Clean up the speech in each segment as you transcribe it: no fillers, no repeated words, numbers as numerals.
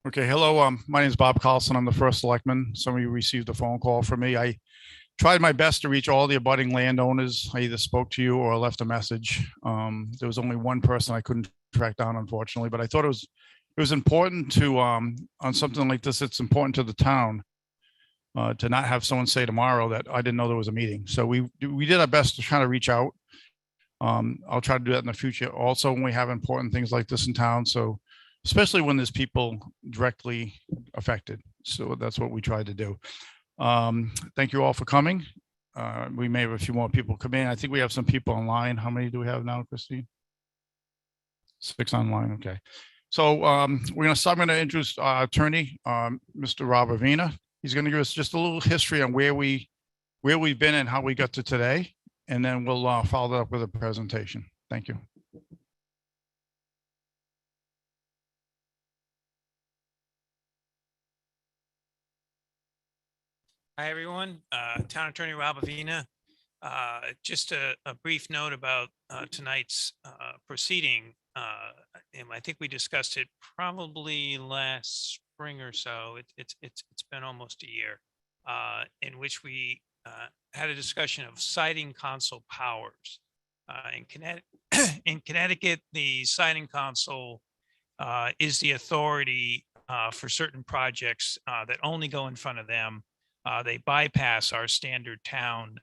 Okay, hello. My name is Bob Carlson. I'm the first selectman. Some of you received a phone call from me. I tried my best to reach all the abutting landowners. I either spoke to you or left a message. There was only one person I couldn't track down, unfortunately, but I thought it was important to on something like this. It's important to the town to not have someone say tomorrow that I didn't know there was a meeting. So we did our best to kind of reach out. I'll try to do that in the future also when we have important things like this in town. So especially when there's people directly affected. So that's what we tried to do. Thank you all for coming. We may have a few more people come in. I think we have some people online. How many do we have now, Christine? 6 online. Okay. So we're going to start. I'm going to introduce our attorney, Mr. Rob Avina. He's going to give us just a little history on where we've been and how we got to today. And then we'll follow that up with a presentation. Thank you. Hi, everyone. Town Attorney Rob Avina. Just a brief note about tonight's proceeding. And I think we discussed it probably last spring or so. It's been almost a year, in which we had a discussion of siting council powers. In Connecticut, the siting council is the authority for certain projects that only go in front of them. They bypass our standard town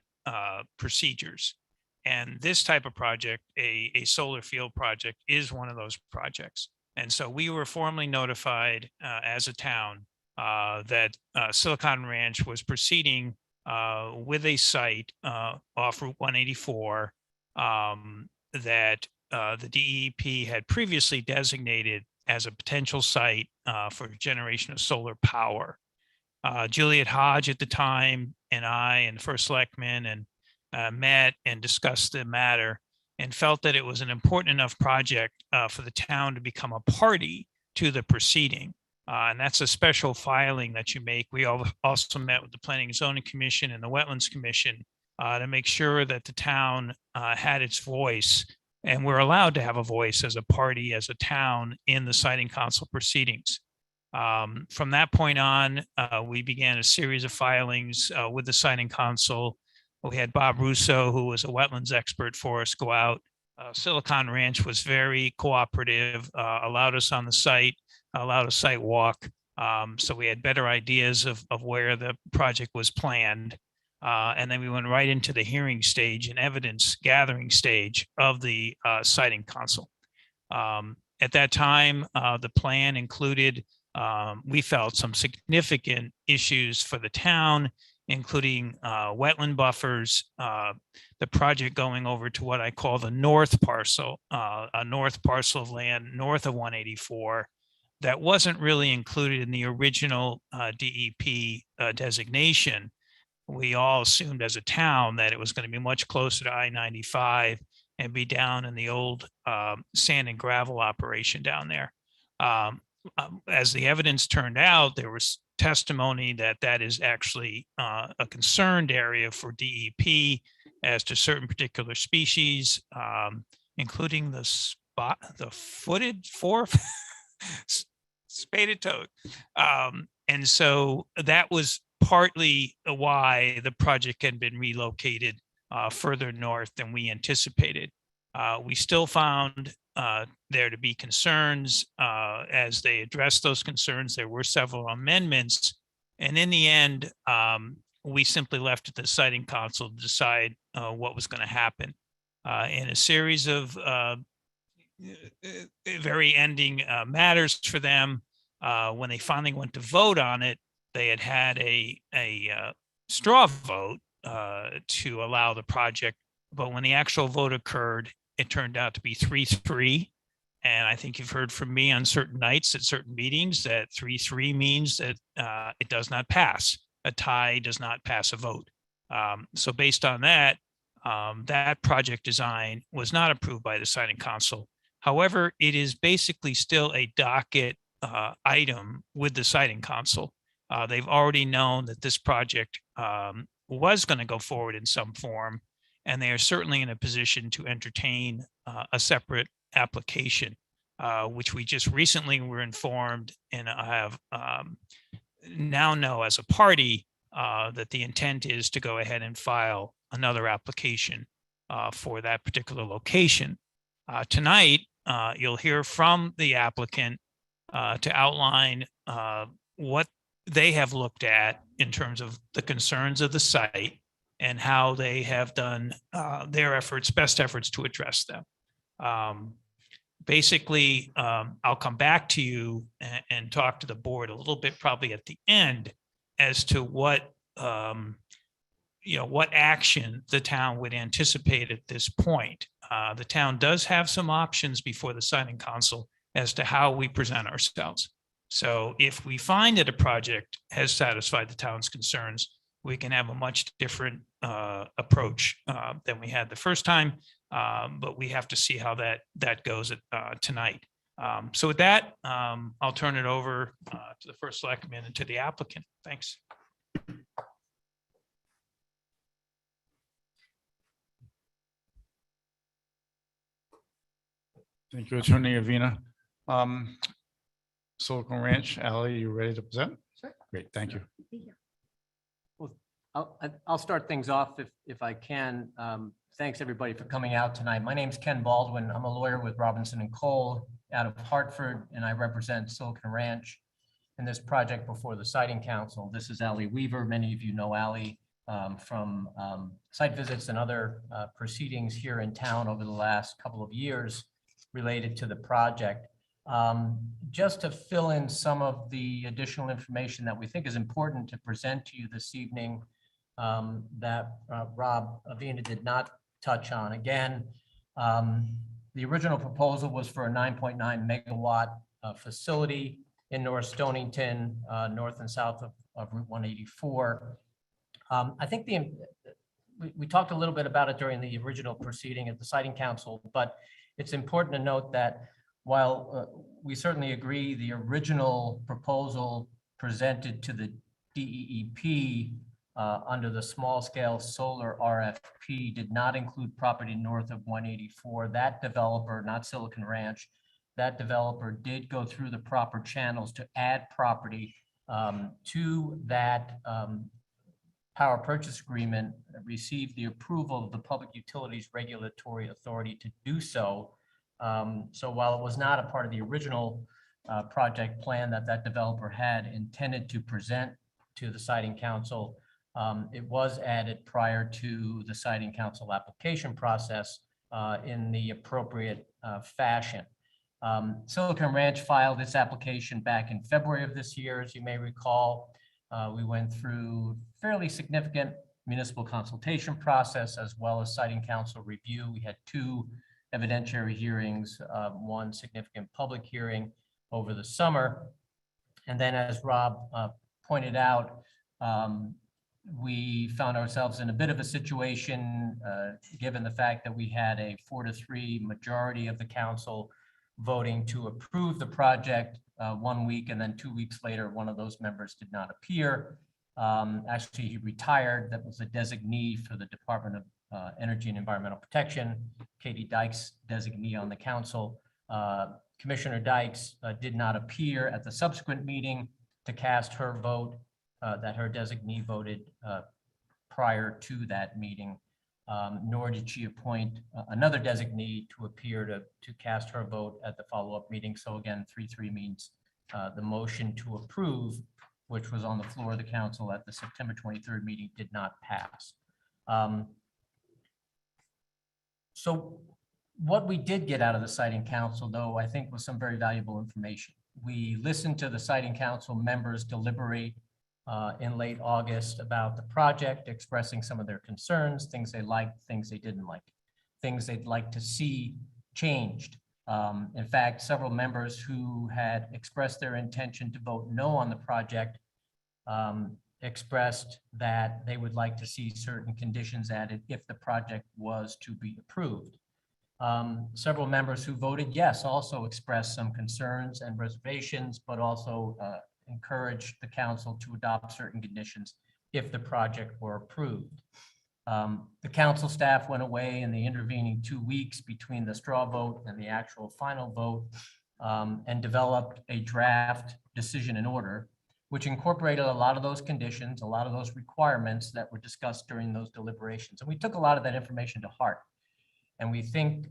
procedures. And this type of project, a solar field project, is one of those projects. And so we were formally notified as a town that Silicon Ranch was proceeding with a site off Route 184 that the DEP had previously designated as a potential site for generation of solar power. Juliet Hodge at the time and I and the first selectman and met and discussed the matter and felt that it was an important enough project for the town to become a party to the proceeding. And that's a special filing that you make. We also met with the Planning and Zoning Commission and the Wetlands Commission to make sure that the town had its voice, and we're allowed to have a voice as a party, as a town, in the siting council proceedings. From that point on, we began a series of filings with the siting council. We had Bob Russo, who was a wetlands expert for us, go out. Silicon Ranch was very cooperative, allowed us on the site, allowed a site walk. So we had better ideas of where the project was planned. And then we went right into the hearing stage and evidence gathering stage of the siting council. At that time, the plan included we felt some significant issues for the town, including wetland buffers, the project going over to what I call the north parcel, a north parcel of land north of 184 that wasn't really included in the original DEP designation. We all assumed as a town that it was going to be much closer to I-95 and be down in the old sand and gravel operation down there. As the evidence turned out, there was testimony that that is actually a concerned area for DEP as to certain particular species, including the footed spaded toad. And so that was partly why the project had been relocated further north than we anticipated. We still found there to be concerns. As they addressed those concerns, there were several amendments. And in the end, we simply left it to the siting council to decide what was going to happen. In a series of very ending matters for them, when they finally went to vote on it, they had a straw vote to allow the project. But when the actual vote occurred, it turned out to be 3-3. And I think you've heard from me on certain nights at certain meetings that 3-3 means that it does not pass. A tie does not pass a vote. So based on that, that project design was not approved by the siting council. However, it is basically still a docket item with the siting council. They've already known that this project was going to go forward in some form, and they are certainly in a position to entertain a separate application. which we just recently were informed and have now know as a party that the intent is to go ahead and file another application for that particular location. Tonight, you'll hear from the applicant to outline what they have looked at in terms of the concerns of the site and how they have done their best efforts to address them. Basically, I'll come back to you and talk to the board a little bit probably at the end as to what what action the town would anticipate at this point. The town does have some options before the siting council as to how we present ourselves. So if we find that a project has satisfied the town's concerns, we can have a much different approach than we had the first time. But we have to see how that goes tonight. So with that, I'll turn it over to the first selectman and to the applicant. Thanks. Thank you, Attorney Avina. Silicon Ranch, Ally, you ready to present? Sure. Great, thank you. Well, I'll start things off if I can. Thanks everybody for coming out tonight. My name's Ken Baldwin. I'm a lawyer with Robinson and Cole out of Hartford, and I represent Silicon Ranch in this project before the Siting Council. This is Ally Weaver. Many of you know Ally from site visits and other proceedings here in town over the last couple of years related to the project. Just to fill in some of the additional information that we think is important to present to you this evening that Rob Avina did not touch on. Again, the original proposal was for a 9.9 megawatt facility in North Stonington, north and south of Route 184. I think we talked a little bit about it during the original proceeding at the Siting Council, but it's important to note that while we certainly agree the original proposal presented to the DEEP under the small scale solar RFP did not include property north of 184, that developer, not Silicon Ranch, that developer did go through the proper channels to add property to that power purchase agreement, received the approval of the Public Utilities Regulatory Authority to do so. So while it was not a part of the original project plan that developer had intended to present to the Siting Council, it was added prior to the Siting Council application process in the appropriate fashion. Silicon Ranch filed its application back in February of this year. As you may recall, we went through fairly significant municipal consultation process as well as Siting Council review. We had 2 evidentiary hearings, 1 significant public hearing over the summer. And then as Rob pointed out, we found ourselves in a bit of a situation given the fact that we had a 4-3 majority of the council voting to approve the project 1 week, and then 2 weeks later, one of those members did not appear. Actually, he retired. That was a designee for the Department of Energy and Environmental Protection, Katie Dykes, designee on the council. Commissioner Dykes did not appear at the subsequent meeting to cast her vote that her designee voted prior to that meeting, nor did she appoint another designee to appear to cast her vote at the follow-up meeting. So again, 3-3 means the motion to approve, which was on the floor of the council at the September 23rd meeting, did not pass. So what we did get out of the Siting Council, though, I think was some very valuable information. We listened to the Siting Council members deliberate in late August about the project, expressing some of their concerns, things they liked, things they didn't like, things they'd like to see changed. In fact, several members who had expressed their intention to vote no on the project expressed that they would like to see certain conditions added if the project was to be approved. Several members who voted yes also expressed some concerns and reservations, but also encouraged the council to adopt certain conditions if the project were approved. The council staff went away in the intervening 2 weeks between the straw vote and the actual final vote and developed a draft decision in order, which incorporated a lot of those conditions, a lot of those requirements that were discussed during those deliberations. And we took a lot of that information to heart. And we think,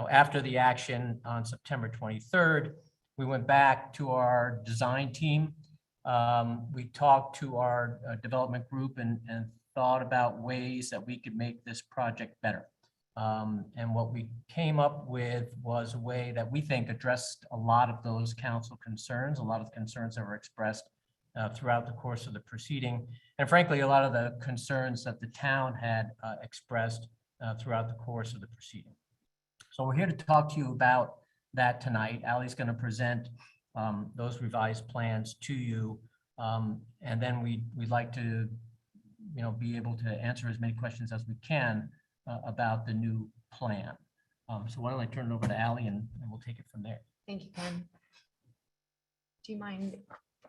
after the action on September 23rd, we went back to our design team. We talked to our development group and thought about ways that we could make this project better. And what we came up with was a way that we think addressed a lot of those council concerns, a lot of concerns that were expressed throughout the course of the proceeding. And frankly, a lot of the concerns that the town had expressed throughout the course of the proceeding. So we're here to talk to you about that tonight. Ally's going to present those revised plans to you. And then we'd like to, be able to answer as many questions as we can about the new plan. So why don't I turn it over to Ally and we'll take it from there. Thank you, Ken. Do you mind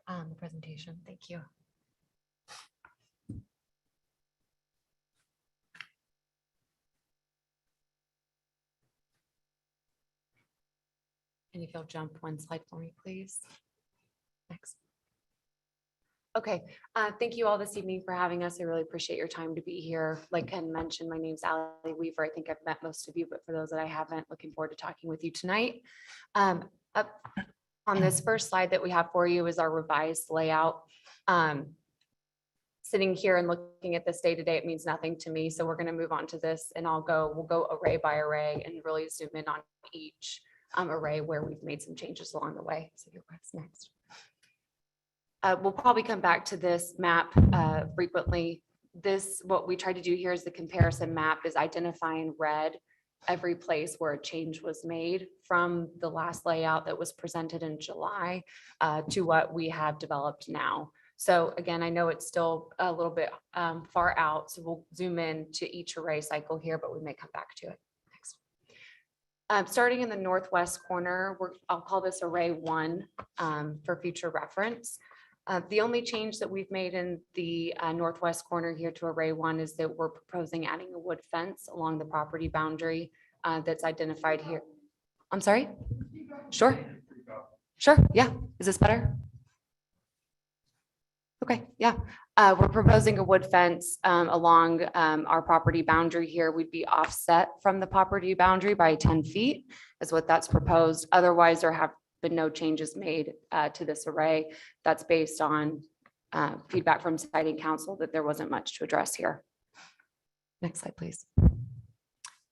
the presentation? Thank you. And if you'll jump one slide for me, please. Next. Okay, thank you all this evening for having us. I really appreciate your time to be here. Like Ken mentioned, my name's Ally Weaver. I think I've met most of you, but for those that I haven't, looking forward to talking with you tonight. Up on this first slide that we have for you is our revised layout. Sitting here and looking at this day to day, it means nothing to me. So we're going to move on to this and we'll go array by array and really zoom in on each array where we've made some changes along the way. So what's next? We'll probably come back to this map frequently. What we try to do here is the comparison map is identify in red every place where a change was made from the last layout that was presented in July to what we have developed now. So again, I know it's still a little bit far out, so we'll zoom in to each array cycle here, but we may come back to it next. Starting in the northwest corner, I'll call this array 1 for future reference. The only change that we've made in the northwest corner here to array 1 is that we're proposing adding a wood fence along the property boundary that's identified here. I'm sorry? Sure. Sure. Yeah. Is this better? Okay. Yeah. We're proposing a wood fence along our property boundary here. We'd be offset from the property boundary by 10 feet is what that's proposed. Otherwise, there have been no changes made to this array. That's based on feedback from siting council that there wasn't much to address here. Next slide, please.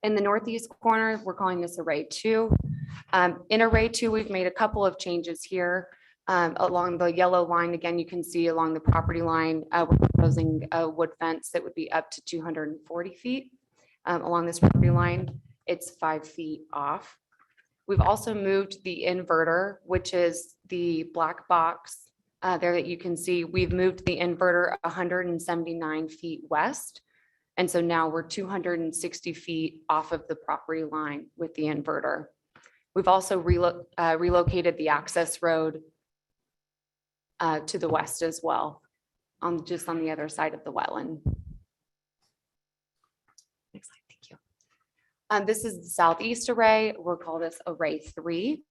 In the northeast corner, we're calling this array 2. In array 2, we've made a couple of changes here. Along the yellow line, again, you can see along the property line, we're proposing a wood fence that would be up to 240 feet along this property line. It's 5 feet off. We've also moved the inverter, which is the black box there that you can see. We've moved the inverter 179 feet west. And so now we're 260 feet off of the property line with the inverter. We've also relocated the access road to the west as well, just on the other side of the wetland. Next slide, thank you. This is the southeast array. We'll call this array 3.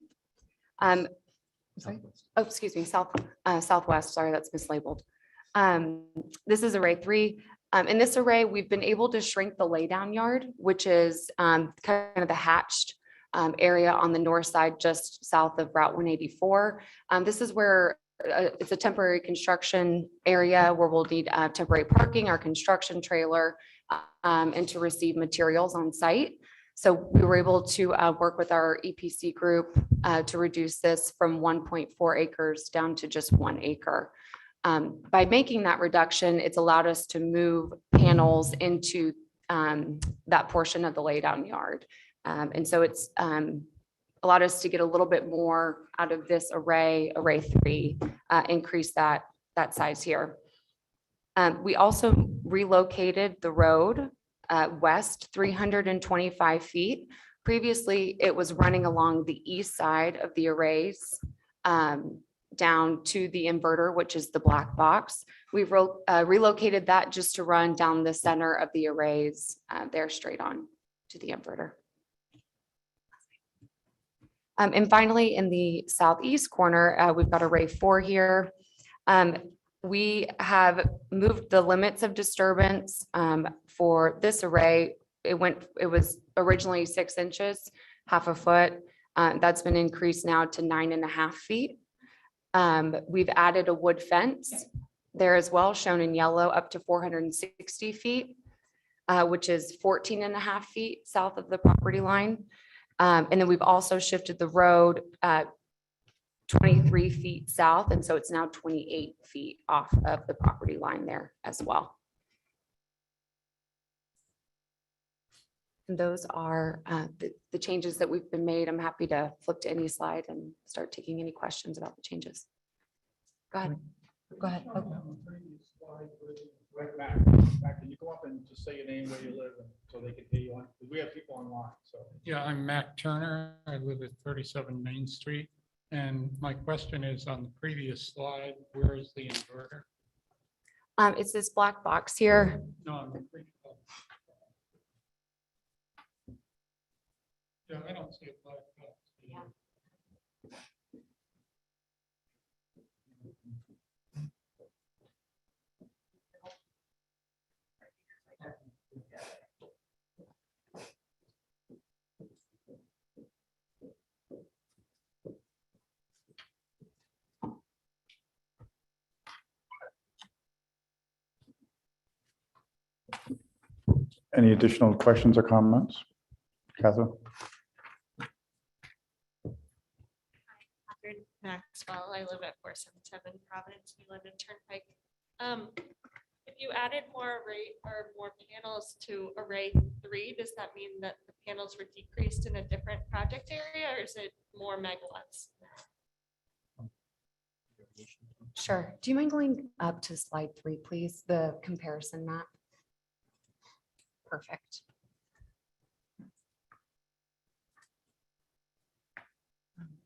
Sorry. Oh, excuse me, southwest. Sorry, that's mislabeled. This is array 3. In this array, we've been able to shrink the laydown yard, which is kind of the hatched area on the north side, just south of Route 184. This is where it's a temporary construction area where we'll need temporary parking, our construction trailer, and to receive materials on site. So we were able to work with our EPC group to reduce this from 1.4 acres down to just 1 acre. By making that reduction, it's allowed us to move panels into that portion of the laydown yard. And so it's allowed us to get a little bit more out of this array 3, increase that size here. We also relocated the road west 325 feet. Previously, it was running along the east side of the arrays down to the inverter, which is the black box. We've relocated that just to run down the center of the arrays there straight on to the inverter. And finally, in the southeast corner, we've got array 4 here. We have moved the limits of disturbance for this array. It was originally 6 inches, half a foot. That's been increased now to 9.5 feet. We've added a wood fence there as well, shown in yellow, up to 460 feet, which is 14.5 feet south of the property line. And then we've also shifted the road 23 feet south, and so it's now 28 feet off of the property line there as well. And those are the changes that we've been made. I'm happy to flip to any slide and start taking any questions about the changes. Go ahead. Go ahead. Oh. Right, Matt, can you go up and just say your name, where you live, and so they can hear you on, because we have people online, so. Yeah, I'm Mac Turner. I live at 37 Main Street. And my question is, on the previous slide, where is the inverter? It's this black box here. No, on the previous. Yeah, I don't see a black box. Yeah. Any additional questions or comments? Catherine? Maxwell. I live at 477 Providence. We live in Turnpike. If you added more panels to array 3, does that mean that the panels were decreased in a different project area, or is it more megawatts? Sure. Do you mind going up to slide 3, please? The comparison map. Perfect.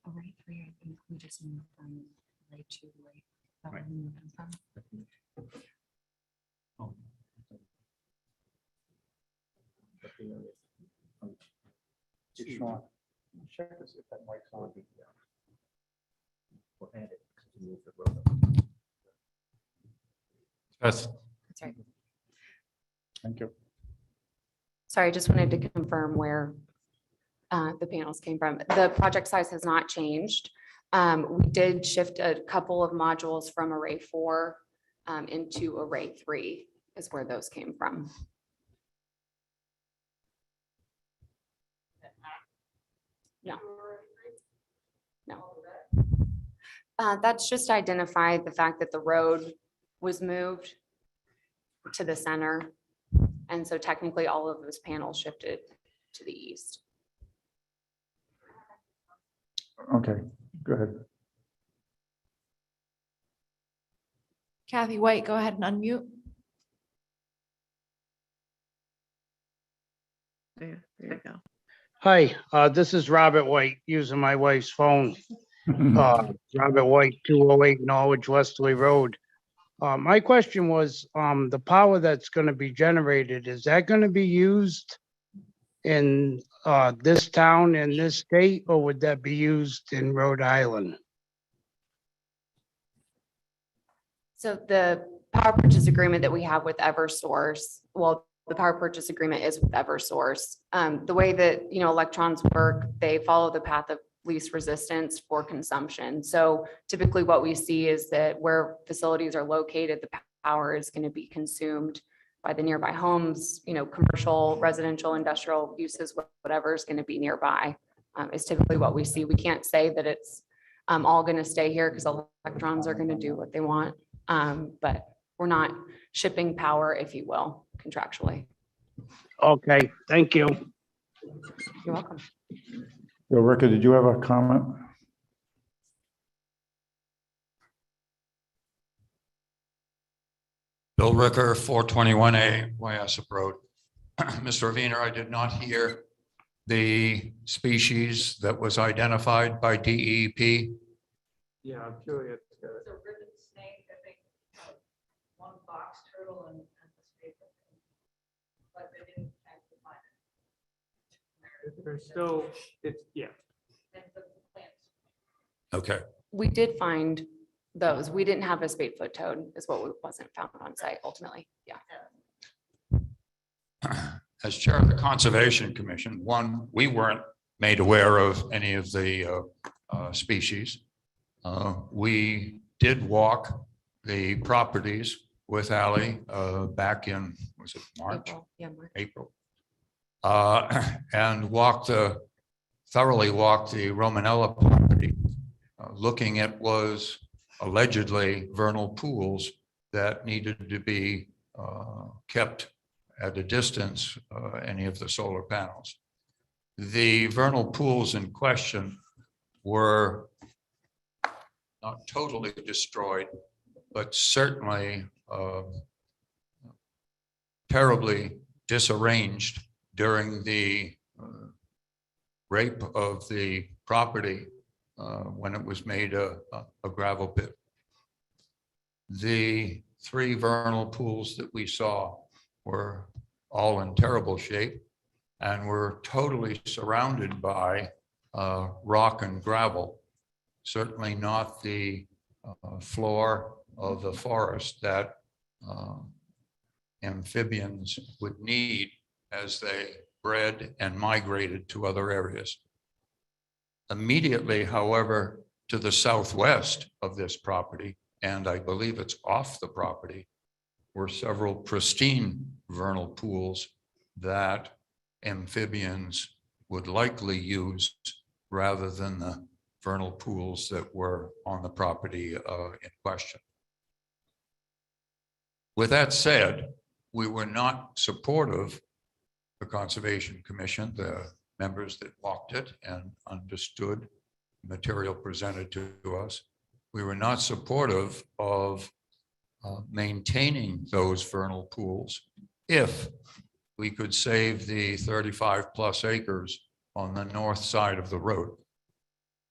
Array 3, I think we just moved from array 2, right? That Right. one we moved from. Sean, check this if that mic's on. That's That's right. Thank you. Sorry, I just wanted to confirm where the panels came from. The project size has not changed. We did shift a couple of modules from array 4 into array 3 is where those came from. No. No. That's just identified the fact that the road was moved to the center. And so technically all of those panels shifted to the east. Okay, go ahead. Kathy White, go ahead and unmute. There you go. Hi, this is Robert White, using my wife's phone. Robert White, 208 Norwich Westerly Road. My question was, the power that's going to be generated, is that going to be used in this town in this state, or would that be used in Rhode Island? So the power purchase agreement that we have with Eversource, well, the power purchase agreement is with Eversource. The way that, electrons work, they follow the path of least resistance for consumption. So typically what we see is that where facilities are located, the power is going to be consumed by the nearby homes, commercial, residential, industrial uses, whatever is going to be nearby is typically what we see. We can't say that it's all going to stay here because electrons are going to do what they want. But we're not shipping power, if you will, contractually. Okay, thank you. You're welcome. Yo, Ricka, did you have a comment? Bill Ricker, 421A, Wyassup Road. Mr. Aviner, I did not hear the species that was identified by DEP. Yeah, I'm curious. The ribbon snake, I think, one box turtle and the snake. But they didn't actually find it. There's still, it's, yeah. And the Okay, We did find those. We didn't have a 8-foot toad is what wasn't found on site ultimately. Yeah. as chair of the Conservation Commission, one, we weren't made aware of any of the species. We did walk the properties with Ally back in, was it March? April. Yeah, March. April. And thoroughly walked the Romanella property, looking at was allegedly vernal pools that needed to be kept at a distance, any of the solar panels. The vernal pools in question were not totally destroyed, but certainly terribly disarranged during the rape of the property when it was made a gravel pit. The 3 vernal pools that we saw were all in terrible shape and were totally surrounded by rock and gravel. Certainly not the floor of the forest that amphibians would need as they bred and migrated to other areas. Immediately, however, to the southwest of this property, and I believe it's off the property, were several pristine vernal pools that amphibians would likely use rather than the vernal pools that were on the property in question. With that said, we were not supportive, the Conservation Commission, the members that walked it and understood the material presented to us. We were not supportive of maintaining those vernal pools if we could save the 35+ acres on the north side of the road.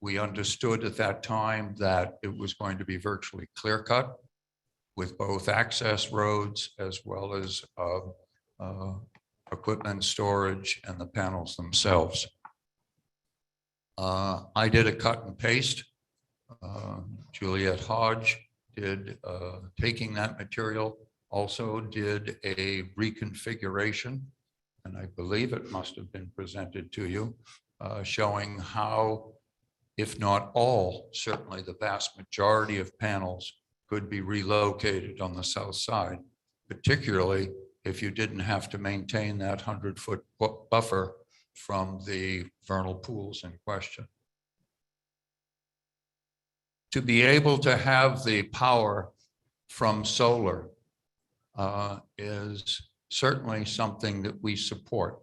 We understood at that time that it was going to be virtually clear cut with both access roads as well as equipment storage and the panels themselves. I did a cut and paste. Juliet Hodge did, taking that material, also did a reconfiguration, and I believe it must have been presented to you, showing how, if not all, certainly the vast majority of panels could be relocated on the south side, particularly if you didn't have to maintain that 100-foot buffer from the vernal pools in question. To be able to have the power from solar is certainly something that we support.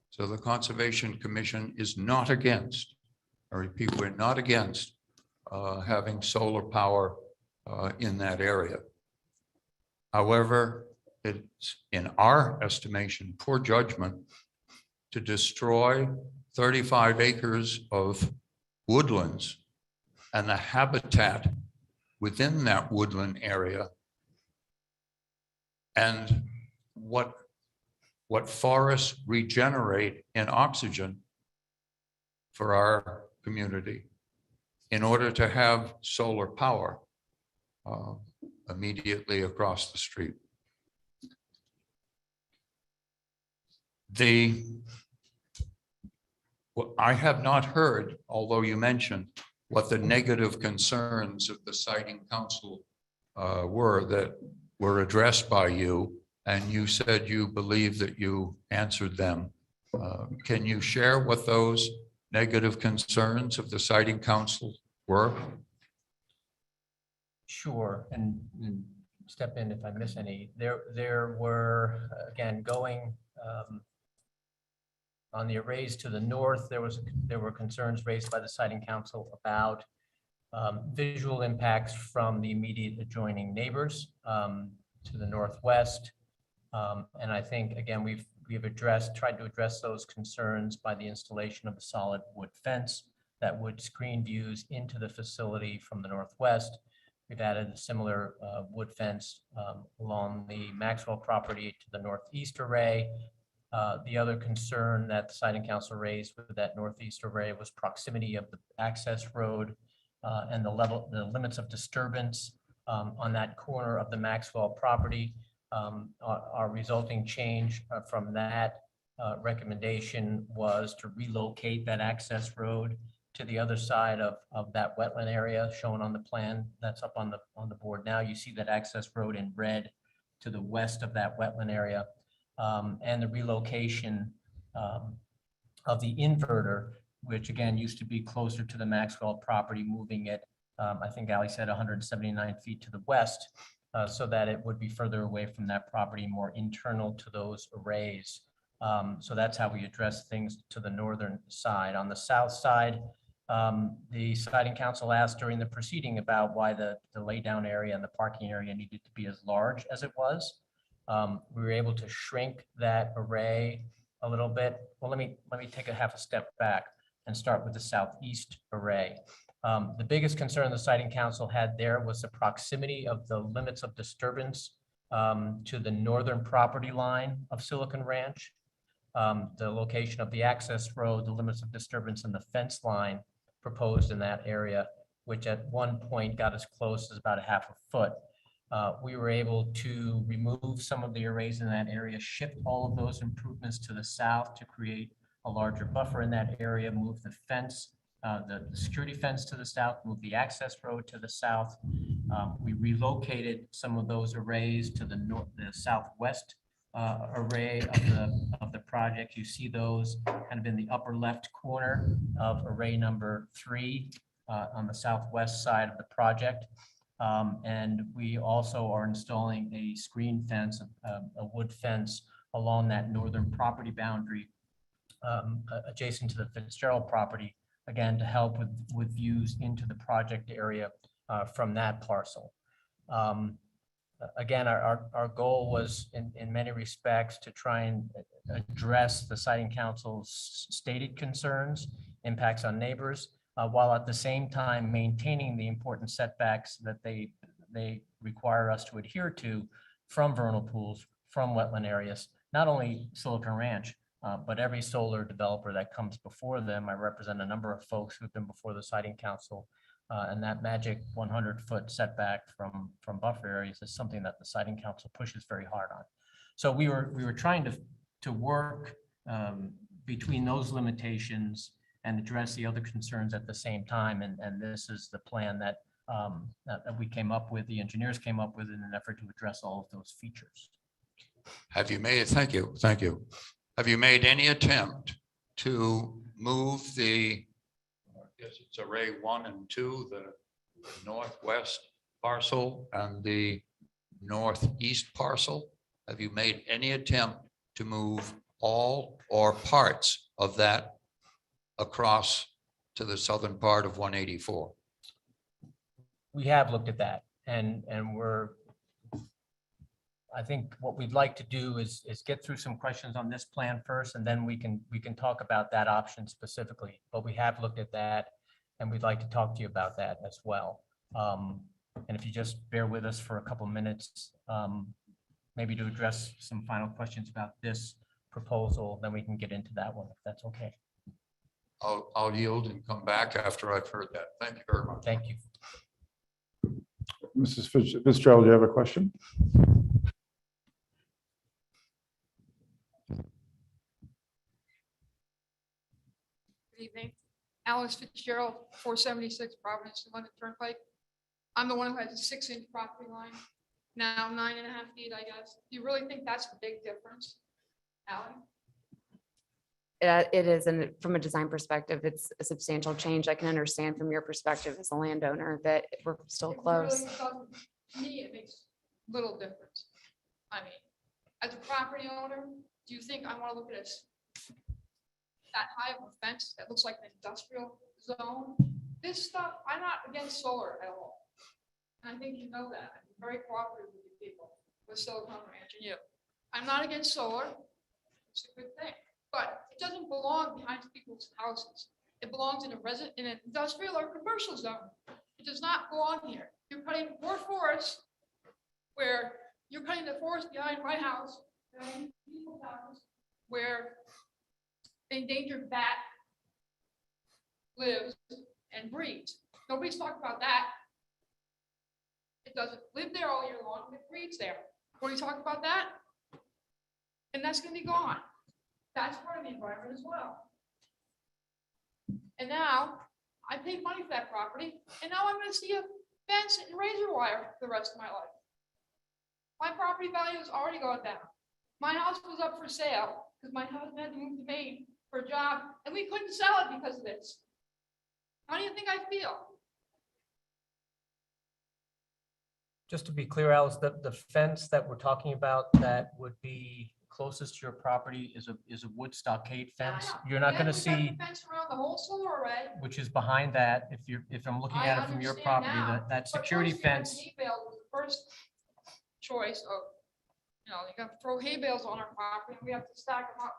So the Conservation Commission is not against, I repeat, we're not against having solar power in that area. However, it's, in our estimation, poor judgment to destroy 35 acres of woodlands and the habitat within that woodland area, and what forests regenerate in oxygen for our community in order to have solar power immediately across the street. I have not heard, although you mentioned, what the negative concerns of the siting council were that were addressed by you, and you said you believe that you answered them. Can you share what those negative concerns of the siting council were? Sure, and step in if I miss any. There were, again, going on the arrays to the north, there were concerns raised by the siting council about visual impacts from the immediate adjoining neighbors to the northwest. And I think, again, we've tried to address those concerns by the installation of a solid wood fence that would screen views into the facility from the northwest. We've added a similar wood fence along the Maxwell property to the northeast array. The other concern that the siting council raised with that northeast array was proximity of the access road and the limits of disturbance on that corner of the Maxwell property. Our resulting change from that recommendation was to relocate that access road to the other side of that wetland area shown on the plan that's up on the board now. You see that access road in red to the west of that wetland area, and the relocation of the inverter, which again used to be closer to the Maxwell property, moving it, I think Ali said 179 feet to the west, so that it would be further away from that property, more internal to those arrays. So that's how we address things to the northern side. On the south side, the siting council asked during the proceeding about why the laydown area and the parking area needed to be as large as it was. We were able to shrink that array a little bit. Well, let me take a half a step back and start with the southeast array. The biggest concern the siting council had there was the proximity of the limits of disturbance to the northern property line of Silicon Ranch, the location of the access road, the limits of disturbance, and the fence line proposed in that area, which at one point got as close as about a half a foot. We were able to remove some of the arrays in that area, shift all of those improvements to the south to create a larger buffer in that area, move the fence, the security fence to the south, move the access road to the south. We relocated some of those arrays to the southwest array of the project. You see those kind of in the upper left corner of array number 3 on the southwest side of the project. And we also are installing a screen fence, a wood fence along that northern property boundary adjacent to the Fitzgerald property, again, to help with views into the project area from that parcel. Again, our goal was in many respects to try and address the siting council's stated concerns, impacts on neighbors, while at the same time maintaining the important setbacks that they require us to adhere to from vernal pools, from wetland areas, not only Silicon Ranch, but every solar developer that comes before them. I represent a number of folks who've been before the siting council, and that magic 100-foot setback from buffer areas is something that the siting council pushes very hard on. So we were trying to work between those limitations and address the other concerns at the same time. And this is the plan that we came up with, the engineers came up with in an effort to address all of those features. Have you made, thank you. Have you made any attempt to move the, I guess it's array 1 and 2, the northwest parcel and the northeast parcel? Have you made any attempt to move all or parts of that across to the southern part of 184? We have looked at that, and I think what we'd like to do is get through some questions on this plan first, and then we can talk about that option specifically. But we have looked at that, and we'd like to talk to you about that as well. And if you just bear with us for a couple minutes, maybe to address some final questions about this proposal, then we can get into that one, if that's okay. I'll yield and come back after I've heard that. Thank you very much. Thank you. Mrs. Fitzgerald, do you have a question? Good evening. Alice Fitzgerald, 476 Providence, London Turnpike. I'm the one who has a 6-inch property line. Now 9.5 feet, I guess. Do you really think that's a big difference, Allie? It is, and from a design perspective, it's a substantial change. I can understand from your perspective as a landowner that we're still close. Really doesn't- to me, it makes little difference. I mean, as a property owner, do you think I want to look at that high of a fence that looks like an industrial zone? This stuff, I'm not against solar at all. And I think you know that. I'm very cooperative with you people, with Silicon Ranch and you. I'm not against solar. It's a good thing. But it doesn't belong behind people's houses. It belongs in an industrial or commercial zone. It does not belong here. You're cutting more forest where you're cutting the forest behind my house, behind people's houses, where endangered bat lives and breeds. Nobody's talking about that. It doesn't live there all year long, it breeds there. What are you talking about that? And that's gonna be gone. That's part of the environment as well. And now, I paid money for that property, and now I'm gonna see a fence and razor wire for the rest of my life. My property value has already gone down. My house was up for sale because my husband had to move to Maine for a job, and we couldn't sell it because of this. How do you think I feel? Just to be clear, Alice, the fence that we're talking about that would be closest to your property is a wood stockade fence. You're not gonna see, Fence around the whole solar array. which is behind that, if I'm looking at it from your understand property, now, that But security first, you had fence. hay bale was the first choice of, you got to throw hay bales on our property, and we have to stack them up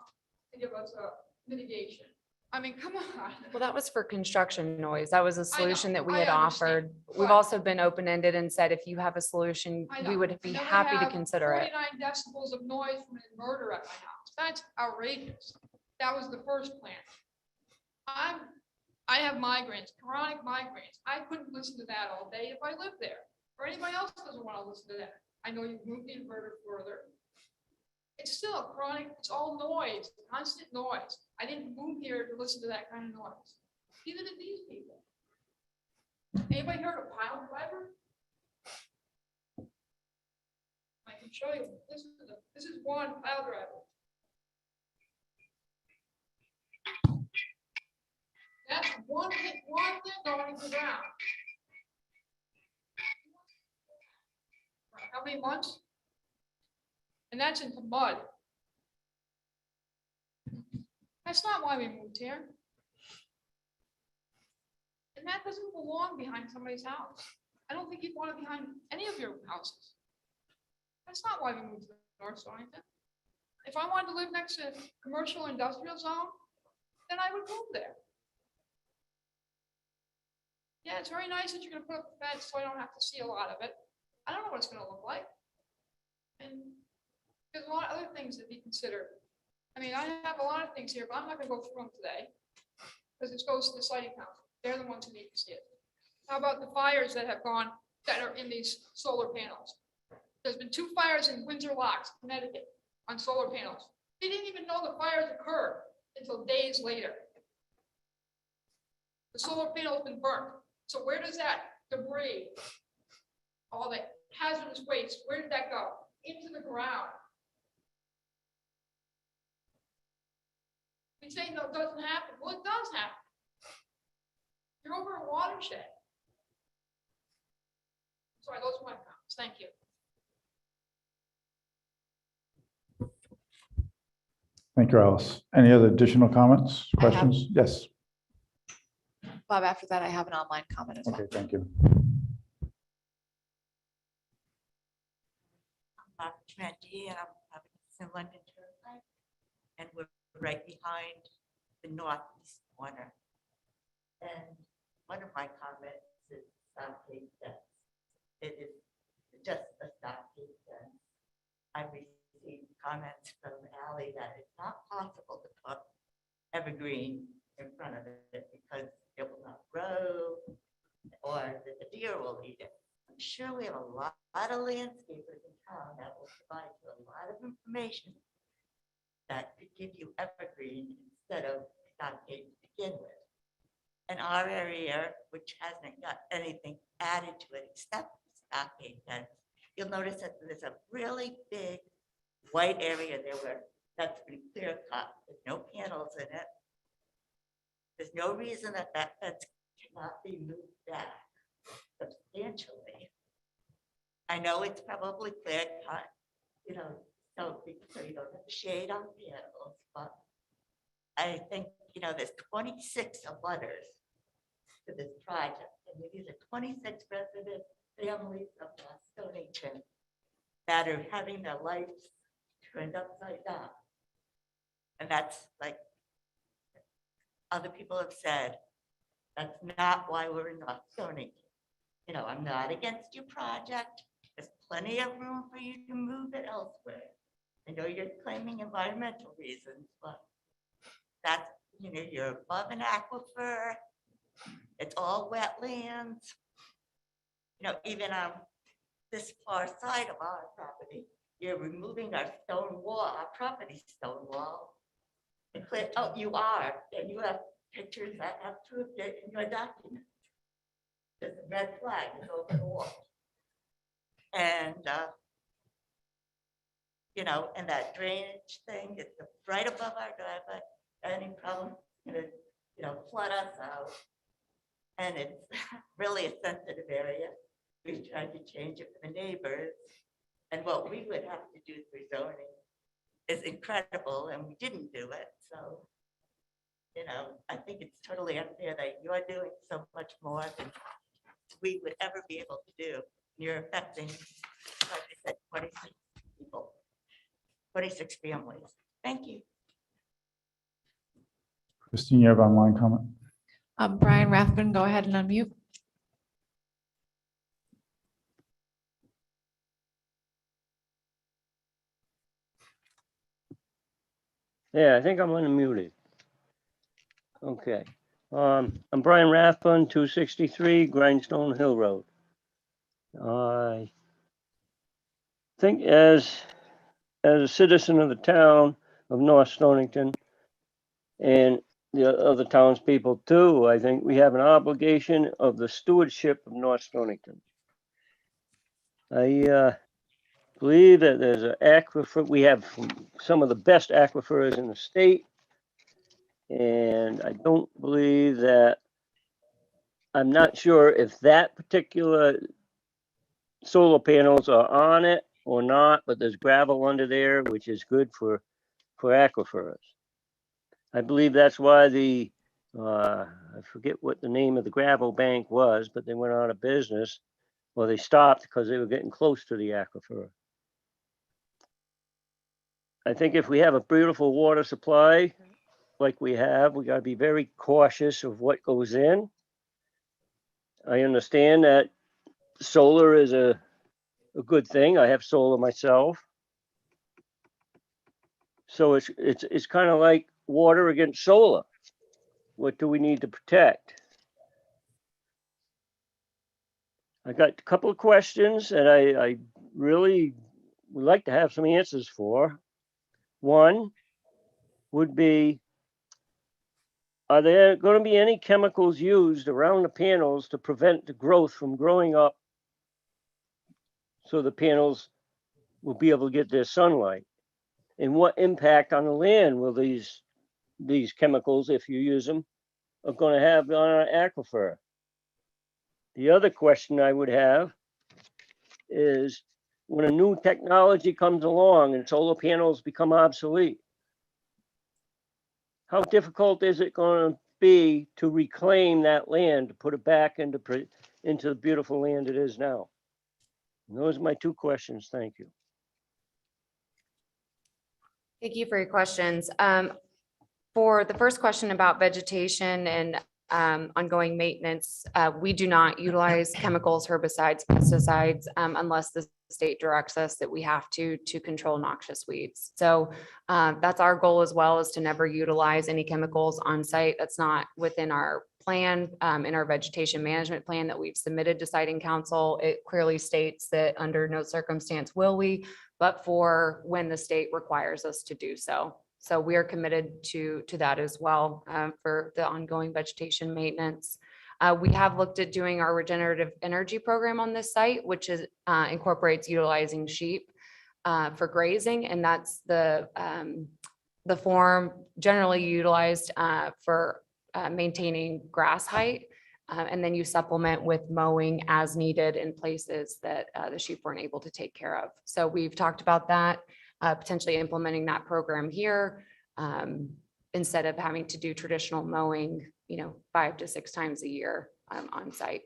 to give us a mitigation. I mean, come on. Well, that was for construction noise. That was a solution that we I had understand, offered. We've but- also been open-ended and said, if you have a solution, I we know. would be And then we happy to have consider it. 49 decibels of noise from an inverter at my house. That's outrageous. That was the first plan. I have migraines, chronic migraines. I couldn't listen to that all day if I lived there, or anybody else doesn't want to listen to that. I know you moved the inverter further. It's still a chronic, it's all noise, constant noise. I didn't move here to listen to that kind of noise. Neither did these people. Anybody heard of pile driver? I can show you. This is one pile driver. That's one thing going to the ground. How many months? And that's into mud. That's not why we moved here. And that doesn't belong behind somebody's house. I don't think you'd want it behind any of your houses. That's not why we moved to North Stonington. If I wanted to live next to a commercial industrial zone, then I would move there. Yeah, it's very nice that you're gonna put up a fence so I don't have to see a lot of it. I don't know what it's gonna look like. And there's a lot of other things that be considered. I mean, I have a lot of things here, but I'm not gonna go through them today. Because it goes to the siting council. They're the ones who need to see it. How about the fires that have gone, that are in these solar panels? There's been 2 fires in Windsor Locks, Connecticut, on solar panels. They didn't even know the fires occurred until days later. The solar panel's been burnt. So where does that debris, all that hazardous waste, where did that go? Into the ground. We say no, it doesn't happen. Well, it does happen. You're over a watershed. Sorry, those are my comments. Thank you. Thank you, Alice. Any other additional comments, I have- questions? Yes. Bob, after that, I have an online comment as well. Okay, thank you. I'm Trentee, and I'm in London Turnpike, and we're right behind the northeast corner. And one of my comments is stockade fence. It is just a stockade fence. I received comments from Ally that it's not possible to put evergreen in front of it because it will not grow or that the deer will eat it. I'm sure we have a lot of landscapers in town that will provide you a lot of information that could give you evergreen instead of stockade to begin with. In our area, which hasn't got anything added to it except stockade fence, you'll notice that there's a really big white area there where that's been clear cut. There's no panels in it. There's no reason that that fence cannot be moved back substantially. I know it's probably clear cut, so you don't have the shade on the panels, but I think, there's 26 abutters to this project. And these are 26 resident families of Stonington that are having their lives turned upside down. And that's like other people have said, that's not why we're not Stonington. I'm not against your project. There's plenty of room for you to move it elsewhere. I know you're claiming environmental reasons, but that's, you're above an aquifer. It's all wetlands. You know, even on this far side of our property, you're removing our stone wall, our property stone wall. And clear, oh, you are, and you have pictures that have proved it in your document. There's a red flag is over the wall. And, you know, and that drainage thing is right above our driveway. Any problem, gonna, you know, flood us out. And it's really a sensitive area. We've tried to change it for the neighbors. And what we would have to do through zoning is incredible, and we didn't do it. So, you know, I think it's totally unfair that you're doing so much more than we would ever be able to do. You're affecting, like I said, 26 people, 26 families. Thank you. Christine, you have online comment? Brian Rathbun, go ahead and unmute. Yeah, I think I'm unmuted. Okay. I'm Brian Rathbun, 263 Grindstone Hill Road. I think as a citizen of the town of North Stonington and the other townspeople too, I think we have an obligation of the stewardship of North Stonington. I believe that there's an aquifer. We have some of the best aquifers in the state. And I don't believe that, I'm not sure if that particular solar panels are on it or not, but there's gravel under there, which is good for aquifers. I believe that's why the, I forget what the name of the gravel bank was, but they went out of business. Well, they stopped because they were getting close to the aquifer. I think if we have a beautiful water supply, like we have, we got to be very cautious of what goes in. I understand that solar is a good thing. I have solar myself. So it's kind of like water against solar. What do we need to protect? I got a couple of questions that I really would like to have some answers for. One would be, are there going to be any chemicals used around the panels to prevent the growth from growing up so the panels will be able to get their sunlight? And what impact on the land will these chemicals, if you use them, are going to have on our aquifer? The other question I would have is, when a new technology comes along and solar panels become obsolete, how difficult is it going to be to reclaim that land, to put it back into the beautiful land it is now? And those are my two questions. Thank you. Thank you for your questions. For the first question about vegetation and ongoing maintenance, we do not utilize chemicals, herbicides, pesticides, unless the state directs us that we have to control noxious weeds. So that's our goal as well, is to never utilize any chemicals on site. That's not within our plan. In our vegetation management plan that we've submitted to Siting Council, it clearly states that under no circumstance will we, but for when the state requires us to do so. So we are committed to that as well for the ongoing vegetation maintenance. We have looked at doing our regenerative energy program on this site, which is incorporates utilizing sheep for grazing, and that's the form generally utilized for maintaining grass height. And then you supplement with mowing as needed in places that the sheep weren't able to take care of. So we've talked about that, potentially implementing that program here instead of having to do traditional mowing, 5 to 6 times a year on site.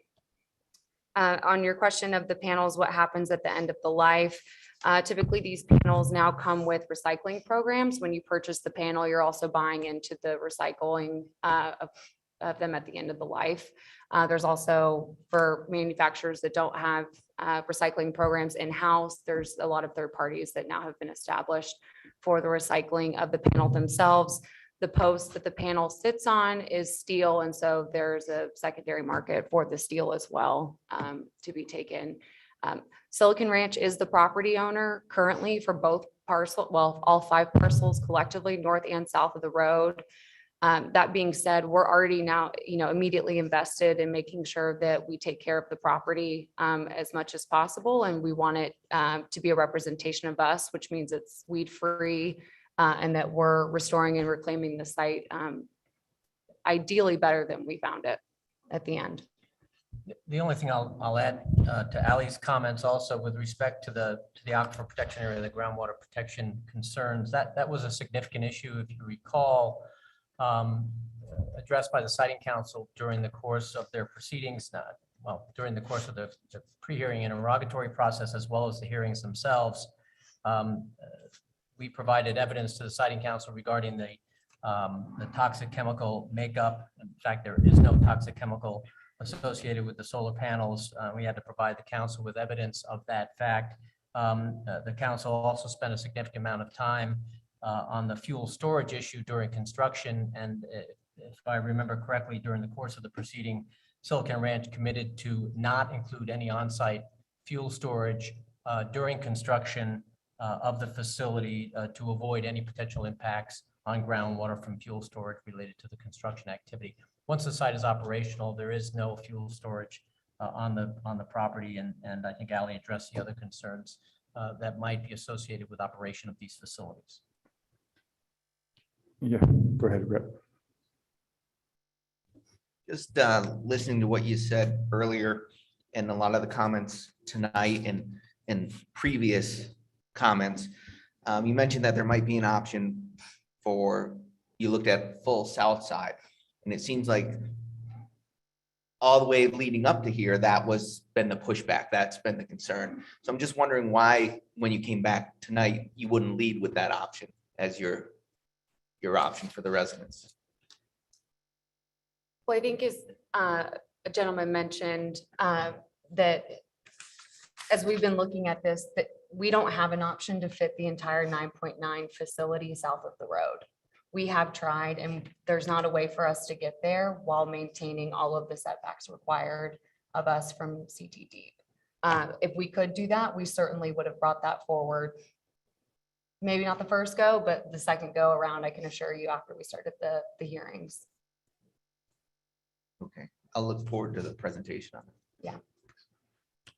On your question of the panels, what happens at the end of the life? Typically, these panels now come with recycling programs. When you purchase the panel, you're also buying into the recycling of them at the end of the life. There's also, for manufacturers that don't have recycling programs in-house, there's a lot of third parties that now have been established for the recycling of the panel themselves. The post that the panel sits on is steel, and so there's a secondary market for the steel as well to be taken. Silicon Ranch is the property owner currently for both parcel, well, all 5 parcels collectively, north and south of the road. That being said, we're already now, immediately invested in making sure that we take care of the property as much as possible. And we want it to be a representation of us, which means it's weed free and that we're restoring and reclaiming the site ideally better than we found it at the end. The only thing I'll add to Ali's comments also with respect to the aquifer protection area, the groundwater protection concerns, that was a significant issue, if you recall, addressed by the Siting Council during the course of their proceedings, during the course of the pre-hearing and interrogatory process, as well as the hearings themselves. We provided evidence to the Siting Council regarding the toxic chemical makeup. In fact, there is no toxic chemical associated with the solar panels. We had to provide the council with evidence of that fact. The council also spent a significant amount of time on the fuel storage issue during construction. And if I remember correctly, during the course of the proceeding, Silicon Ranch committed to not include any on-site fuel storage during construction of the facility to avoid any potential impacts on groundwater from fuel storage related to the construction activity. Once the site is operational, there is no fuel storage on the property, and I think Ali addressed the other concerns that might be associated with operation of these facilities. Yeah, go ahead, Rip. Just listening to what you said earlier and a lot of the comments tonight and previous comments, you mentioned that there might be an option for, you looked at full south side, and it seems like all the way leading up to here, that was been the pushback, that's been the concern. So I'm just wondering why, when you came back tonight, you wouldn't lead with that option as your option for the residents. Well, I think as a gentleman mentioned, that as we've been looking at this, that we don't have an option to fit the entire 9.9 facility south of the road. We have tried, and there's not a way for us to get there while maintaining all of the setbacks required of us from CTD. If we could do that, we certainly would have brought that forward. Maybe not the first go, but the second go around, I can assure you, after we started the hearings. Okay, I'll look forward to the presentation on it. Yeah.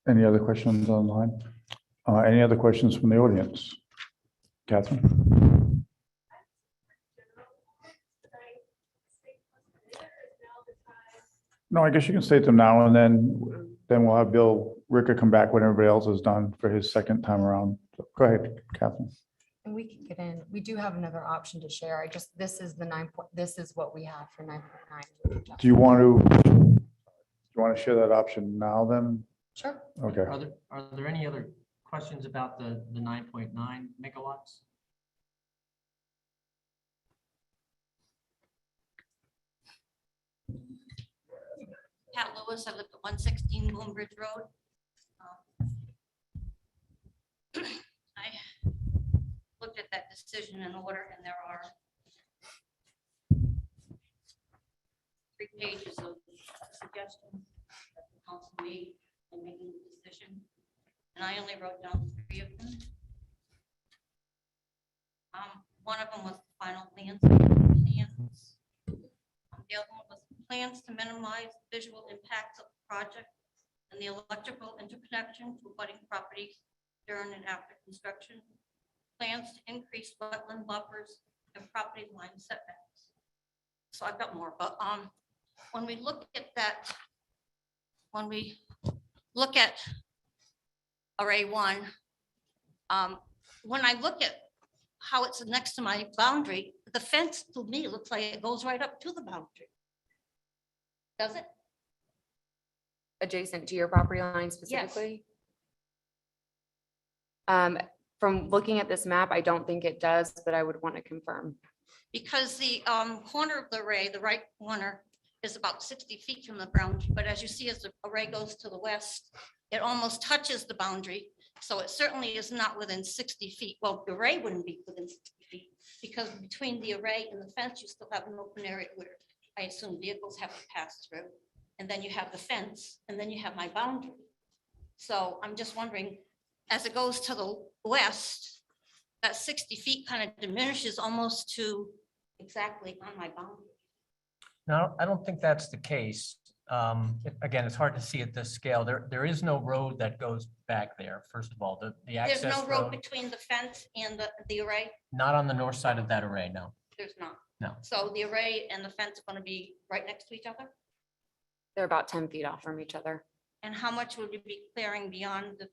Any other questions online? Any other questions from the audience? Catherine? No, I guess you can state them now, and then we'll have Bill Ricker come back when everybody else is done for his second time around. So go ahead, Catherine. And we can get in. We do have another option to share. This is the 9. This is what we have for 9.9. Do you want to share that option now then? Sure. Okay. Are there any other questions about the 9.9 megawatts? Pat Lewis, I live at 116 Bloombridge Road. I looked at that decision in order, and there are 3 pages of suggestions that the council made in making the decision, and I only wrote down 3 of them. One of them was the final plans. The other one was plans to minimize visual impacts of the project and the electrical interconnection to abutting properties during and after construction. Plans to increase wetland buffers and property line setbacks. So I've got more, but when we look at that, when we look at array 1, when I look at how it's next to my boundary, the fence to me looks like it goes right up to the boundary. Does it? Adjacent to your property line specifically? From looking at this map, I don't think it does, but I would want to confirm. Because the corner of the array, the right corner, is about 60 feet from the boundary. But as you see, as the array goes to the west, it almost touches the boundary. So it certainly is not within 60 feet. Well, the array wouldn't be within 60 feet because because between the array and the fence, you still have an open area where I assume vehicles have to pass through. And then you have the fence, and then you have my boundary. So I'm just wondering, as it goes to the west, that 60 feet kind of diminishes almost to exactly on my boundary. No, I don't think that's the case. Again, it's hard to see at this scale. There is no road that goes back there, first of all. The There's access no road road, between the fence and the array? not on the north side of that array, no. There's not. No. So the array and the fence are going to be right next to each other? They're about 10 feet off from each other. And how much would you be clearing beyond the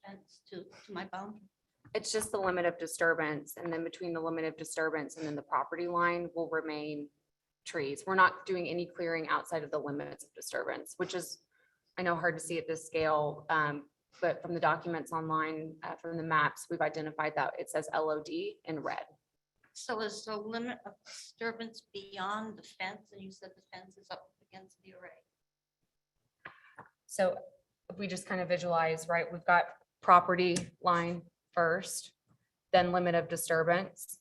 fence to my boundary? It's just the limit of disturbance, and then between the limit of disturbance and then the property line will remain trees. We're not doing any clearing outside of the limits of disturbance, which is, I know, hard to see at this scale. But from the documents online, from the maps, we've identified that it says LOD in red. So is the limit of disturbance beyond the fence? And you said the fence is up against the array. So if we just kind of visualize, right, we've got property line first, then limit of disturbance,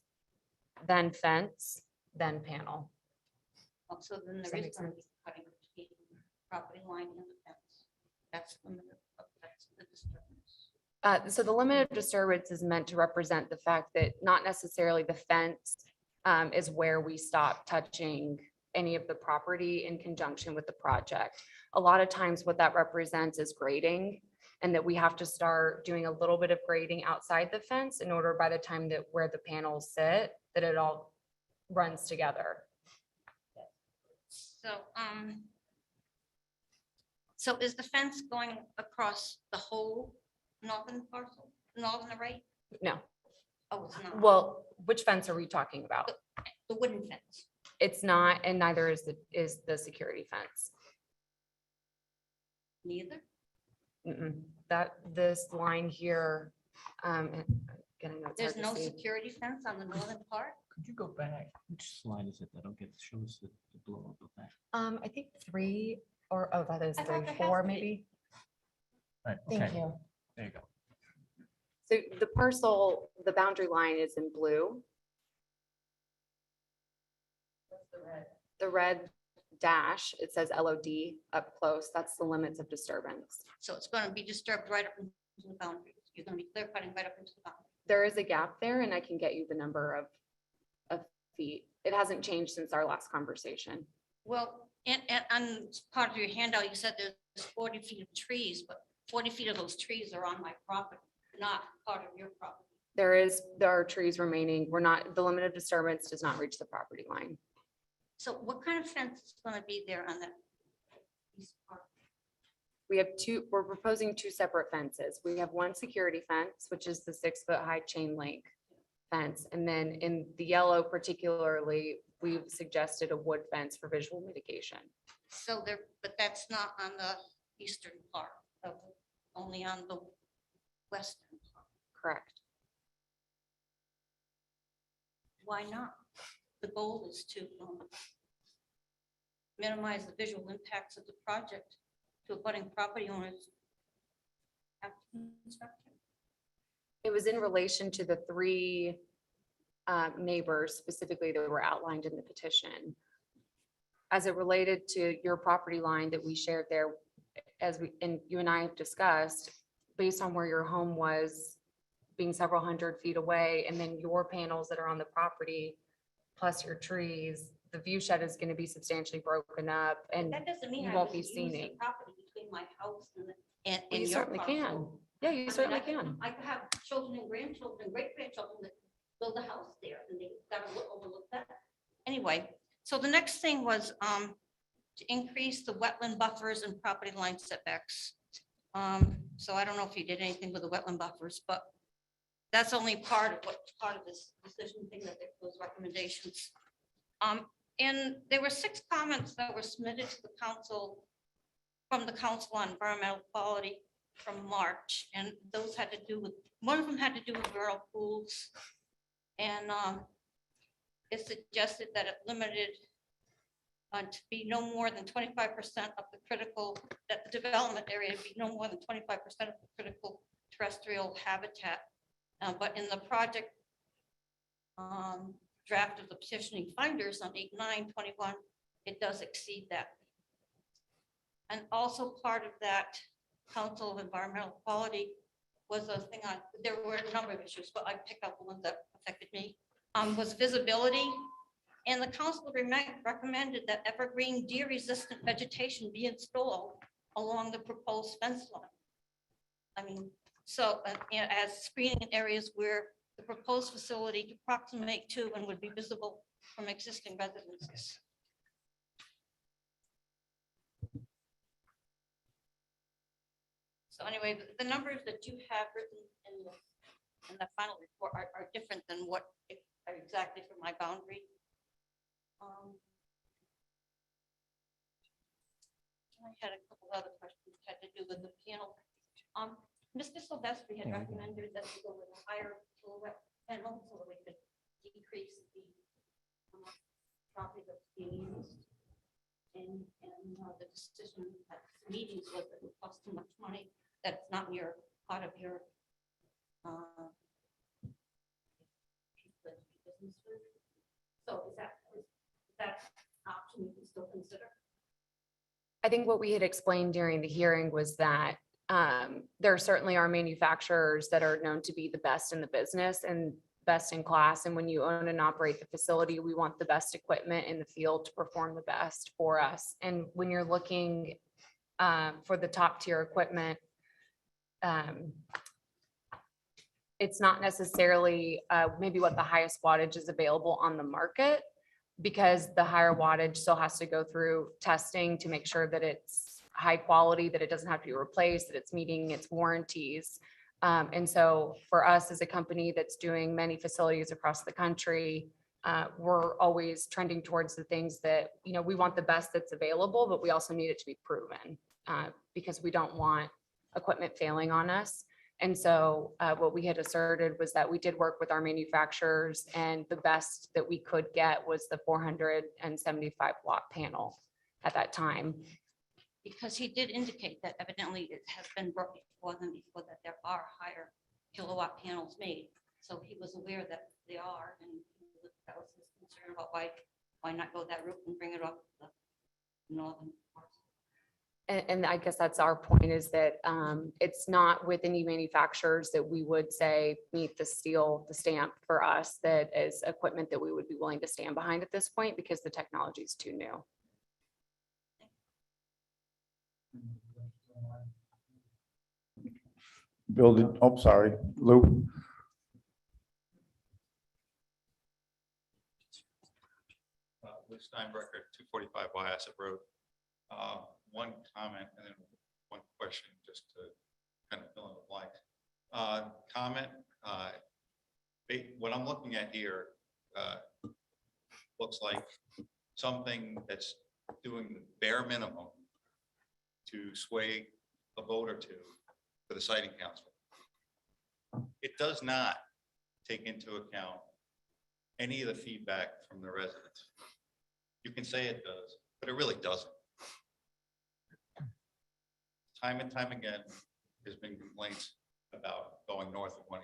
then fence, then panel. Oh, so then Does there that is make going to be cutting between the property line and the fence. That's the limit of that's the disturbance. So the limit of disturbance is meant to represent the fact that not necessarily the fence is where we stop touching any of the property in conjunction with the project. A lot of times what that represents is grading, and that we have to start doing a little bit of grading outside the fence in order by the time that where the panels sit, that it all runs together. So, so is the fence going across the whole northern parcel, northern array? No. Oh, it's not. Well, which fence are we talking about? The wooden fence. It's not, and neither is the security fence. Neither? That, this line here, getting that's There's hard no to see. security fence on the northern part? Could you go back? Which slide is it that don't get, shows the blow up of that? I think 3 or, oh, that is I thought 3, there 4 has to be. maybe. Right, Thank okay, you. there you go. So the parcel, the boundary line is in blue. The red dash, it says LOD up close. That's the limits of disturbance. So it's going to be disturbed right up into the boundary. You're going to be clear cutting right up into the boundary. There is a gap there, and I can get you the number of feet. It hasn't changed since our last conversation. Well, and on part of your handout, you said there's 40 feet of trees, but 40 feet of those trees are on my property, not part of your property. There are trees remaining. We're not, the limit of disturbance does not reach the property line. So what kind of fence is going to be there on that piece of property? We're proposing 2 separate fences. We have one security fence, which is the 6-foot high chain link fence. And then in the yellow particularly, we've suggested a wood fence for visual mitigation. So there, but that's not on the eastern part of, only on the western part. Correct. Why not? The goal is to minimize the visual impacts of the project to abutting property owners after construction. It was in relation to the 3 neighbors specifically that were outlined in the petition. As it related to your property line that we shared there, and you and I have discussed, based on where your home was being several hundred feet away, and then your panels that are on the property, plus your trees, the view shed is going to be substantially broken up, and That doesn't mean you I won't can be use seeing the it. property between my house and You your certainly can. parcel. Yeah, I you mean, certainly I could- can. I could have children and grandchildren, great grandchildren that build a house there and they gotta overlook that. Anyway, so the next thing was to increase the wetland buffers and property line setbacks. So I don't know if you did anything with the wetland buffers, but that's only part of this decision thing, that those recommendations. And there were 6 comments that were submitted to the council from the Council on Environmental Quality from March, and those had to do with, one of them had to do with rural pools. And it suggested that it limited to be no more than 25% of the critical, that the development area be no more than 25% of the critical terrestrial habitat. But in the project draft of the petitioning finders on 8/9/21, it does exceed that. And also part of that Council of Environmental Quality was a thing on, there were a number of issues, but I picked up the ones that affected me, was visibility. And the council recommended that evergreen deer-resistant vegetation be installed along the proposed fence line. I mean, so as screening in areas where the proposed facility to approximate to and would be visible from existing residences. So anyway, the numbers that you have written in the final report are different than what are exactly for my boundary. I had a couple other questions that had to do with the panel. Mr. Silvestri had recommended that we go with a higher kilowatt panel so that we could decrease the property that's being used. And the decision at meetings was that it would cost too much money. That's not your part of your business. So is that option you can still consider? I think what we had explained during the hearing was that there certainly are manufacturers that are known to be the best in the business and best in class. And when you own and operate the facility, we want the best equipment in the field to perform the best for us. And when you're looking for the top tier equipment, it's not necessarily maybe what the highest wattage is available on the market, because the higher wattage still has to go through testing to make sure that it's high quality, that it doesn't have to be replaced, that it's meeting its warranties. And so for us as a company that's doing many facilities across the country, we're always trending towards the things that, you know, we want the best that's available, but we also need it to be proven because we don't want equipment failing on us. And so what we had asserted was that we did work with our manufacturers, and the best that we could get was the 475 watt panel at that time. Because he did indicate that evidently it has been brought before them before, that there are higher kilowatt panels made. So he was aware that they are, and that was his concern about why not go that route and bring it up the northern parts. And I guess that's our point, is that it's not with any manufacturers that we would say meet the stamp for us, that is equipment that we would be willing to stand behind at this point, because the technology is too new. Oh, sorry, Lou. Lou Steinbrecher, 245 Wyhasset Road. One comment and then one question, just to kind of fill in the blanks. Comment, what I'm looking at here looks like something that's doing the bare minimum to sway a vote or two for the siting council. It does not take into account any of the feedback from the residents. You can say it does, but it really doesn't. Time and time again, there's been complaints about going north of 184.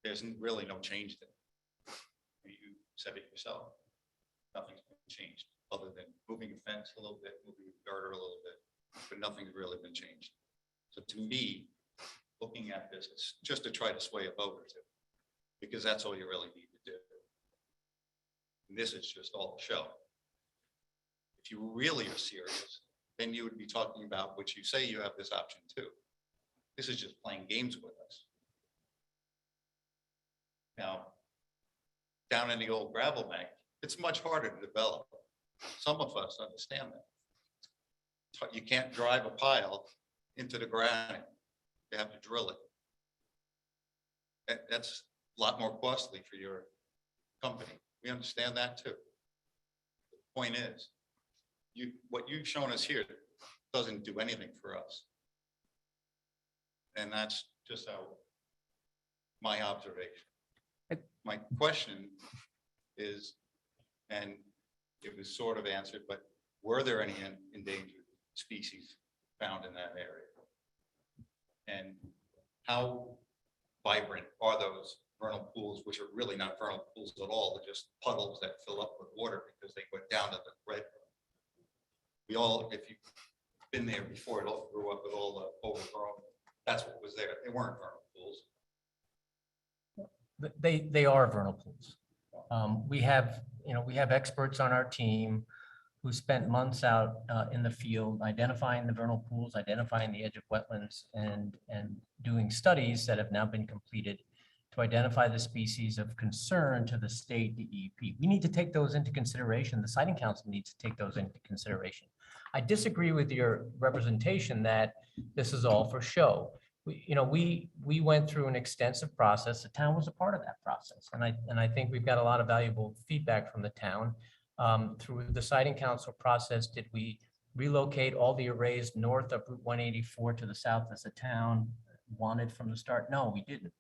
There's really no change there. You said it yourself. Nothing's been changed other than moving the fence a little bit, moving the garter a little bit, but nothing's really been changed. So to me, looking at this, it's just to try to sway a vote or two, because that's all you really need to do. And this is just all a show. If you really are serious, then you would be talking about, which you say you have this option too. This is just playing games with us. Now, down in the old gravel bank, it's much harder to develop. Some of us understand that. You can't drive a pile into the granite. You have to drill it. That's a lot more costly for your company. We understand that too. The point is, what you've shown us here doesn't do anything for us. And that's just how my observation. My question is, and it was sort of answered, but were there any endangered species found in that area? And how vibrant are those vernal pools, which are really not vernal pools at all. They're just puddles that fill up with water because they went down to the red. We all, if you've been there before, it all grew up with all the overgrown. That's what was there. They weren't vernal pools. They are vernal pools. We have experts on our team who spent months out in the field identifying the vernal pools, identifying the edge of wetlands, and doing studies that have now been completed to identify the species of concern to the state DEP. We need to take those into consideration. The Siting Council needs to take those into consideration. I disagree with your representation that this is all for show. We went through an extensive process. The town was a part of that process. And I think we've got a lot of valuable feedback from the town. Through the Siting Council process, did we relocate all the arrays north of Route 184 to the south as the town wanted from the start? No, we didn't.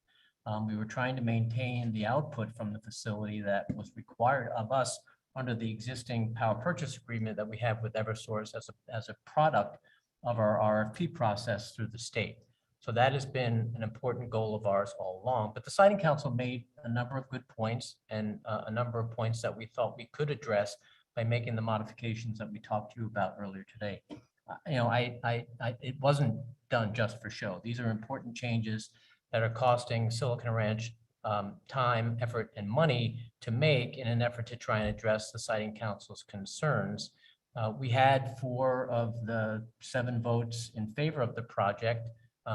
We were trying to maintain the output from the facility that was required of us under the existing power purchase agreement that we have with Eversource as a product of our RFP process through the state. So that has been an important goal of ours all along. But the Siting Council made a number of good points and a number of points that we thought we could address by making the modifications that we talked to you about earlier today. It wasn't done just for show. These are important changes that are costing Silicon Ranch time, effort, and money to make in an effort to try and address the Siting Council's concerns. We had 4 of the 7 votes in favor of the project.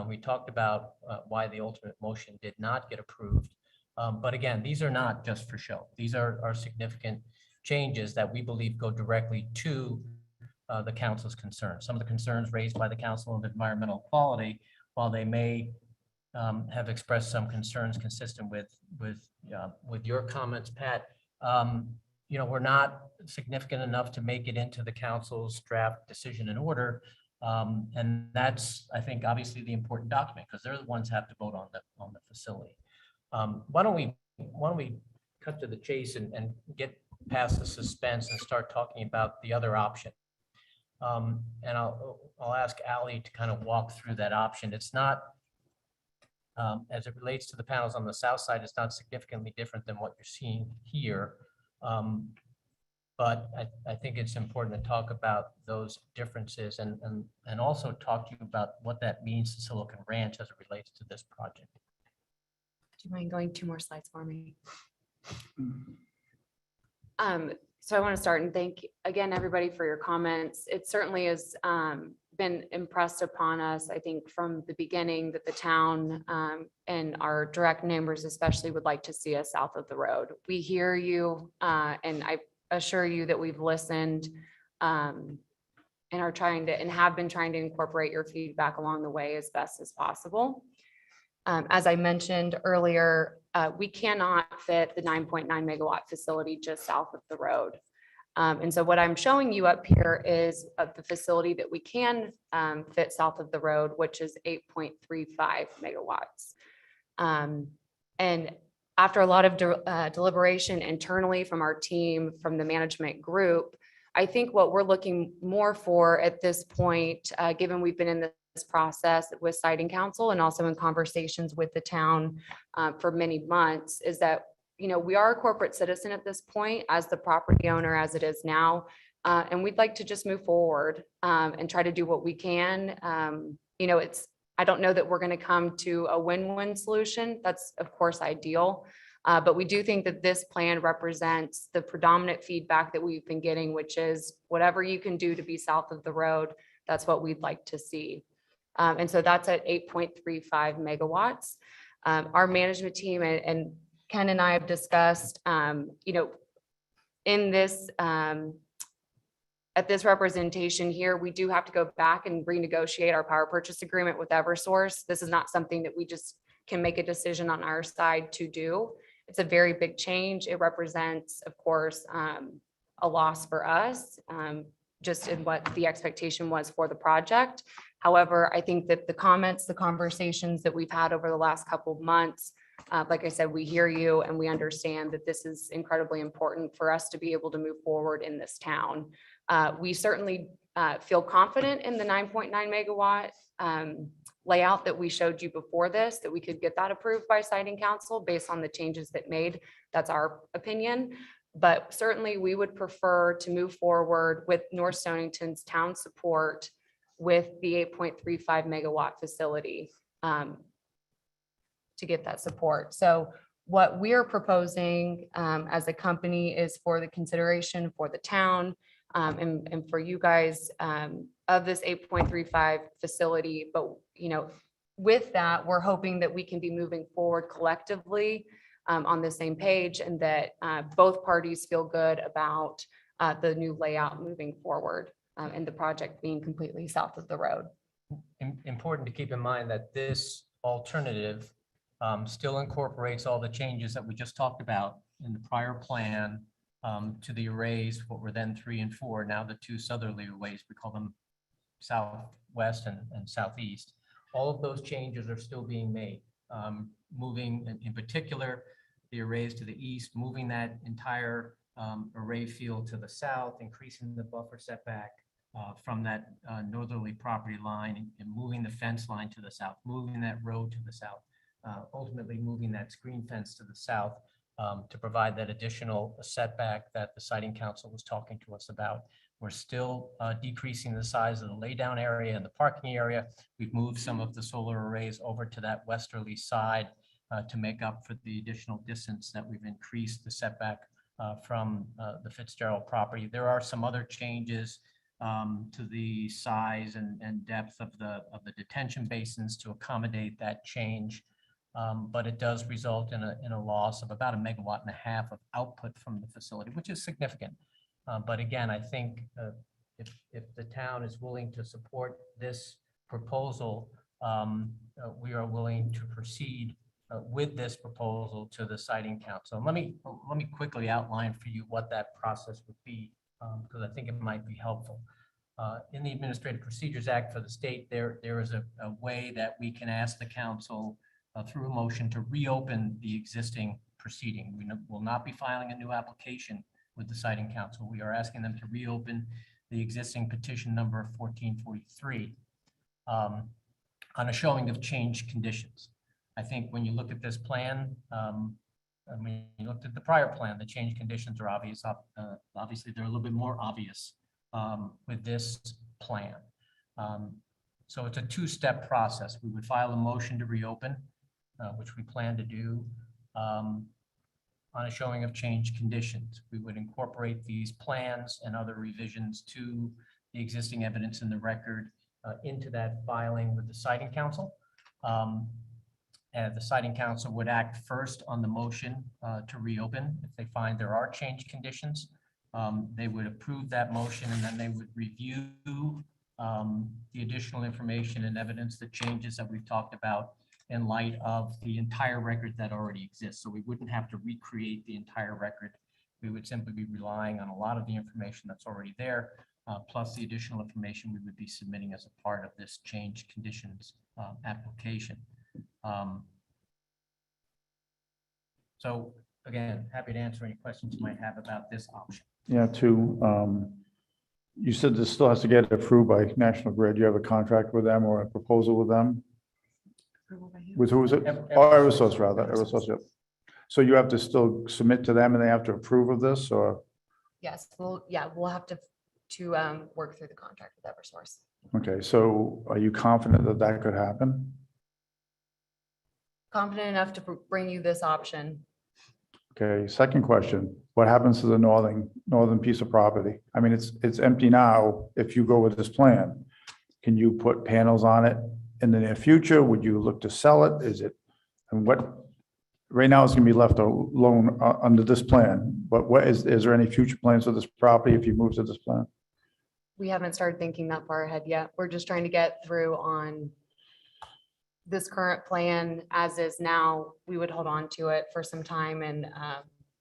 We talked about why the ultimate motion did not get approved. But again, these are not just for show. These are significant changes that we believe go directly to the council's concerns. Some of the concerns raised by the Council of Environmental Quality, while they may have expressed some concerns consistent with your comments, Pat, were not significant enough to make it into the council's draft decision and order. And that's, I think, obviously the important document because they're the ones who have to vote on the facility. Why don't we cut to the chase and get past the suspense and start talking about the other option? And I'll ask Ali to kind of walk through that option. It's not, as it relates to the panels on the south side, it's not significantly different than what you're seeing here. But I think it's important to talk about those differences and also talk to you about what that means to Silicon Ranch as it relates to this project. Do you mind going 2 more slides for me? So I want to start and thank again, everybody for your comments. It certainly has been impressed upon us, I think, from the beginning that the town and our direct neighbors especially would like to see us south of the road. We hear you and I assure you that we've listened and are trying to and have been trying to incorporate your feedback along the way as best as possible. As I mentioned earlier, we cannot fit the 9.9 megawatt facility just south of the road. And so what I'm showing you up here is of the facility that we can fit south of the road, which is 8.35 megawatts. And after a lot of deliberation internally from our team, from the management group, I think what we're looking more for at this point, given we've been in this process with Siting Council and also in conversations with the town for many months, is that we are a corporate citizen at this point as the property owner as it is now, and we'd like to just move forward and try to do what we can. I don't know that we're going to come to a win-win solution. That's of course ideal. But we do think that this plan represents the predominant feedback that we've been getting, which is whatever you can do to be south of the road, that's what we'd like to see. And so that's at 8.35 megawatts. Our management team and Ken and I have discussed, in this, at this representation here, we do have to go back and renegotiate our power purchase agreement with Eversource. This is not something that we just can make a decision on our side to do. It's a very big change. It represents, of course, a loss for us, just in what the expectation was for the project. However, I think that the comments, the conversations that we've had over the last couple of months, like I said, we hear you and we understand that this is incredibly important for us to be able to move forward in this town. We certainly feel confident in the 9.9 megawatt layout that we showed you before this, that we could get that approved by siting council based on the changes that made. That's our opinion. But certainly we would prefer to move forward with North Stonington's town support with the 8.35 megawatt facility to get that support. So what we're proposing as a company is for the consideration for the town and for you guys of this 8.35 facility. But, you know, with that, we're hoping that we can be moving forward collectively on the same page and that both parties feel good about the new layout moving forward and the project being completely south of the road. Important to keep in mind that this alternative still incorporates all the changes that we just talked about in the prior plan to the arrays, what were then 3 and 4, now the 2 southerly arrays, we call them southwest and southeast. All of those changes are still being made. Moving in particular, the arrays to the east, moving that entire array field to the south, increasing the buffer setback from that northerly property line and moving the fence line to the south, moving that road to the south, ultimately moving that screen fence to the south to provide that additional setback that the siting council was talking to us about. We're still decreasing the size of the laydown area and the parking area. We've moved some of the solar arrays over to that westerly side to make up for the additional distance that we've increased the setback from the Fitzgerald property. There are some other changes to the size and depth of the detention basins to accommodate that change. But it does result in a loss of about 1.5 megawatts of output from the facility, which is significant. But again, I think if the town is willing to support this proposal, we are willing to proceed with this proposal to the siting council. And let me quickly outline for you what that process would be, because I think it might be helpful. In the Administrative Procedures Act for the state, there is a way that we can ask the council through a motion to reopen the existing proceeding. We will not be filing a new application with the siting council. We are asking them to reopen the existing petition number 1443 on a showing of changed conditions. I think when you look at this plan, when you looked at the prior plan, the change conditions are obvious. Obviously, they're a little bit more obvious with this plan. So it's a 2-step process. We would file a motion to reopen, which we plan to do on a showing of change conditions. We would incorporate these plans and other revisions to the existing evidence in the record into that filing with the siting council. And the siting council would act first on the motion to reopen. If they find there are change conditions, they would approve that motion, and then they would review the additional information and evidence, the changes that we've talked about in light of the entire record that already exists. So we wouldn't have to recreate the entire record. We would simply be relying on a lot of the information that's already there, plus the additional information we would be submitting as a part of this change conditions application. So again, happy to answer any questions you might have about this option. Yeah, you said this still has to get approved by National Grid. You have a contract with them or a proposal with them? With who is it? Oh, Eversource rather, Eversource, yep. So you have to still submit to them and they have to approve of this, or? Yes, we'll have to work through the contract with Eversource. Okay, so are you confident that that could happen? Confident enough to bring you this option. Okay, second question, what happens to the northern piece of property? I mean, it's empty now. If you go with this plan, can you put panels on it in the near future? Would you look to sell it? Is it, and what, right now it's gonna be left alone under this plan, but what is there any future plans for this property if you move to this plan? We haven't started thinking that far ahead yet. We're just trying to get through on this current plan as is now. We would hold on to it for some time and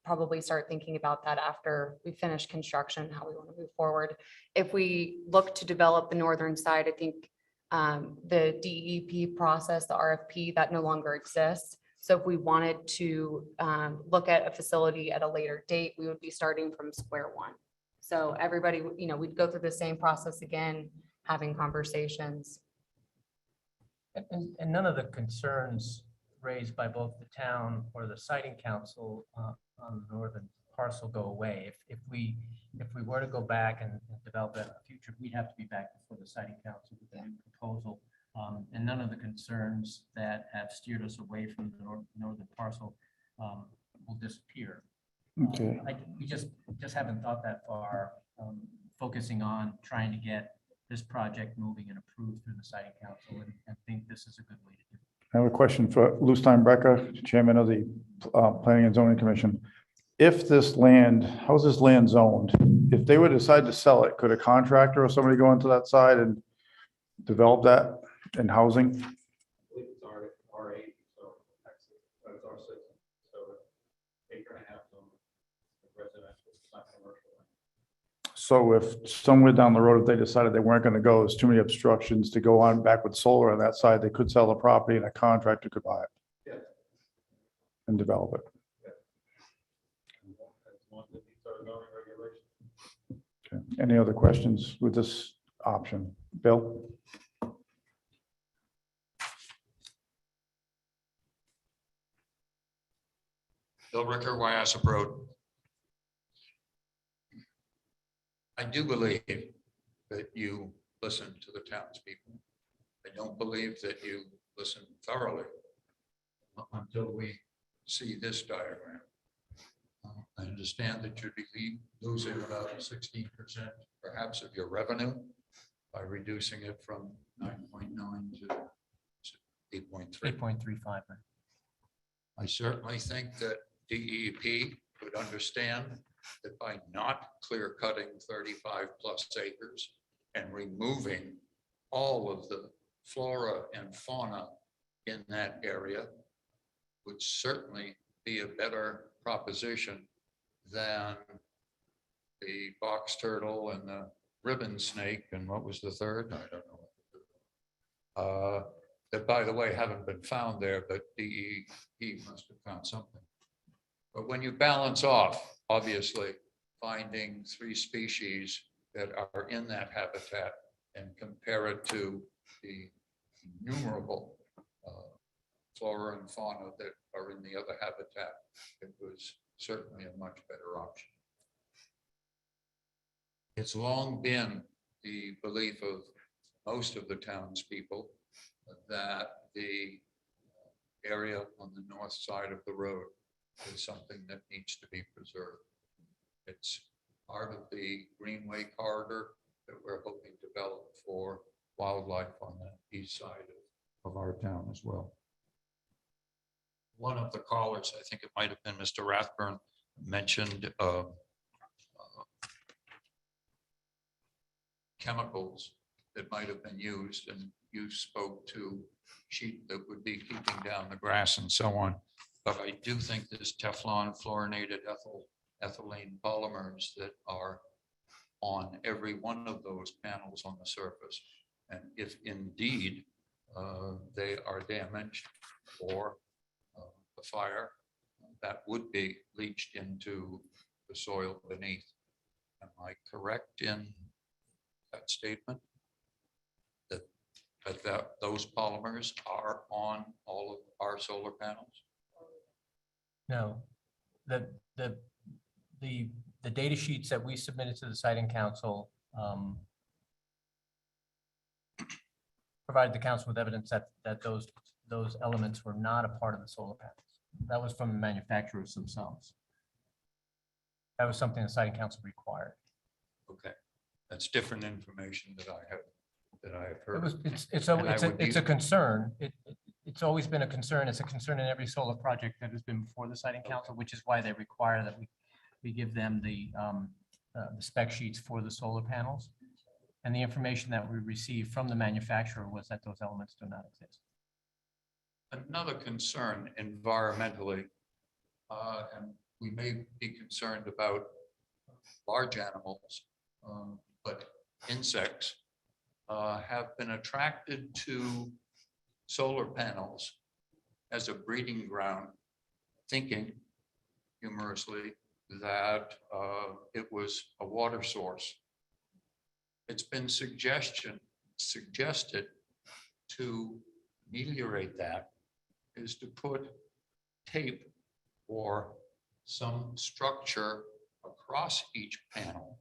probably start thinking about that after we finish construction, how we want to move forward. If we look to develop the northern side, I think the DEP process, the RFP, that no longer exists. So if we wanted to look at a facility at a later date, we would be starting from square one. So everybody, you know, we'd go through the same process again, having conversations. And none of the concerns raised by both the town or the siting council on the northern parcel go away. If we were to go back and develop that in the future, we'd have to be back before the siting council with a new proposal. And none of the concerns that have steered us away from the northern parcel will disappear. Okay. We just haven't thought that far, focusing on trying to get this project moving and approved through the siting council, and think this is a good way to do it. I have a question for Lou Steinbrecher, Chairman of the Planning and Zoning Commission. If this land, how's this land zoned? If they would decide to sell it, could a contractor or somebody go into that side and develop that in housing? It's R8, so that's R6, so acre and a half zone, residential, it's not commercial. So if somewhere down the road, if they decided they weren't going to go, there's too many obstructions to go on back with solar on that side, they could sell the property and a contractor could buy it. Yeah. And develop it. As long as it meets our zoning regulations. Okay. Any other questions with this option? Bill? Bill Ricker, Wyassup Road. I do believe that you listen to the townspeople. I don't believe that you listen thoroughly until we see this diagram. I understand that you'd be losing about 16% perhaps of your revenue by reducing it from 9.9 to 8.3. 8.35. I certainly think that DEP would understand that by not clear cutting 35 plus acres and removing all of the flora and fauna in that area would certainly be a better proposition than the box turtle and the ribbon snake and what was the third? I don't know. That, by the way, haven't been found there, but DEP must have found something. But when you balance off, obviously, finding 3 species that are in that habitat and compare it to the innumerable flora and fauna that are in the other habitat, it was certainly a much better option. It's long been the belief of most of the townspeople that the area on the north side of the road is something that needs to be preserved. It's part of the Greenway corridor that we're hoping to develop for wildlife on the east side of our town as well. One of the callers, I think it might have been Mr. Rathburn, mentioned chemicals that might have been used, and you spoke to sheet that would be keeping down the grass and so on. But I do think this Teflon fluorinated ethylene polymers that are on every one of those panels on the surface. And if indeed they are damaged or the fire, that would be leached into the soil beneath. Am I correct in that statement? That those polymers are on all of our solar panels? No, the data sheets that we submitted to the siting council provided the council with evidence that those elements were not a part of the solar panels. That was from the manufacturers themselves. That was something the siting council required. Okay, that's different information that I have heard. It's a concern. It's always been a concern. It's a concern in every solar project that has been before the siting council, which is why they require that we give them the spec sheets for the solar panels. And the information that we received from the manufacturer was that those elements do not exist. Another concern environmentally, and we may be concerned about large animals, but insects have been attracted to solar panels as a breeding ground, thinking humorously that it was a water source. It's been suggested to ameliorate that is to put tape or some structure across each panel,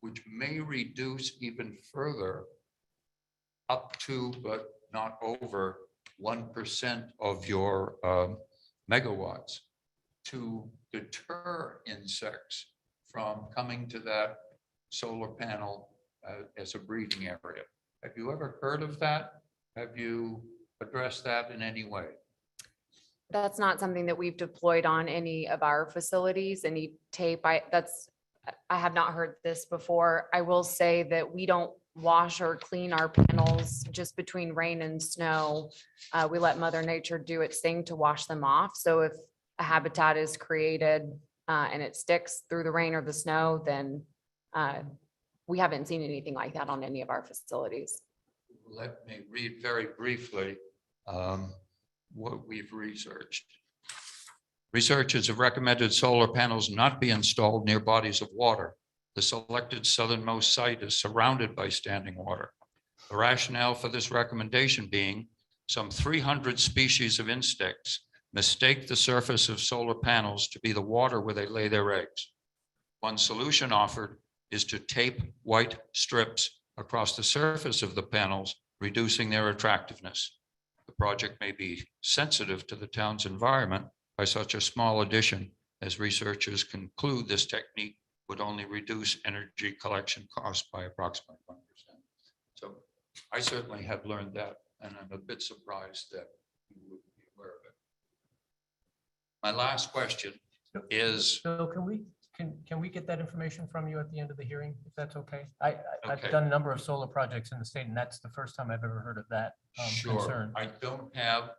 which may reduce even further up to, but not over 1% of your megawatts, to deter insects from coming to that solar panel as a breeding area. Have you ever heard of that? Have you addressed that in any way? That's not something that we've deployed on any of our facilities, any tape. I have not heard this before. I will say that we don't wash or clean our panels just between rain and snow. We let Mother Nature do its thing to wash them off. So if a habitat is created and it sticks through the rain or the snow, then we haven't seen anything like that on any of our facilities. Let me read very briefly what we've researched. Researchers have recommended solar panels not be installed near bodies of water. The selected southernmost site is surrounded by standing water. The rationale for this recommendation being some 300 species of insects mistake the surface of solar panels to be the water where they lay their eggs. One solution offered is to tape white strips across the surface of the panels, reducing their attractiveness. The project may be sensitive to the town's environment by such a small addition, as researchers conclude this technique would only reduce energy collection costs by approximately 1%. So I certainly have learned that, and I'm a bit surprised that you would be aware of it. My last question is. So can we get that information from you at the end of the hearing, if that's okay? I've Okay. done a number of solar projects in the state, and that's the first time I've ever heard of that Sure, concern. I don't have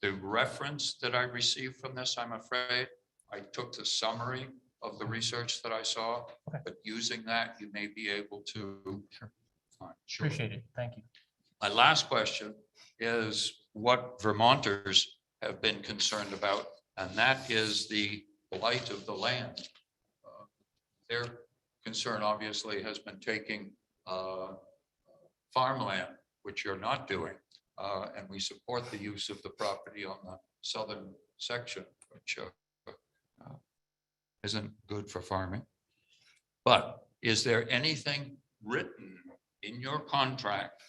the reference that I received from this, I'm afraid. I took the summary of the research that I saw, but using that, you may be able to. Sure. Fine, sure. Appreciate it. Thank you. My last question is what Vermonters have been concerned about, and that is the blight of the land. Their concern obviously has been taking farmland, which you're not doing, and we support the use of the property on the southern section, which isn't good for farming. But is there anything written in your contract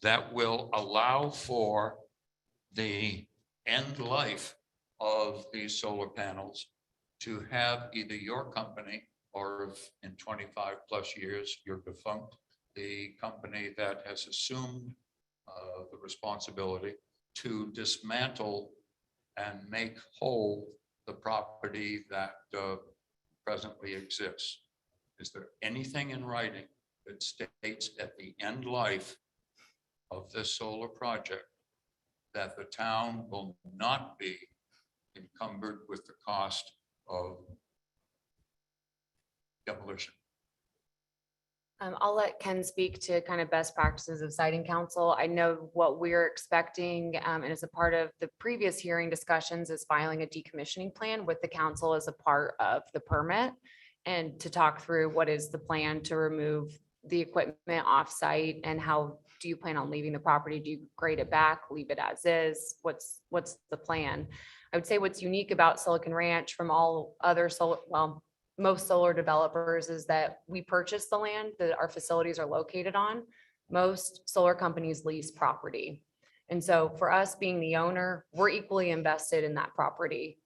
that will allow for the end life of these solar panels to have either your company or if in 25 plus years you're defunct, the company that has assumed the responsibility to dismantle and make whole the property that presently exists? Is there anything in writing that states at the end life of this solar project that the town will not be encumbered with the cost of demolition? I'll let Ken speak to kind of best practices of siting council. I know what we're expecting, and as a part of the previous hearing discussions is filing a decommissioning plan with the council as a part of the permit, and to talk through what is the plan to remove the equipment off-site and how do you plan on leaving the property? Do you grade it back, leave it as is? What's the plan? I would say what's unique about Silicon Ranch from all other solar, well, most solar developers is that we purchase the land that our facilities are located on. Most solar companies lease property. And so for us being the owner, we're equally invested in that property.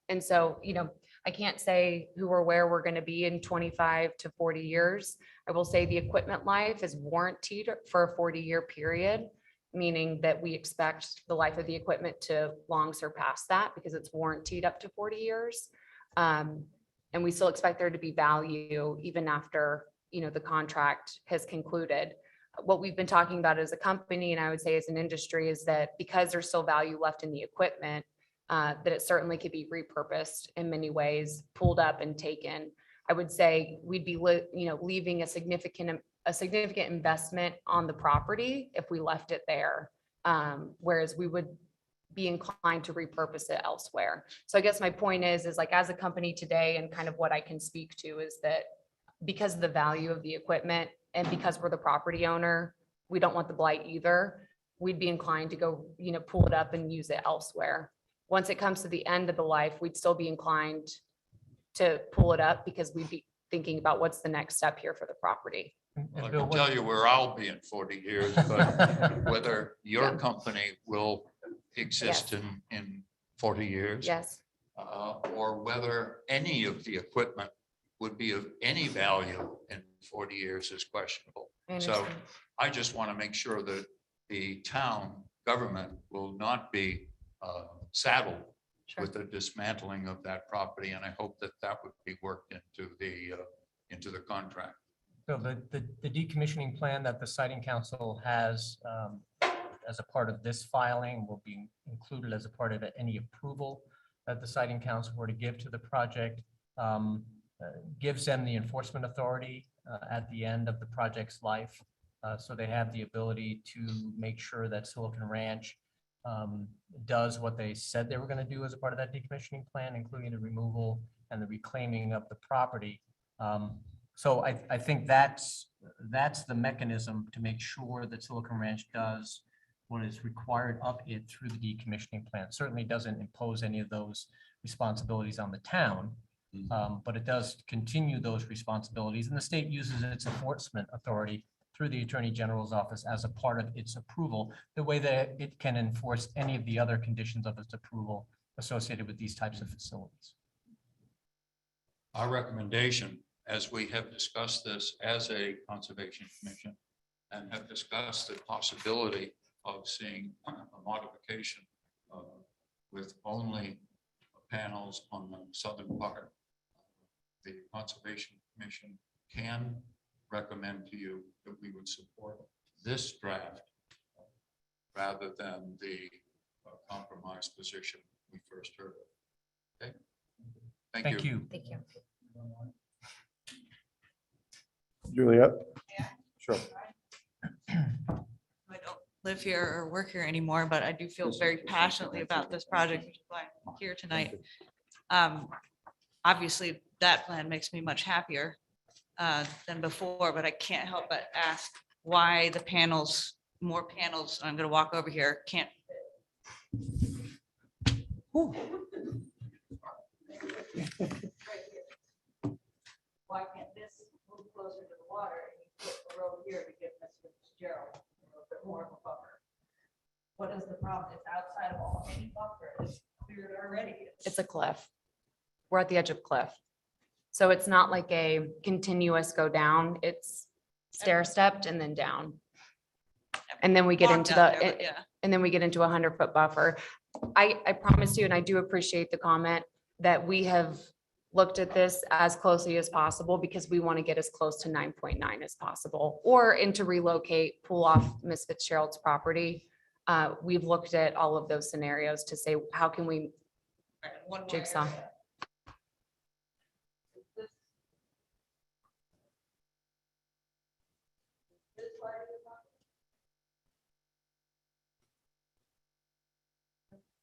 And so, you know, I can't say who or where we're going to be in 25 to 40 years. I will say the equipment life is warranted for a 40-year period, meaning that we expect the life of the equipment to long surpass that because it's warranted up to 40 years. And we still expect there to be value even after, you know, the contract has concluded. What we've been talking about as a company, and I would say as an industry, is that because there's still value left in the equipment, that it certainly could be repurposed in many ways, pulled up and taken. I would say we'd be, leaving a significant investment on the property if we left it there, whereas we would be inclined to repurpose it elsewhere. So I guess my point is like as a company today, and kind of what I can speak to is that because of the value of the equipment and because we're the property owner, we don't want the blight either. we'd be inclined to go, pull it up and use it elsewhere. Once it comes to the end of the life, we'd still be inclined to pull it up because we'd be thinking about what's the next step here for the property. Well, I can tell you where I'll be in 40 years, but whether your Yeah. company will exist in 40 years. Yes. Or whether any of the equipment would be of any value in 40 years is questionable. I So understand. I just want to make sure that the town government will not be saddled with the dismantling of that property. And I hope that that would be worked into the contract. So the decommissioning plan that the siting council has as a part of this filing will be included as a part of any approval that the siting council were to give to the project. Gives them the enforcement authority at the end of the project's life. So they have the ability to make sure that Silicon Ranch does what they said they were going to do as a part of that decommissioning plan, including the removal and the reclaiming of the property. So I think that's the mechanism to make sure that Silicon Ranch does what is required of it through the decommissioning plan. Certainly doesn't impose any of those responsibilities on the town, but it does continue those responsibilities. And the state uses its enforcement authority through the Attorney General's office as a part of its approval, the way that it can enforce any of the other conditions of its approval associated with these types of facilities. Our recommendation, as we have discussed this as a conservation commission and have discussed the possibility of seeing a modification with only panels on the southern part, the conservation commission can recommend to you that we would support this draft rather than the compromise position we first heard of. Okay. Thank you. Thank you. Juliet? Sure. I don't live here or work here anymore, but I do feel very passionately about this project, which is why I'm here tonight. Obviously, that plan makes me much happier than before, but I can't help but ask why the panels, more panels, I'm gonna walk over here, can't. Why can't this move closer to the water and you put a road here to give Mr. Fitzgerald a little bit more of a buffer? What is the problem? It's outside of all any buffer. It's cleared already. It's a cliff. We're at the edge of cliff. So it's not like a continuous go down. It's stair stepped and then down. And then we get Walked into out the, there, but yeah. and then we get into 100-foot buffer. I promise you, and I do appreciate the comment that we have looked at this as closely as possible because we want to get as close to 9.9 as possible, or and to relocate, pull off Ms. Fitzgerald's property. We've looked at all of those scenarios to say, how can we One more jigsaw? area. This part of the property?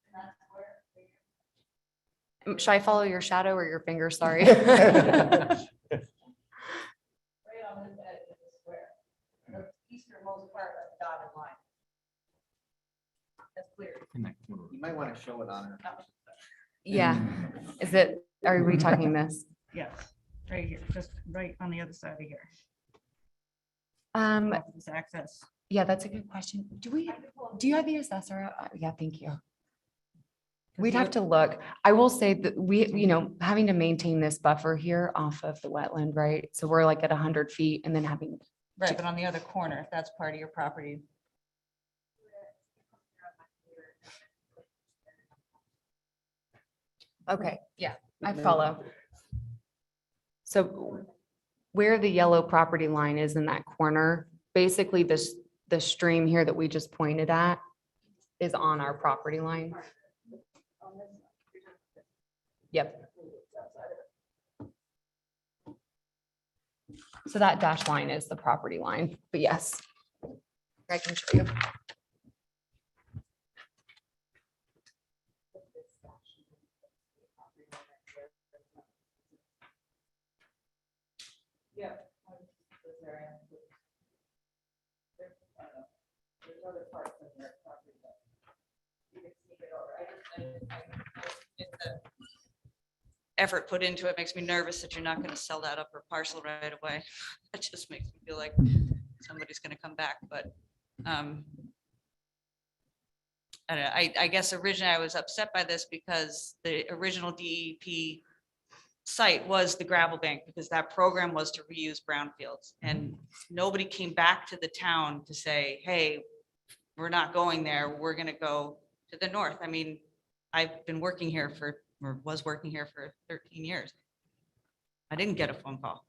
And that's where Should I follow your shadow or your finger? Sorry. right on this edge of the square, the easternmost part of the dotted line. That's clear. You might want to show it on her. Yeah. Is it, are we talking this? Yes, right here, just right on the other side of here. This access. Yeah, that's a good question. Do you have the assessor? Yeah, thank you. We'd have to look. I will say that we, having to maintain this buffer here off of the wetland, right? So we're like at 100 feet and then having. Right, but on the other corner, if that's part of your property. Okay, yeah, I follow. So where the yellow property line is in that corner, basically the stream here that we just pointed at is on our property line. Yep. So that dash line is the property line, but yes, I can show you. Yeah. There's other parts in there. the effort put into it makes me nervous that you're not going to sell that upper parcel right away. That just makes me feel like somebody's going to come back, but I don't know, I guess originally I was upset by this because the original DEP site was the gravel bank, because that program was to reuse brownfields, and nobody came back to the town to say, hey, we're not going there, we're gonna go to the north. I mean, I've been working here for, or was working here for 13 years. I didn't get a phone call,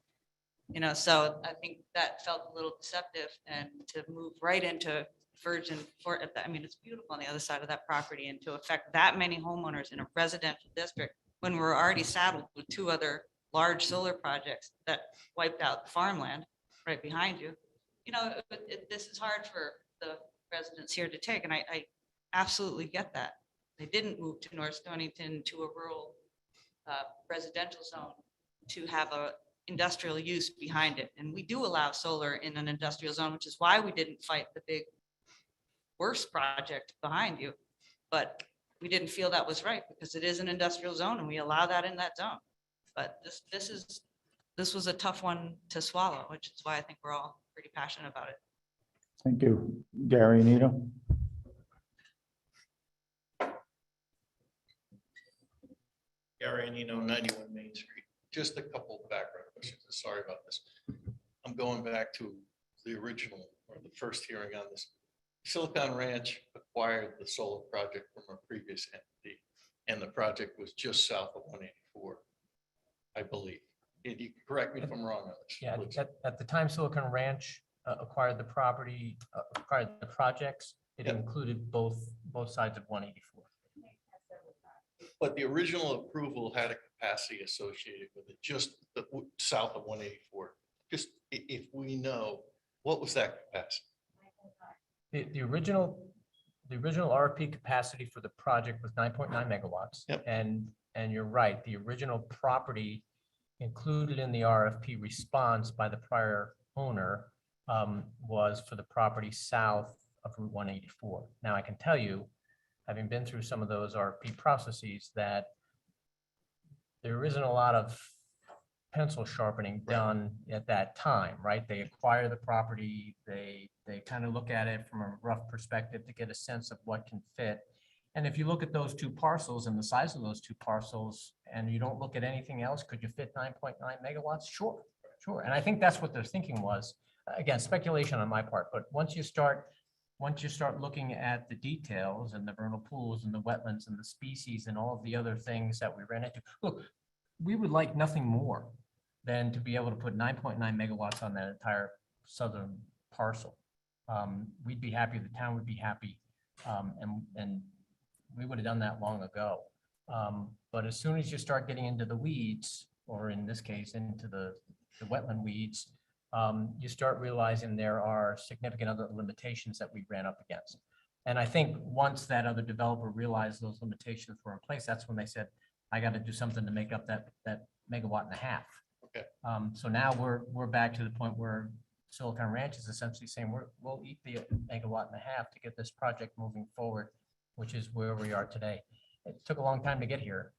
you know, so I think that felt a little deceptive, and to move right into virgin for, I mean, it's beautiful on the other side of that property, and to affect that many homeowners in a residential district when we're already saddled with 2 other large solar projects that wiped out farmland right behind you. You know, this is hard for the residents here to take, and I absolutely get that. They didn't move to North Stonington to a rural residential zone to have a industrial use behind it. And we do allow solar in an industrial zone, which is why we didn't fight the big worst project behind you. But we didn't feel that was right, because it is an industrial zone and we allow that in that zone. But this was a tough one to swallow, which is why I think we're all pretty passionate about it. Thank you. Gary, Anita? Gary and 91 Main Street. Just a couple of background questions. Sorry about this. I'm going back to the original or the first hearing on this. Silicon Ranch acquired the solar project from a previous entity, and the project was just south of 184, I believe. And you can correct me if I'm wrong on this. Yeah, please. at the time Silicon Ranch acquired the property, acquired the projects, it included both sides of 184. But the original approval had a capacity associated with it, just south of 184. Just if we know, what was that capacity? The original RFP capacity for the project was 9.9 megawatts. Yep. And you're right, the original property included in the RFP response by the prior owner was for the property south of Route 184. Now I can tell you, having been through some of those RFP processes, that there isn't a lot of pencil sharpening done at that time, right? They acquire the property, they kind of look at it from a rough perspective to get a sense of what can fit. And if you look at those 2 parcels and the size of those 2 parcels, and you don't look at anything else, could you fit 9.9 megawatts? Sure. And I think that's what their thinking was. Again, speculation on my part, but once you start looking at the details and the vernal pools and the wetlands and the species and all of the other things that we ran into, look, we would like nothing more than to be able to put 9.9 megawatts on that entire southern parcel. We'd be happy, the town would be happy, and we would have done that long ago. But as soon as you start getting into the weeds, or in this case, into the wetland weeds, you start realizing there are significant other limitations that we ran up against. And I think once that other developer realized those limitations were in place, that's when they said, I got to do something to make up that megawatt and a half. Okay. So now we're back to the point where Silicon Ranch is essentially saying we'll eat the megawatt and a half to get this project moving forward, which is where we are today. It took a long time to get here,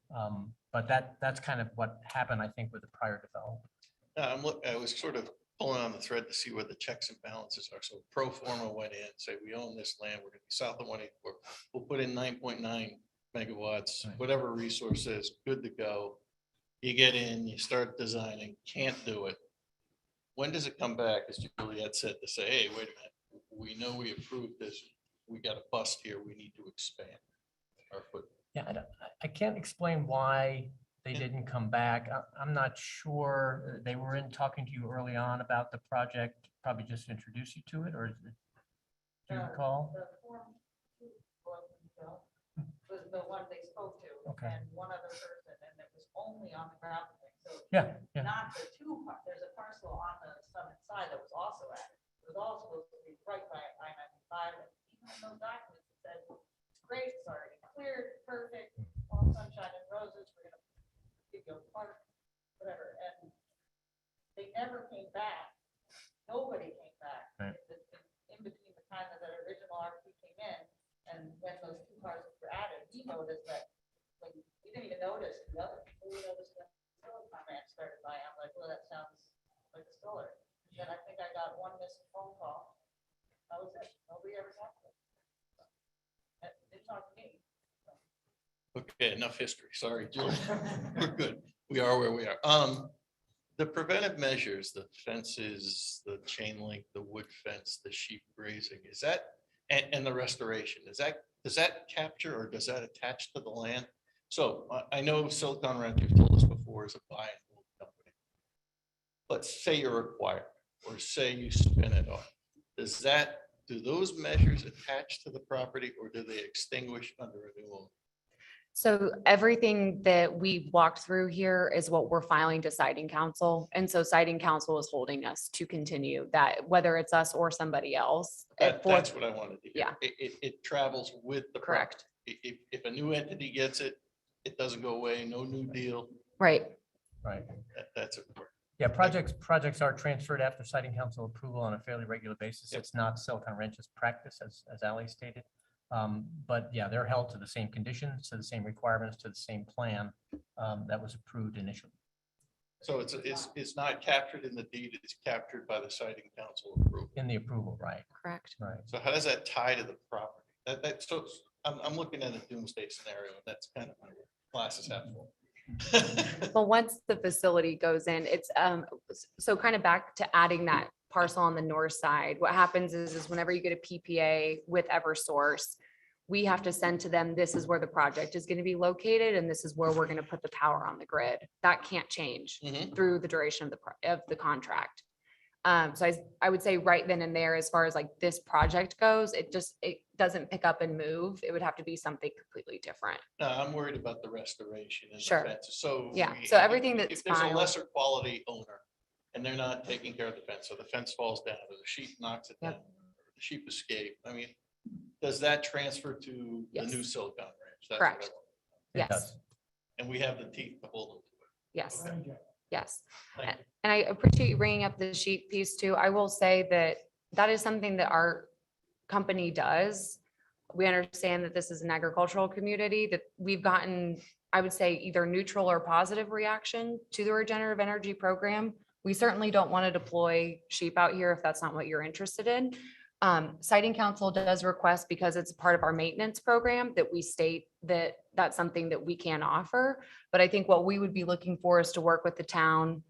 but that's kind of what happened, I think, with the prior development. I was sort of pulling on the thread to see where the checks and balances are. So pro forma went in, say we own this land, we're going to be south of 184. We'll put in 9.9 megawatts, whatever resource is good to go. You get in, you start designing, can't do it. When does it come back, as Juliet said, to say, hey, wait a minute, we know we approved this, we got a bust here, we need to expand our footprint? Yeah, I can't explain why they didn't come back. I'm not sure. They were in talking to you early on about the project, probably just introduce you to it, or do you recall? The Form 2 was the one they spoke to, Okay. and one other person, and it was only on the ground thing. So Yeah. not the 2, there's a parcel on the summit side that was also added. It was all supposed to be right by I-95, and even in those documents, it said, it's great, it's already cleared, perfect, all sunshine and roses, we're gonna give you a park, whatever, and they never came back. Nobody came back. Right. In between the time that original RFP came in and when those 2 parcels were added, we note is that when you didn't even notice the other, we noticed that solar comment started by, I'm like, well, that sounds like a solar. Then I think I got one missed phone call. That was it. Nobody ever talked to me. Didn't talk to me. Okay, enough history. Sorry, Julie. We're good. We are where we are. The preventive measures, the fences, the chain link, the wood fence, the sheep grazing, is that, and the restoration, does that capture or does that attach to the land? So I know Silicon Ranch, you've told us before, is a buy and hold company. But say you're acquired, or say you spin it off. Do those measures attach to the property or do they extinguish under a new owner? So everything that we walked through here is what we're filing to siting council. And so siting council is holding us to continue that, whether it's us or somebody else. That's what I wanted to hear. Yeah. It travels with the. Correct. Property. If a new entity gets it, it doesn't go away, no new deal. Right. Right. That's important. Yeah, projects are transferred after siting council approval on a fairly regular basis. It's not Silicon Ranch's practice, as Ali stated. But yeah, they're held to the same conditions, to the same requirements, to the same plan that was approved initially. So it's not captured in the deed, it's captured by the siting council approval. In the approval, right? Correct. Right. So how does that tie to the property? So I'm looking at a doomsday scenario, and that's kind of my glasses half full. Well, once the facility goes in, it's, so kind of back to adding that parcel on the north side, what happens is whenever you get a PPA with Eversource, we have to send to them, this is where the project is going to be located, and this is where we're going to put the power on the grid. That can't change through the duration of the contract. So I would say right then and there, as far as like this project goes, it doesn't pick up and move. It would have to be something completely different. No, I'm worried about the restoration and the Sure. fence. So Yeah, so everything that's if there's a filed- lesser quality owner and they're not taking care of the fence, so the fence falls down, or the sheep knocks it down, or the sheep escape. I mean, does that transfer to the new Silicon Ranch? That's what I Correct. want. Yes. And we have the teeth to hold them to it. Yes. Okay. Yes. Thank you. And I appreciate you bringing up the sheep piece too. I will say that that is something that our company does. We understand that this is an agricultural community, that we've gotten, I would say, either neutral or positive reaction to the regenerative energy program. We certainly don't want to deploy sheep out here if that's not what you're interested in. Siting council does request, because it's part of our maintenance program, that we state that that's something that we can offer. But I think what we would be looking for is to work with the town,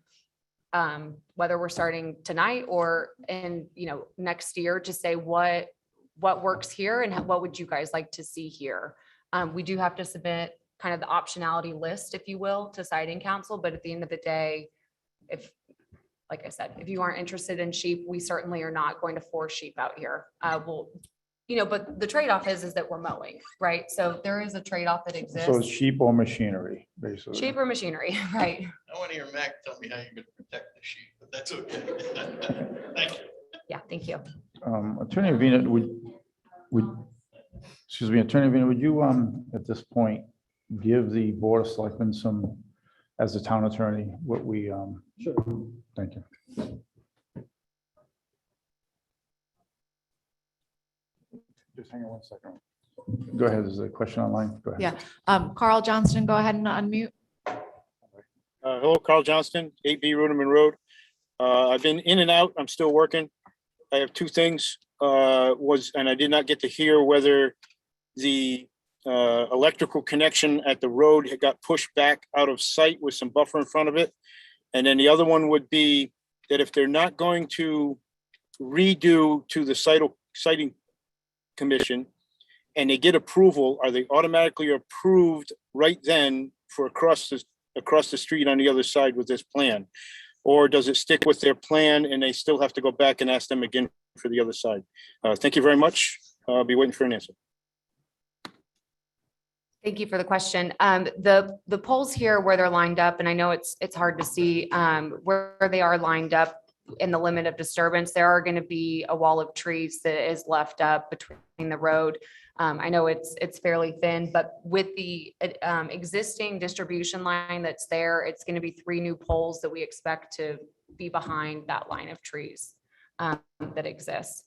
whether we're starting tonight or in, next year, to say what works here and what would you guys like to see here. We do have to submit kind of the optionality list, if you will, to siting council. But at the end of the day, like I said, if you aren't interested in sheep, we certainly are not going to force sheep out here. But the trade-off is that we're mowing, right? So there is a trade-off that So it's exists. sheep or machinery, basically. Sheep or machinery, right? I want to hear Mac tell me how you're going to protect the sheep, but that's okay. Thank you. Yeah, thank you. Attorney Avina, Attorney Avina, would you, at this point, give the Board of Selectmen some, as the town attorney, what we, Sure. Thank you. Just hang on one second. Go ahead. There's a question online. Go ahead. Yeah. Carl Johnston, go ahead and unmute. Hello, Carl Johnston, 8B Ruderman Road. I've been in and out. I'm still working. I have two things. And I did not get to hear whether the electrical connection at the road had got pushed back out of sight with some buffer in front of it. And then the other one would be that if they're not going to redo to the siting commission and they get approval, are they automatically approved right then for across the street on the other side with this plan? Or does it stick with their plan and they still have to go back and ask them again for the other side? Thank you very much. I'll be waiting for an answer. Thank you for the question. The poles here where they're lined up, and I know it's hard to see where they are lined up in the limit of disturbance, there are going to be a wall of trees that is left up between the road. I know it's fairly thin, but with the existing distribution line that's there, it's going to be 3 new poles that we expect to be behind that line of trees that exists.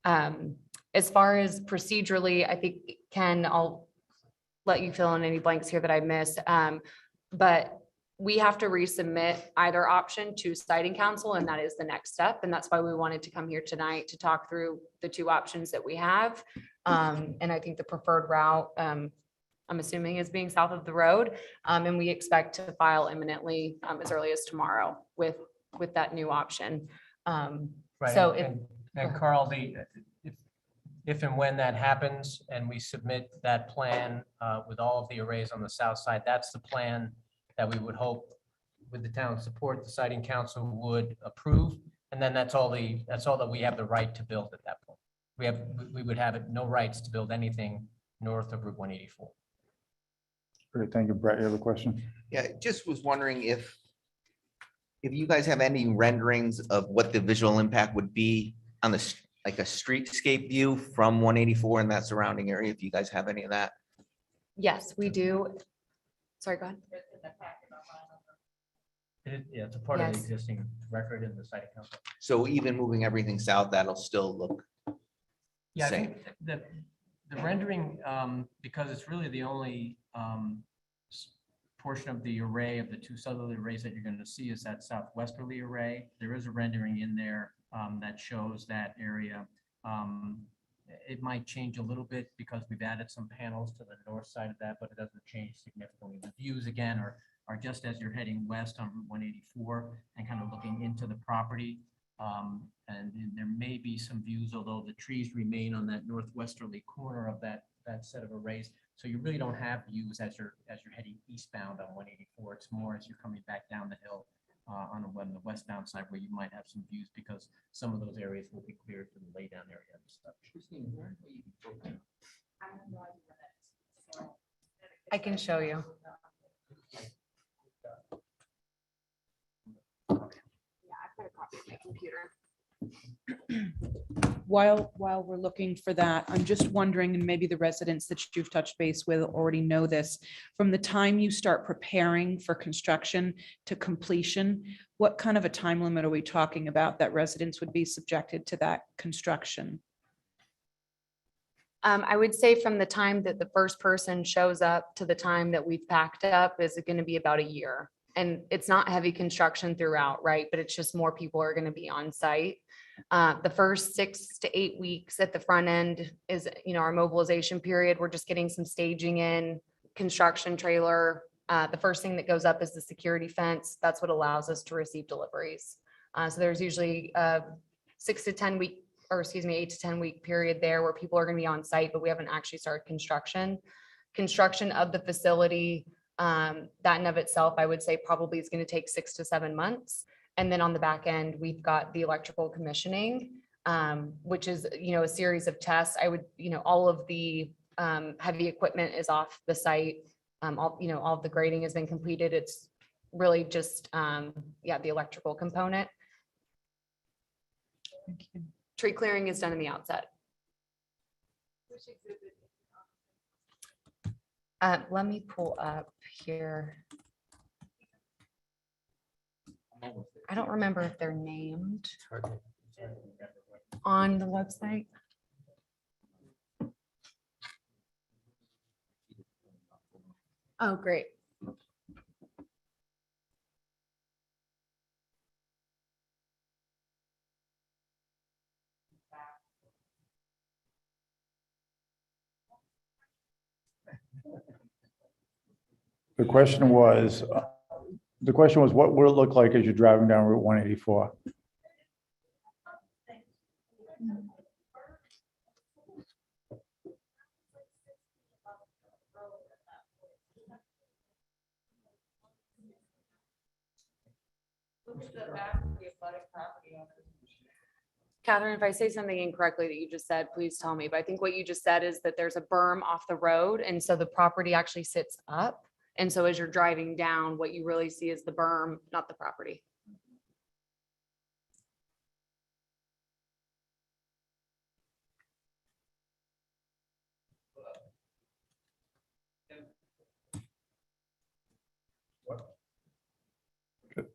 As far as procedurally, I think, Ken, I'll let you fill in any blanks here that I missed. But we have to resubmit either option to siting council, and that is the next step. And that's why we wanted to come here tonight to talk through the two options that we have. And I think the preferred route, I'm assuming, is being south of the road. And we expect to file imminently, as early as tomorrow with that new option. Right, So and Carl, if and when that happens and we submit that plan with all of the arrays on the south side, that's the plan that we would hope with the town's support, the siting council would approve. And then that's all that we have the right to build at that point. We would have no rights to build anything north of Route 184. Great, thank you. Brett, you have a question? Yeah, just was wondering if you guys have any renderings of what the visual impact would be on the, like a streetscape view from 184 and that surrounding area, if you guys have any of that. yes, we do. Sorry, go ahead. Yeah, it's a part of the Yes. existing record in the siting council. So even moving everything south, that'll still look Yeah, I same. think the rendering, because it's really the only portion of the array of the two southerly arrays that you're going to see is that southwesterly array. There is a rendering in there that shows that area. It might change a little bit because we've added some panels to the north side of that, but it doesn't change significantly. The views again are just as you're heading west on Route 184 and kind of looking into the property. And there may be some views, although the trees remain on that northwesterly corner of that set of arrays. So you really don't have views as you're heading eastbound on 184. It's more as you're coming back down the hill on the westbound side where you might have some views because some of those areas will be cleared to the laydown area and stuff. I can show you. I've got a copy of my computer. While we're looking for that, I'm just wondering, and maybe the residents that you've touched base with already know this, from the time you start preparing for construction to completion, what kind of a time limit are we talking about that residents would be subjected to that construction? I would say from the time that the first person shows up to the time that we've packed up is going to be about a year. And it's not heavy construction throughout, right? But it's just more people are going to be on site. The first 6 to 8 weeks at the front end is, our mobilization period. We're just getting some staging in, construction trailer. The first thing that goes up is the security fence. That's what allows us to receive deliveries. So there's usually 8 to 10 week period there where people are going to be on site, but we haven't actually started construction. Construction of the facility, that in of itself, I would say probably is going to take 6 to 7 months. And then on the back end, we've got the electrical commissioning, which is, a series of tests. All of the heavy equipment is off the site. All of the grading has been completed. It's really just, the electrical component. Tree clearing is done in the outset. Let me pull up here. I don't remember if they're named on the website. Oh, great. The question was, what will it look like as you're driving down Route 184? Catherine, if I say something incorrectly that you just said, please tell me. But I think what you just said is that there's a berm off the road. And so the property actually sits up. And so as you're driving down, what you really see is the berm, not the property.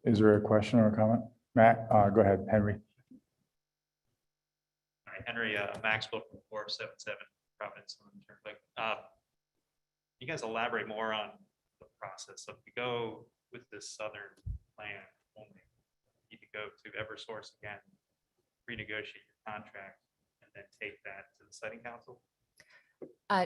Is there a question or a comment? Matt, go ahead, Henry. Henry Maxwell from 477 Providence on the Turnpike. you guys elaborate more on the process? So if you go with this southern plan only, you could go to Eversource again, renegotiate your contract, and then take that to the siting council?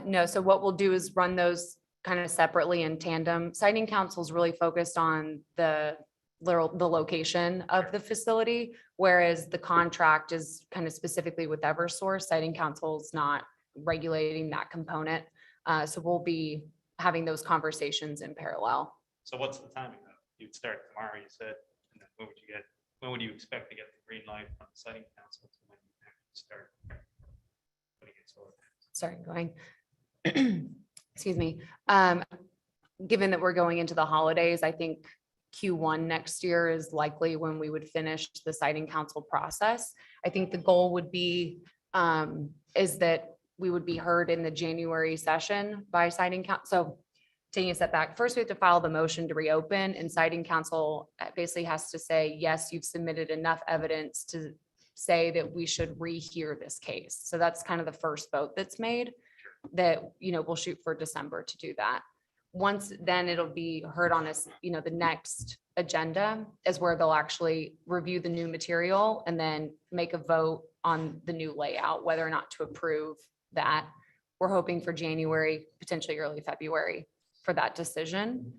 No, so what we'll do is run those kind of separately in tandem. Siting council is really focused on the location of the facility, whereas the contract is kind of specifically with Eversource. Siting council is not regulating that component. So we'll be having those conversations in parallel. So what's the timing though? You'd start tomorrow, you said, and then when would you expect to get the green light from the siting council to when you actually start putting it solar? Sorry, excuse me. Given that we're going into the holidays, I think Q1 next year is likely when we would finish the siting council process. I think the goal would be, is that we would be heard in the January session by siting council. So taking a step back, first we have to file the motion to reopen, and siting council basically has to say, yes, you've submitted enough evidence to say that we should rehear this case. So that's kind of the first vote that's made, that, we'll shoot for December to do that. Once then it'll be heard on us, the next agenda is where they'll actually review the new material and then make a vote on the new layout, whether or not to approve that. We're hoping for January, potentially early February for that decision.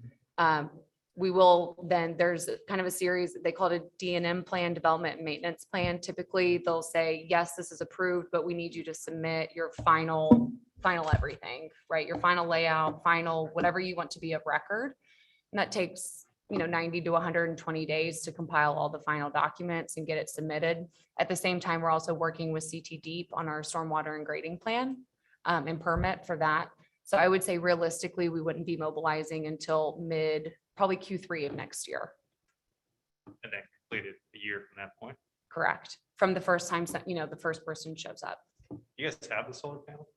We will then, there's kind of a series, they call it a D&M plan, development and maintenance plan. Typically they'll say, yes, this is approved, but we need you to submit your final everything, right? Your final layout, final, whatever you want to be of record. And that takes, 90 to 120 days to compile all the final documents and get it submitted. At the same time, we're also working with CT Deep on our stormwater and grading plan and permit for that. So I would say realistically, we wouldn't be mobilizing until probably Q3 of next year. And then completed a year from that point? Correct. From the first time, the first person shows up. You guys have the solar panel?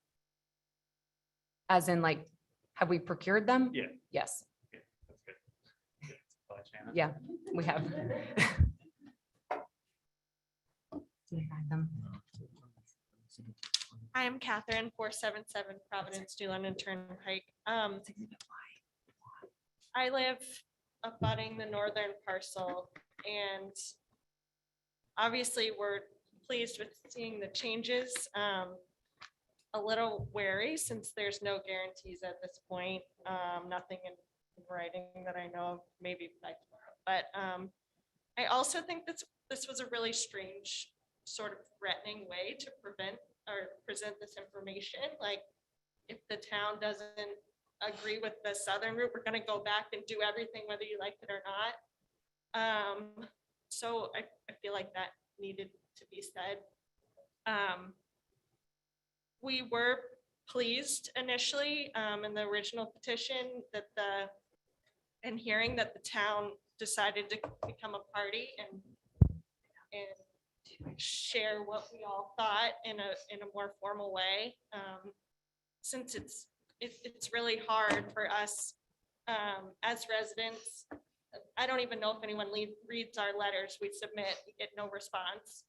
As in have we procured them? Yeah. Yes. Yeah, that's good. Good. Supply chain. Yeah, we have. Did I find them? I am Catherine, 477 Providence, New London Turnpike. I live abutting the northern parcel, and obviously we're pleased with seeing the changes. A little wary since there's no guarantees at this point. Nothing in writing that I know of, maybe by tomorrow. But I also think this was a really strange sort of threatening way to prevent or present this information. Like, if the town doesn't agree with the southern route, we're going to go back and do everything whether you like it or not. So I feel like that needed to be said. We were pleased initially in the original petition that and hearing that the town decided to become a party and share what we all thought in a more formal way. Since it's really hard for us as residents. I don't even know if anyone reads our letters we submit, we get no response.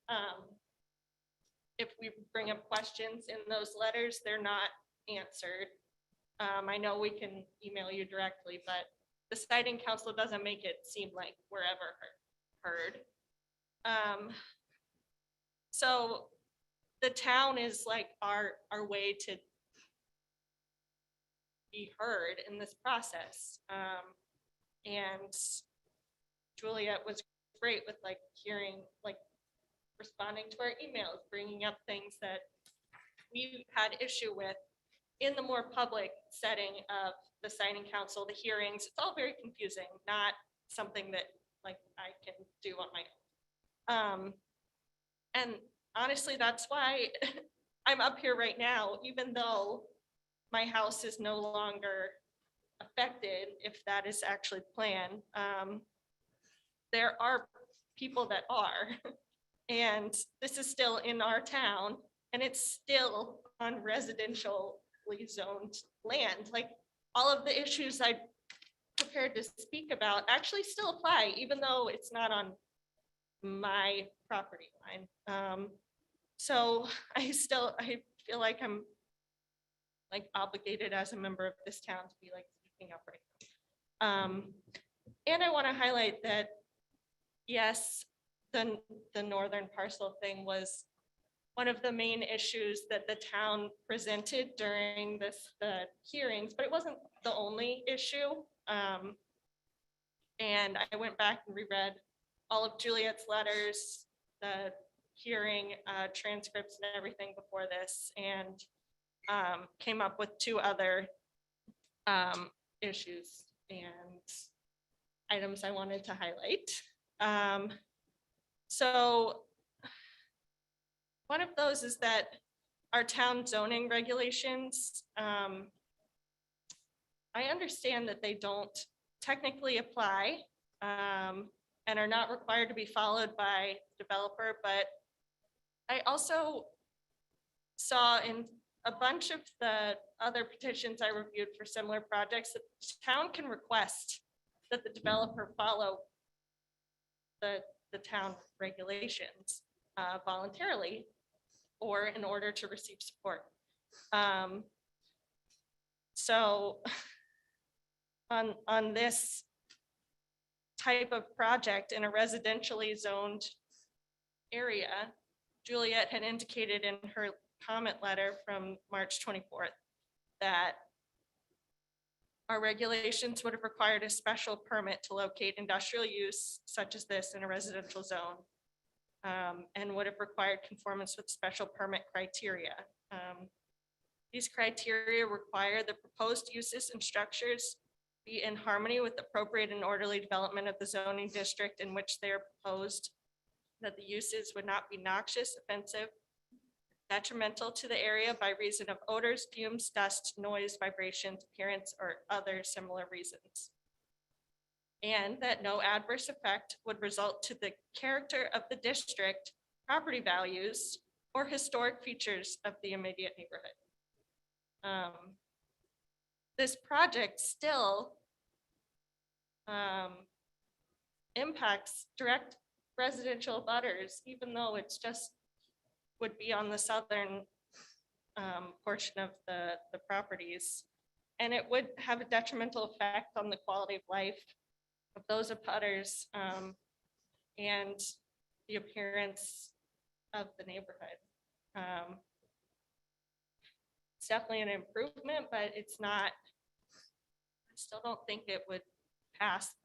If we bring up questions in those letters, they're not answered. I know we can email you directly, but the siting council doesn't make it seem like we're ever heard. So the town is like our way to be heard in this process. And Juliet was great with hearing, responding to our emails, bringing up things that we had issue with in the more public setting of the siting council, the hearings. It's all very confusing, not something that I can do on my own. And honestly, that's why I'm up here right now, even though my house is no longer affected, if that is actually the plan. There are people that are, and this is still in our town, and it's still on residentially zoned land. All of the issues I prepared to speak about actually still apply, even though it's not on my property line. So I feel like I'm like obligated as a member of this town to be like speaking up right now. And I want to highlight that, yes, the northern parcel thing was one of the main issues that the town presented during the hearings, but it wasn't the only issue. And I went back and reread all of Juliet's letters, the hearing transcripts and everything before this, and came up with 2 other issues and items I wanted to highlight. So one of those is that our town zoning regulations, I understand that they don't technically apply and are not required to be followed by developer, but I also saw in a bunch of the other petitions I reviewed for similar projects that the town can request that the developer follow the town regulations voluntarily or in order to receive support. So on this type of project in a residentially zoned area, Juliet had indicated in her comment letter from March 24th that our regulations would have required a special permit to locate industrial use such as this in a residential zone, and would have required conformance with special permit criteria. These criteria require the proposed uses and structures be in harmony with appropriate and orderly development of the zoning district in which they are proposed, that the uses would not be noxious, offensive, detrimental to the area by reason of odors, fumes, dust, noise, vibrations, appearance, or other similar reasons. And that no adverse effect would result to the character of the district, property values, or historic features of the immediate neighborhood. This project still impacts direct residential butters, even though it's just would be on the southern portion of the properties. And it would have a detrimental effect on the quality of life of those abutters and the appearance of the neighborhood. It's definitely an improvement, but it's not, I still don't think it would pass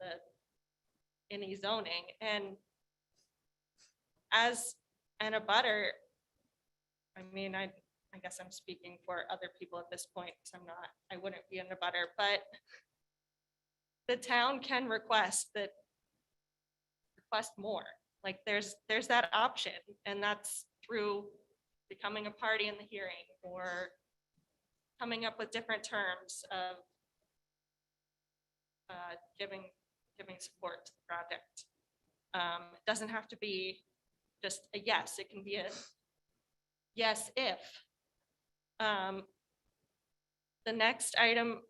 any zoning. And as an abutter, I mean, I guess I'm speaking for other people at this point, because I wouldn't be an abutter, but the town can request more. Like there's that option, and that's through becoming a party in the hearing or coming up with different terms of giving support to the project. It doesn't have to be just a yes, it can be a yes if. The next item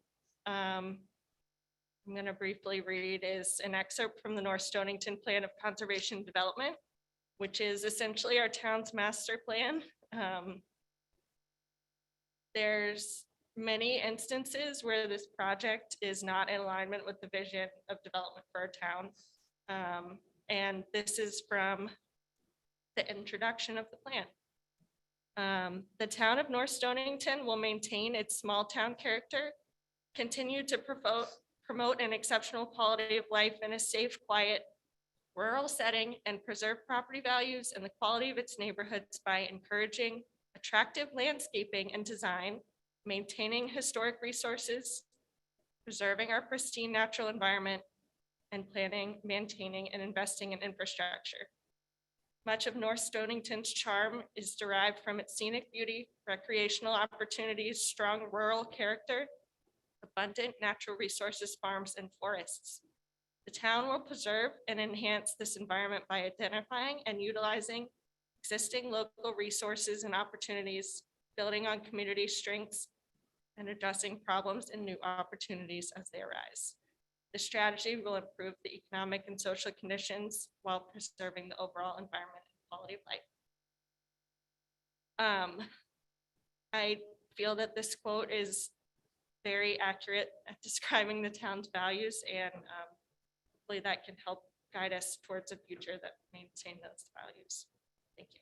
I'm going to briefly read is an excerpt from the North Stonington Plan of Conservation Development, which is essentially our town's master plan. There's many instances where this project is not in alignment with the vision of development for our town. And this is from the introduction of the plan. The town of North Stonington will maintain its small town character, continue to promote an exceptional quality of life in a safe, quiet, rural setting, and preserve property values and the quality of its neighborhoods by encouraging attractive landscaping and design, maintaining historic resources, preserving our pristine natural environment, and planning, maintaining, and investing in infrastructure. Much of North Stonington's charm is derived from its scenic beauty, recreational opportunities, strong rural character, abundant natural resources, farms, and forests. The town will preserve and enhance this environment by identifying and utilizing existing local resources and opportunities, building on community strengths, and addressing problems and new opportunities as they arise. The strategy will improve the economic and social conditions while preserving the overall environment and quality of life. I feel that this quote is very accurate at describing the town's values, and hopefully that can help guide us towards a future that maintain those values. Thank you.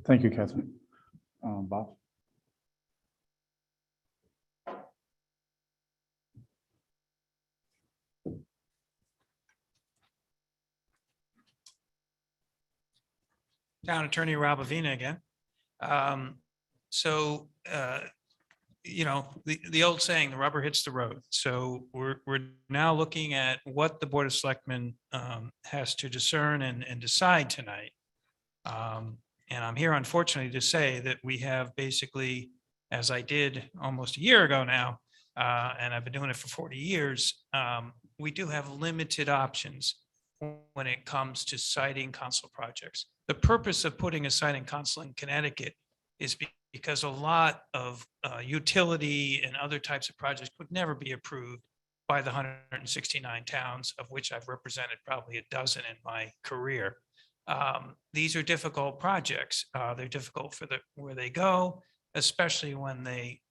Thank you, Catherine. Bob? Town Attorney Rob Avina again. So, you know, the old saying, the rubber hits the road. So we're now looking at what the Board of Selectmen has to discern and decide tonight. And I'm here unfortunately to say that we have basically, as I did almost a year ago now, and I've been doing it for 40 years, we do have limited options when it comes to siting council projects. The purpose of putting a siting council in Connecticut is because a lot of utility and other types of projects would never be approved by the 169 towns, of which I've represented probably a dozen in my career. These are difficult projects. They're difficult for where they go, especially when they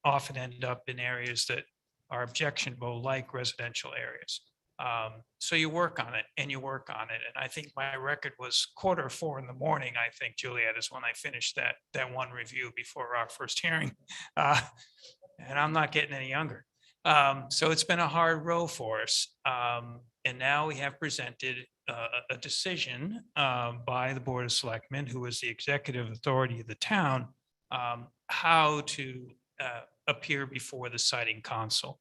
often end up in areas that are objectionable, like residential areas. So you work on it and you work on it. And I think my record was 4:15 in the morning, I think, Juliet, is when I finished that one review before our first hearing. And I'm not getting any younger. So it's been a hard row for us. And now we have presented a decision by the Board of Selectmen, who is the executive authority of the town, how to appear before the siting council.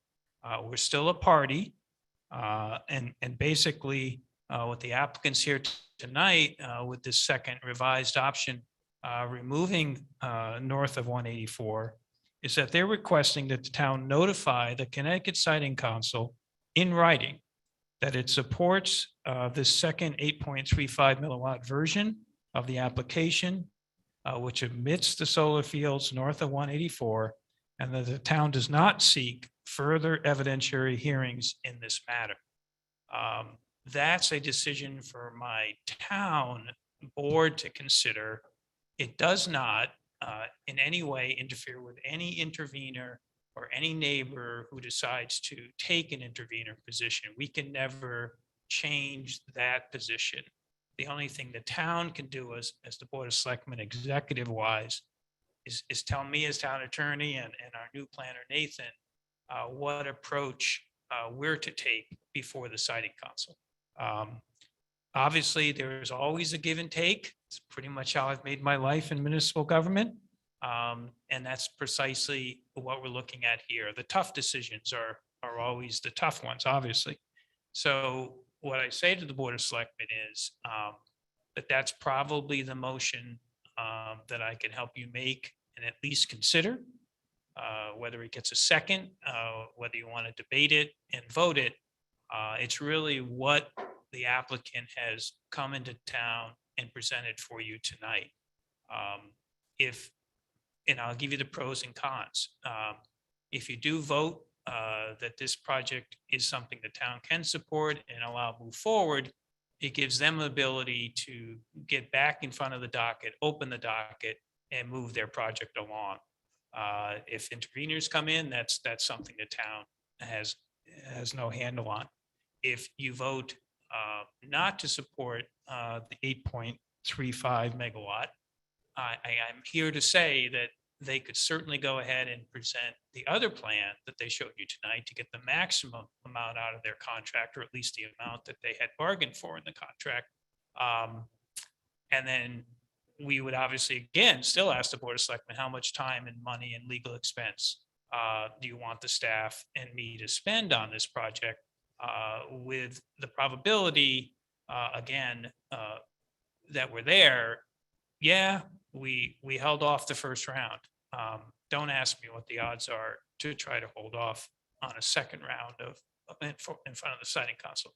We're still a party. And basically, what the applicants here tonight with this second revised option, removing north of 184, is that they're requesting that the town notify the Connecticut Siting Council in writing that it supports this second 8.35 milliwatt version of the application, which omits the solar fields north of 184, and that the town does not seek further evidentiary hearings in this matter. That's a decision for my town board to consider. It does not in any way interfere with any intervener or any neighbor who decides to take an intervener position. We can never change that position. The only thing the town can do as the Board of Selectmen executive wise is tell me as town attorney and our new planner, Nathan, what approach we're to take before the siting council. Obviously, there's always a give and take. It's pretty much how I've made my life in municipal government. And that's precisely what we're looking at here. The tough decisions are always the tough ones, obviously. So what I say to the Board of Selectmen is that's probably the motion that I can help you make and at least consider. Whether it gets a second, whether you want to debate it and vote it, it's really what the applicant has come into town and presented for you tonight. And I'll give you the pros and cons. If you do vote that this project is something the town can support and allow move forward, it gives them the ability to get back in front of the docket, open the docket, and move their project along. If interveners come in, that's something the town has no handle on. If you vote not to support the 8.35 megawatt, I'm here to say that they could certainly go ahead and present the other plan that they showed you tonight to get the maximum amount out of their contract, or at least the amount that they had bargained for in the contract. And then we would obviously, again, still ask the Board of Selectmen, how much time and money and legal expense do you want the staff and me to spend on this project, with the probability, again, that we're there. Yeah, we held off the first round. Don't ask me what the odds are to try to hold off on a second round in front of the siting council.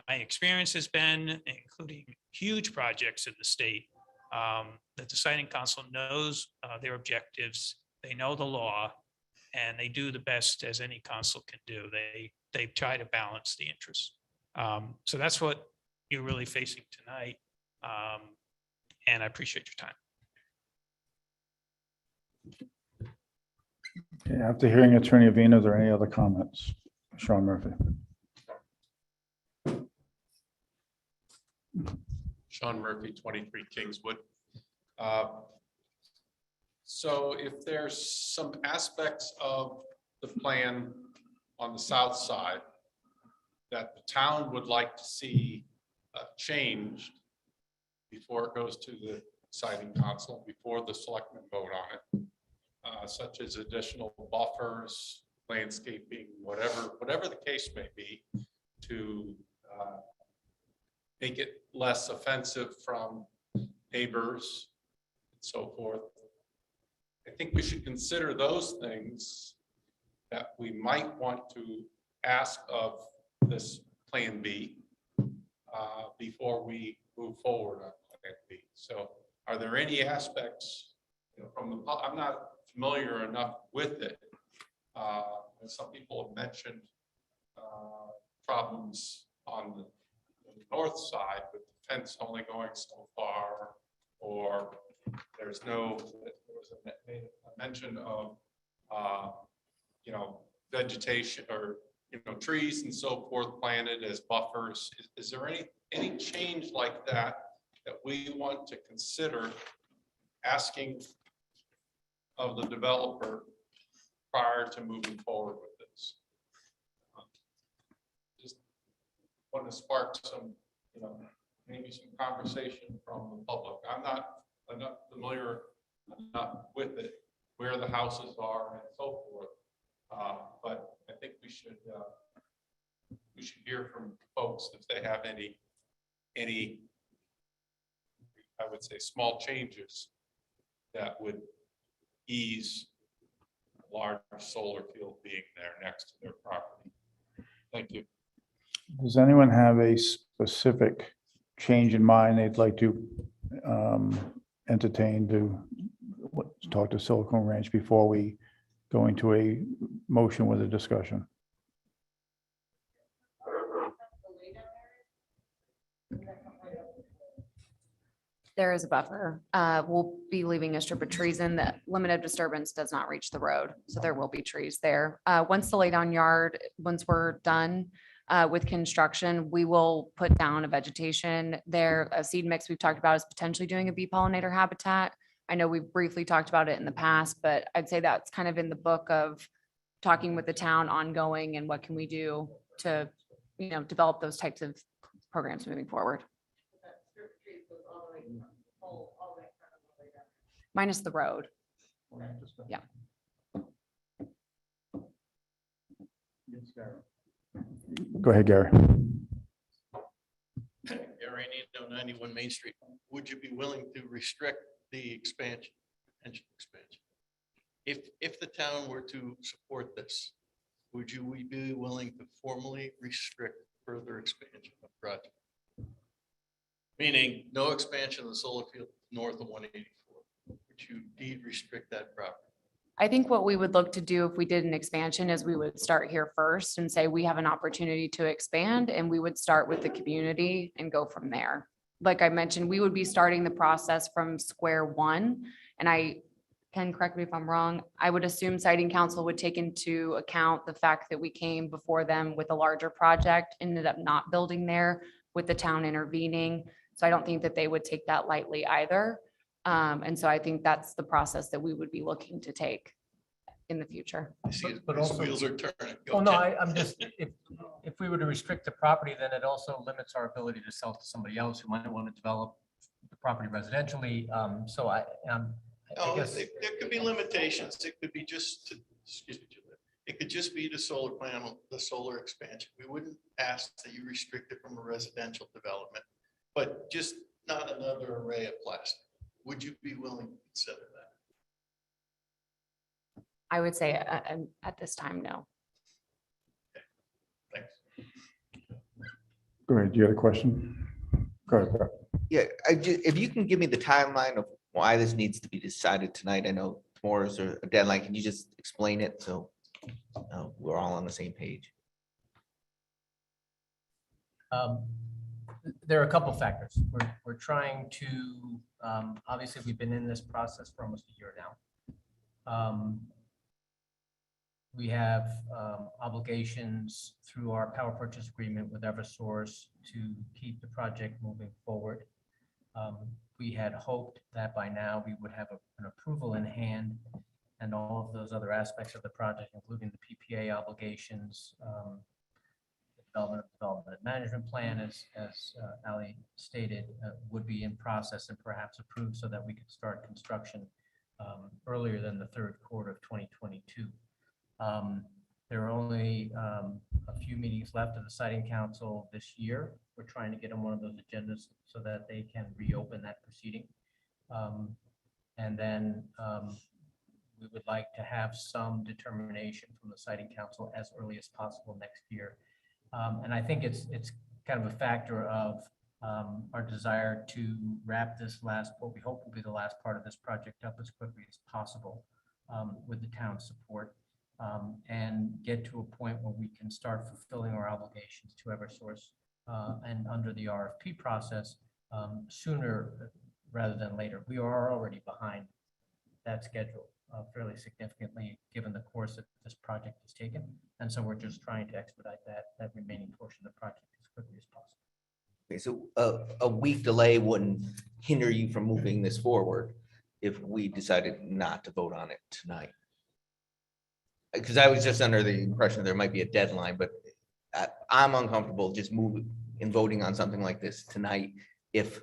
My experience has been, including huge projects in the state, that the siting council knows their objectives, they know the law, and they do the best as any council can do. They try to balance the interests. So that's what you're really facing tonight. And I appreciate your time. Okay, after hearing Attorney Avina, are there any other comments? Sean Murphy. Sean Murphy, 23 Kingswood. So if there's some aspects of the plan on the south side that the town would like to see changed before it goes to the siting council, before the selectmen vote on it, such as additional buffers, landscaping, whatever the case may be, to make it less offensive from neighbors and so forth. I think we should consider those things that we might want to ask of this Plan B before we move forward on Plan B. So are there any aspects, from the, I'm not familiar enough with it. And some people have mentioned problems on the north side with the fence only going so far, or there was a mention of vegetation or trees and so forth planted as buffers. Is there any change like that we want to consider asking of the developer prior to moving forward with this? Just want to spark some, maybe some conversation from the public. I'm not familiar enough with it, where the houses are and so forth. But I think we should hear from folks if they have any, I would say, small changes that would ease a large solar field being there next to their property. Thank you. Does anyone have a specific change in mind they'd like to entertain to talk to Silicon Ranch before we go into a motion with a discussion? There is a buffer. We'll be leaving a strip of trees in that limited disturbance does not reach the road. So there will be trees there. Once the laydown yard, once we're done with construction, we will put down a vegetation there. A seed mix we've talked about is potentially doing a bee pollinator habitat. I know we've briefly talked about it in the past, but I'd say that's kind of in the book of talking with the town ongoing and what can we do to, develop those types of programs moving forward. Minus the road. Yeah. Go ahead, Gary. Gary Nino, 91 Main Street. Would you be willing to restrict the expansion, potential expansion? If the town were to support this, would you be willing to formally restrict further expansion of the project? Meaning no expansion of the solar field north of 184. Would you deed restrict that property? I think what we would look to do if we did an expansion is we would start here first and say we have an opportunity to expand, and we would start with the community and go from there. Like I mentioned, we would be starting the process from square one. And I can correct me if I'm wrong. I would assume siting council would take into account the fact that we came before them with a larger project, ended up not building there with the town intervening. So I don't think that they would take that lightly either. And so I think that's the process that we would be looking to take in the future. But also wheels are turning. Oh, no, I'm just, if we were to restrict the property, then it also limits our ability to sell to somebody else who might want to develop the property residentially. So I guess. There could be limitations. It could be just, excuse me, Juliet. It could just be the solar panel, the solar expansion. We wouldn't ask that you restrict it from a residential development, but just not another array of plastic. Would you be willing to consider that? I would say at this time, no. Thanks. Go ahead. You had a question? Go ahead, Brett. Yeah, if you can give me the timeline of why this needs to be decided tonight. I know tomorrow's a deadline. Can you just explain it so we're all on the same page? There are a couple factors. We're trying to, obviously, we've been in this process for almost a year now. We have obligations through our power purchase agreement with Eversource to keep the project moving forward. We had hoped that by now we would have an approval in hand and all of those other aspects of the project, including the PPA obligations, the development management plan, as Ali stated, would be in process and perhaps approved so that we could start construction earlier than the third quarter of 2022. There are only a few meetings left of the siting council this year. We're trying to get on one of those agendas so that they can reopen that proceeding. And then we would like to have some determination from the siting council as early as possible next year. And I think it's kind of a factor of our desire to wrap this what we hope will be the last part of this project up as quickly as possible with the town's support. And get to a point where we can start fulfilling our obligations to Eversource and under the RFP process sooner rather than later. We are already behind that schedule fairly significantly given the course that this project has taken. And so we're just trying to expedite that remaining portion of the project as quickly as possible. Okay, so a week delay wouldn't hinder you from moving this forward if we decided not to vote on it tonight. Because I was just under the impression there might be a deadline, but I'm uncomfortable just moving and voting on something like this tonight if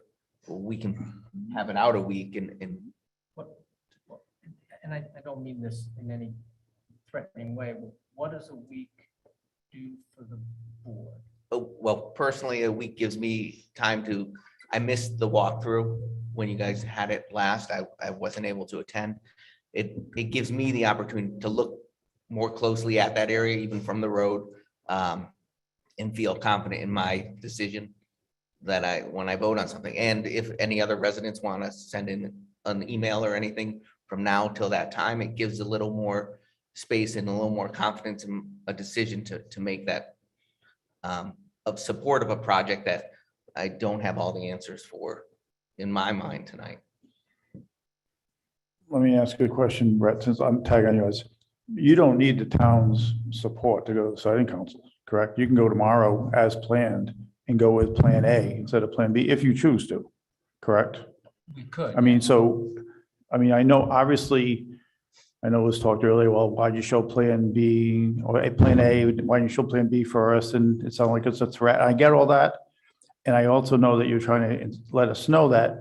we can have it out a week and I don't mean this in any threatening way. What does a week do for the board? well, personally, a week gives me time I missed the walkthrough when you guys had it last. I wasn't able to attend. It gives me the opportunity to look more closely at that area, even from the road, and feel confident in my decision that when I vote on something. And if any other residents want to send in an email or anything from now till that time, it gives a little more space and a little more confidence in a decision to make that of support of a project that I don't have all the answers for in my mind tonight. Let me ask you a question, Brett, since I'm tagging yours. You don't need the town's support to go to the siting council, correct? You can go tomorrow as planned and go with Plan A instead of Plan B if you choose to, correct? We could. I mean, I know, obviously, I know it was talked earlier, well, why'd you show Plan B or Plan A? Why didn't you show Plan B first? And it sounded like it's a threat. I get all that. And I also know that you're trying to let us know that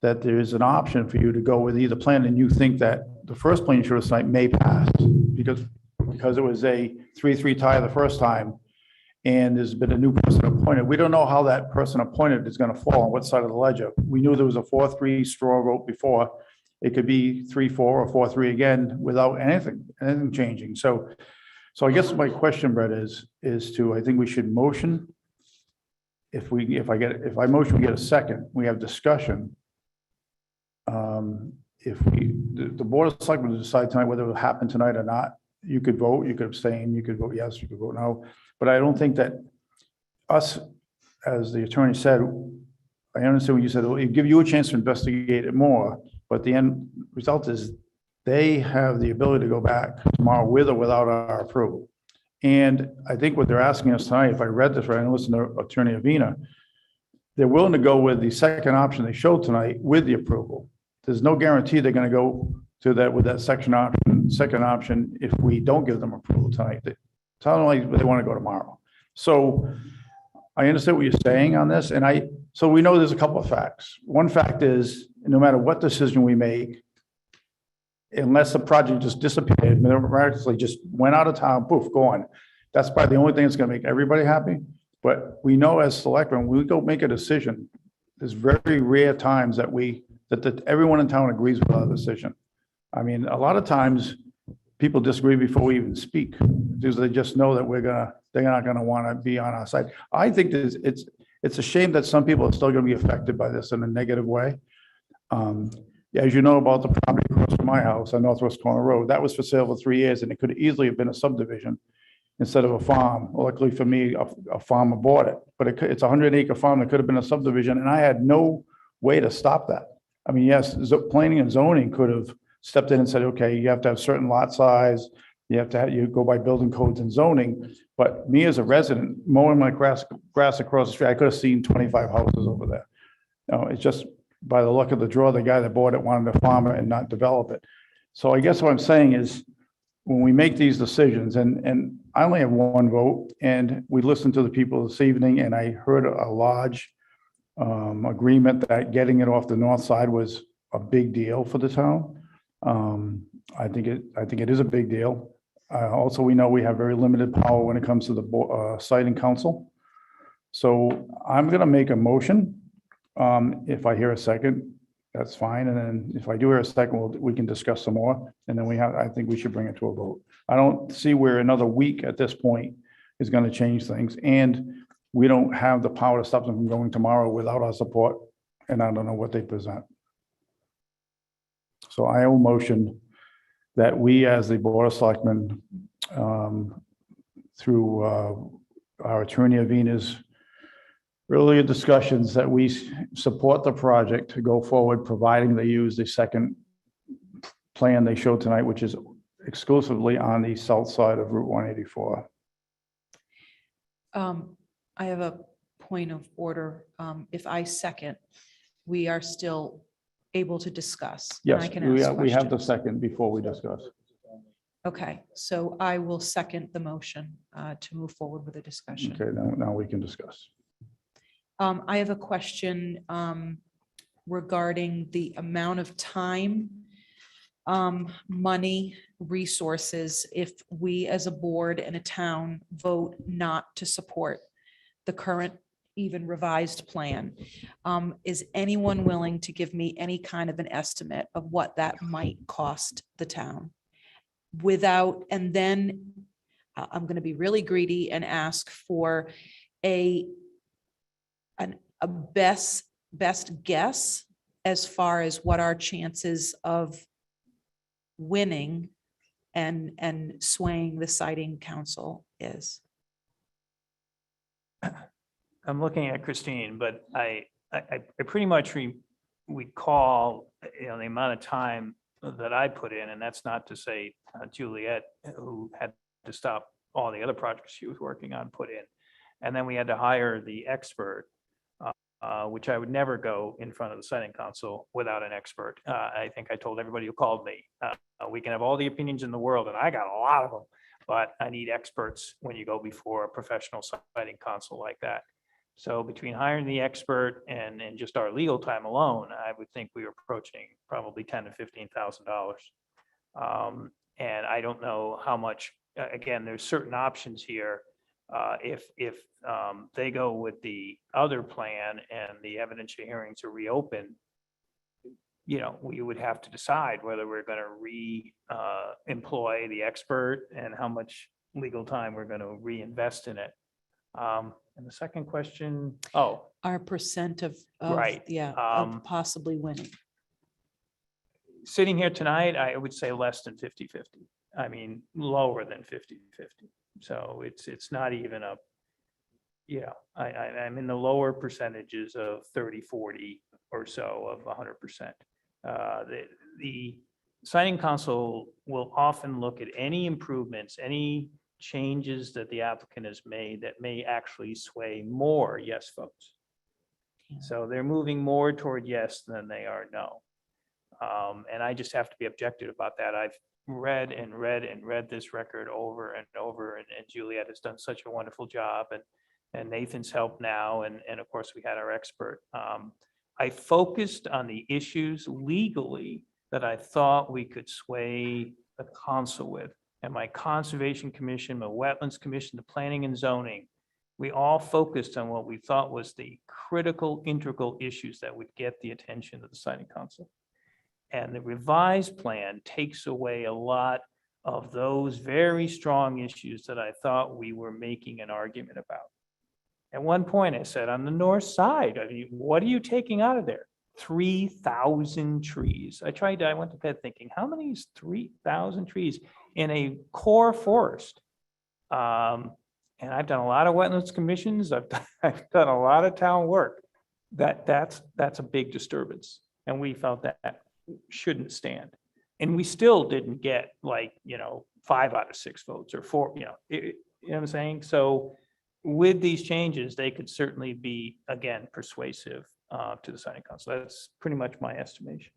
there is an option for you to go with either plan, and you think that the first plan you showed us tonight may pass because it was a 3-3 tie the first time, and there's been a new person appointed. We don't know how that person appointed is going to fall on what side of the ledger. We knew there was a 4-3 straw vote before. It could be 3-4 or 4-3 again without anything changing. So I guess my question, Brett, is I think we should motion. If I motion, we get a second, we have discussion. If the Board of Selectmen decide tonight whether it will happen tonight or not, you could vote, you could abstain, you could vote yes, you could vote no. But I don't think that us, as the attorney said, I understand what you said, well, it give you a chance to investigate it more, but the end result is they have the ability to go back tomorrow with or without our approval. And I think what they're asking us tonight, if I read this right and listened to Attorney Avina, they're willing to go with the second option they showed tonight with the approval. There's no guarantee they're going to go to that with that second option if we don't give them approval tonight. It's not like they want to go tomorrow. So I understand what you're saying on this, and so we know there's a couple of facts. One fact is, no matter what decision we make, unless the project just disappeared, miraculously just went out of town, poof, gone. That's probably the only thing that's going to make everybody happy. But we know as selectmen, when we go make a decision, there's very rare times that everyone in town agrees with our decision. I mean, a lot of times people disagree before we even speak because they just know that they're not going to want to be on our side. I think it's a shame that some people are still going to be affected by this in a negative way. As you know about the property across from my house on Northwest Corner Road, that was for sale for 3 years, and it could easily have been a subdivision instead of a farm. Luckily for me, a farmer bought it, but it's a 100-acre farm that could have been a subdivision, and I had no way to stop that. I mean, yes, planning and zoning could have stepped in and said, okay, you have to have certain lot size, you go by building codes and zoning. But me as a resident, mowing my grass across the street, I could have seen 25 houses over there. No, it's just by the luck of the draw, the guy that bought it wanted to farm it and not develop it. So I guess what I'm saying is, when we make these decisions, and I only have one vote, and we listened to the people this evening, and I heard a large agreement that getting it off the north side was a big deal for the town. I think it is a big deal. Also, we know we have very limited power when it comes to the siting council. So I'm gonna make a motion. If I hear a second, that's fine. And then if I do hear a second, we can discuss some more. And then I think we should bring it to a vote. I don't see where another week at this point is gonna change things. And we don't have the power to stop them from going tomorrow without our support. And I don't know what they present. So I will motion that we, as the Board of Selectmen, through our attorney Avina's earlier discussions, that we support the project to go forward, providing they use the second plan they showed tonight, which is exclusively on the south side of Route 184. I have a point of order. If I second, we are still able to discuss. and I Yes, can ask we have the questions. second before we discuss. Okay, so I will second the motion to move forward with a discussion. Okay, now we can discuss. I have a question regarding the amount of time, money, resources, if we as a board and a town vote not to support the current even revised plan. Is anyone willing to give me any kind of an estimate of what that might cost the town? And then I'm going to be really greedy and ask for a best guess as far as what our chances of winning and swaying the siting council is. I'm looking at Christine, but I pretty much recall, the amount of time that I put in, and that's not to say Juliet, who had to stop all the other projects she was working on, put in. And then we had to hire the expert, which I would never go in front of the siting council without an expert. I think I told everybody who called me, we can have all the opinions in the world, and I got a lot of them, but I need experts when you go before a professional siting council like that. So between hiring the expert and just our legal time alone, I would think we were approaching probably $10,000 to $15,000. And I don't know how much, again, there's certain options here. If they go with the other plan and the evidentiary hearings are reopened, we would have to decide whether we're going to employ the expert and how much legal time we're going to reinvest in it. And the second question, Our percent of Right. of possibly winning. Sitting here tonight, I would say less than 50-50. I mean, lower than 50-50. So it's not even I'm in the lower percentages of 30-40 or so of 100%. The siting council will often look at any improvements, any changes that the applicant has made that may actually sway more yes votes. So they're moving more toward yes than they are no. And I just have to be objective about that. I've read this record over and over, and Juliet has done such a wonderful job, and Nathan's helped now, and of course we had our expert. I focused on the issues legally that I thought we could sway the council with. And my Conservation Commission, my Wetlands Commission, the Planning and Zoning, we all focused on what we thought was the critical, integral issues that would get the attention of the siting council. And the revised plan takes away a lot of those very strong issues that I thought we were making an argument about. At one point I said, on the north side, what are you taking out of there? 3,000 trees. I went to bed thinking, how many is 3,000 trees in a core forest? And I've done a lot of wetlands commissions. I've done a lot of town work. That's a big disturbance. And we felt that shouldn't stand. And we still didn't get like, 5 out of 6 votes or 4, you know what I'm saying? So with these changes, they could certainly be, again, persuasive to the siting council. That's pretty much my estimation.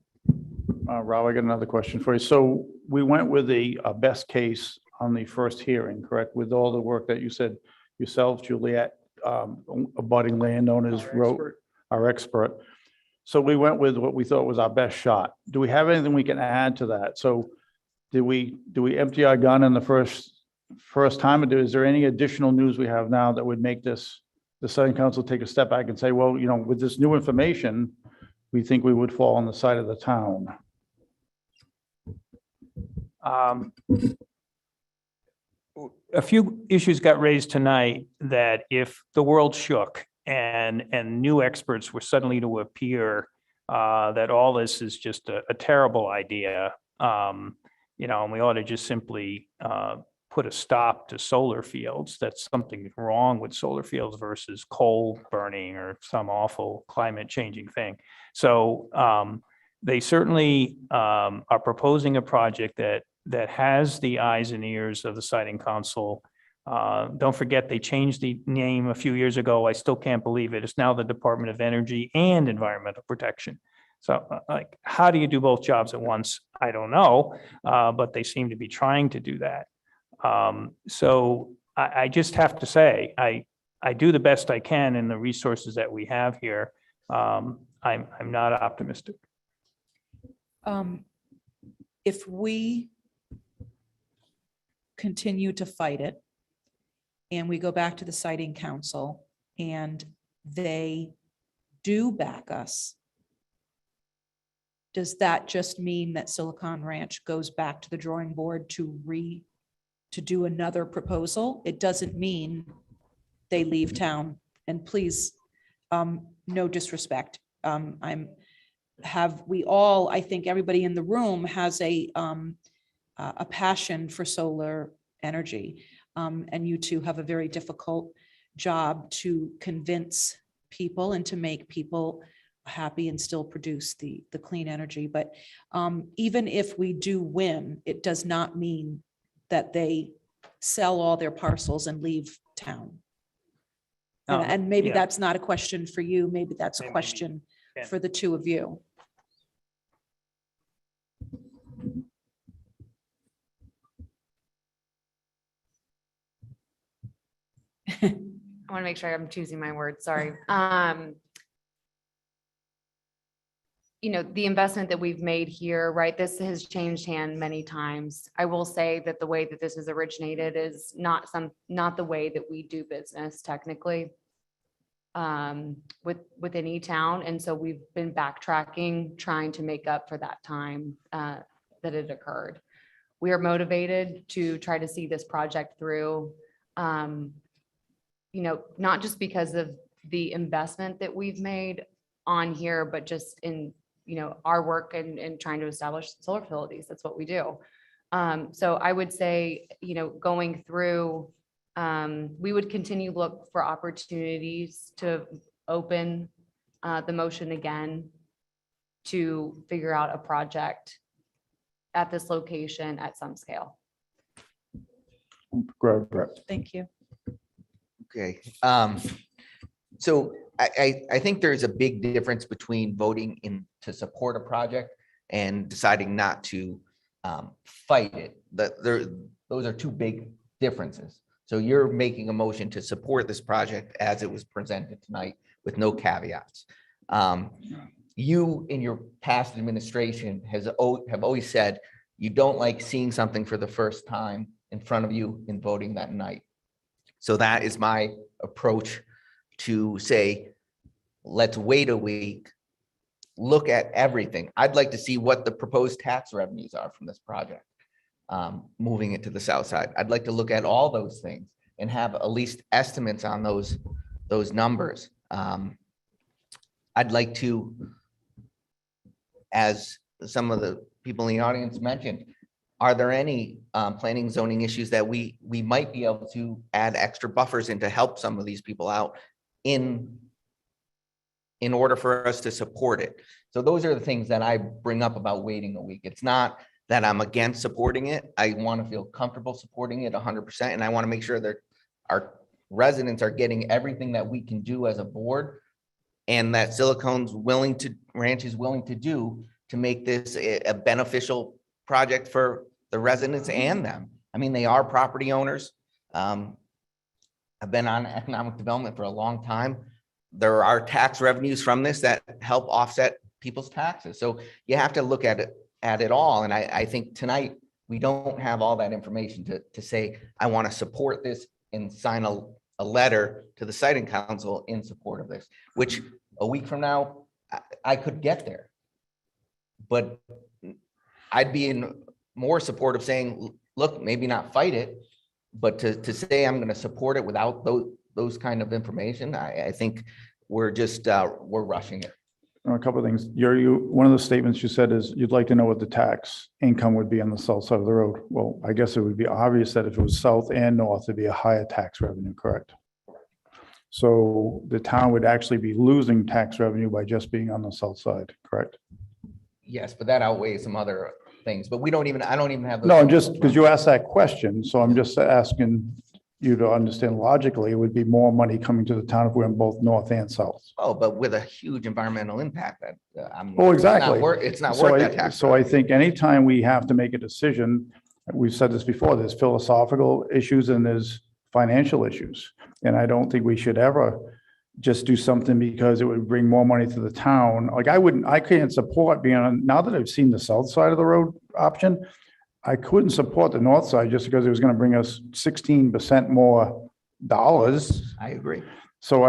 Rob, I got another question for you. So we went with a best case on the first hearing, correct? With all the work that you said yourself, Juliet, abutting landowners wrote, our expert. So we went with what we thought was our best shot. Do we have anything we can add to that? So do we empty our gun in the first time? Or is there any additional news we have now that would make the siting council take a step back and say, well, with this new information, we think we would fall on the side of the town? A few issues got raised tonight that if the world shook and new experts were suddenly to appear, that all this is just a terrible idea, and we ought to just simply put a stop to solar fields. That's something wrong with solar fields versus coal burning or some awful climate changing thing. So they certainly are proposing a project that has the eyes and ears of the siting council. Don't forget, they changed the name a few years ago. I still can't believe it. It's now the Department of Energy and Environmental Protection. So how do you do both jobs at once? I don't know, but they seem to be trying to do that. So I just have to say, I do the best I can in the resources that we have here. I'm not optimistic. If we continue to fight it and we go back to the siting council and they do back us, does that just mean that Silicon Ranch goes back to the drawing board to do another proposal? It doesn't mean they leave town. And please, no disrespect. I think everybody in the room has a passion for solar energy. And you two have a very difficult job to convince people and to make people happy and still produce the clean energy. But even if we do win, it does not mean that they sell all their parcels and leave town. And maybe that's not a question for you. Maybe that's a question for the two of you. I want to make sure I'm choosing my words, sorry. The investment that we've made here, right? This has changed hand many times. I will say that the way that this has originated is not the way that we do business technically with any town. And so we've been backtracking, trying to make up for that time that it occurred. We are motivated to try to see this project through. Not just because of the investment that we've made on here, but just in, our work and trying to establish solar facilities. That's what we do. So I would say, going through, we would continue to look for opportunities to open the motion again to figure out a project at this location at some scale. Great. Thank you. Okay, so I think there's a big difference between voting to support a project and deciding not to fight it. Those are two big differences. So you're making a motion to support this project as it was presented tonight with no caveats. You, in your past administration, have always said you don't like seeing something for the first time in front of you in voting that night. So that is my approach to say, let's wait a week, look at everything. I'd like to see what the proposed tax revenues are from this project, moving it to the south side. I'd like to look at all those things and have at least estimates on those numbers. I'd like to, as some of the people in the audience mentioned, are there any planning zoning issues that we might be able to add extra buffers in to help some of these people out in order for us to support it? So those are the things that I bring up about waiting a week. It's not that I'm against supporting it. I want to feel comfortable supporting it 100%. And I want to make sure that our residents are getting everything that we can do as a board and that Ranch is willing to do to make this a beneficial project for the residents and them. I mean, they are property owners. I've been on economic development for a long time. There are tax revenues from this that help offset people's taxes. So you have to look at it all. And I think tonight we don't have all that information to say, I want to support this and sign a letter to the siting council in support of this, which a week from now, I could get there. But I'd be in more support of saying, look, maybe not fight it, but to say I'm going to support it without those kind of information, I think we're just, we're rushing it. A couple of things. One of the statements you said is you'd like to know what the tax income would be on the south side of the road. Well, I guess it would be obvious that if it was south and north, it'd be a higher tax revenue, correct? So the town would actually be losing tax revenue by just being on the south side, correct? Yes, but that outweighs some other things, but I don't even have. No, I'm just, because you asked that question, so I'm just asking you to understand logically, it would be more money coming to the town if we're in both north and south. Oh, but with a huge environmental impact that I'm. Oh, exactly. It's not So worth I- that tax. So I think anytime we have to make a decision, we've said this before, there's philosophical issues and there's financial issues. And I don't think we should ever just do something because it would bring more money to the town. Like I can't support being on, now that I've seen the south side of the road option, I couldn't support the north side just because it was going to bring us 16% more dollars. I agree. So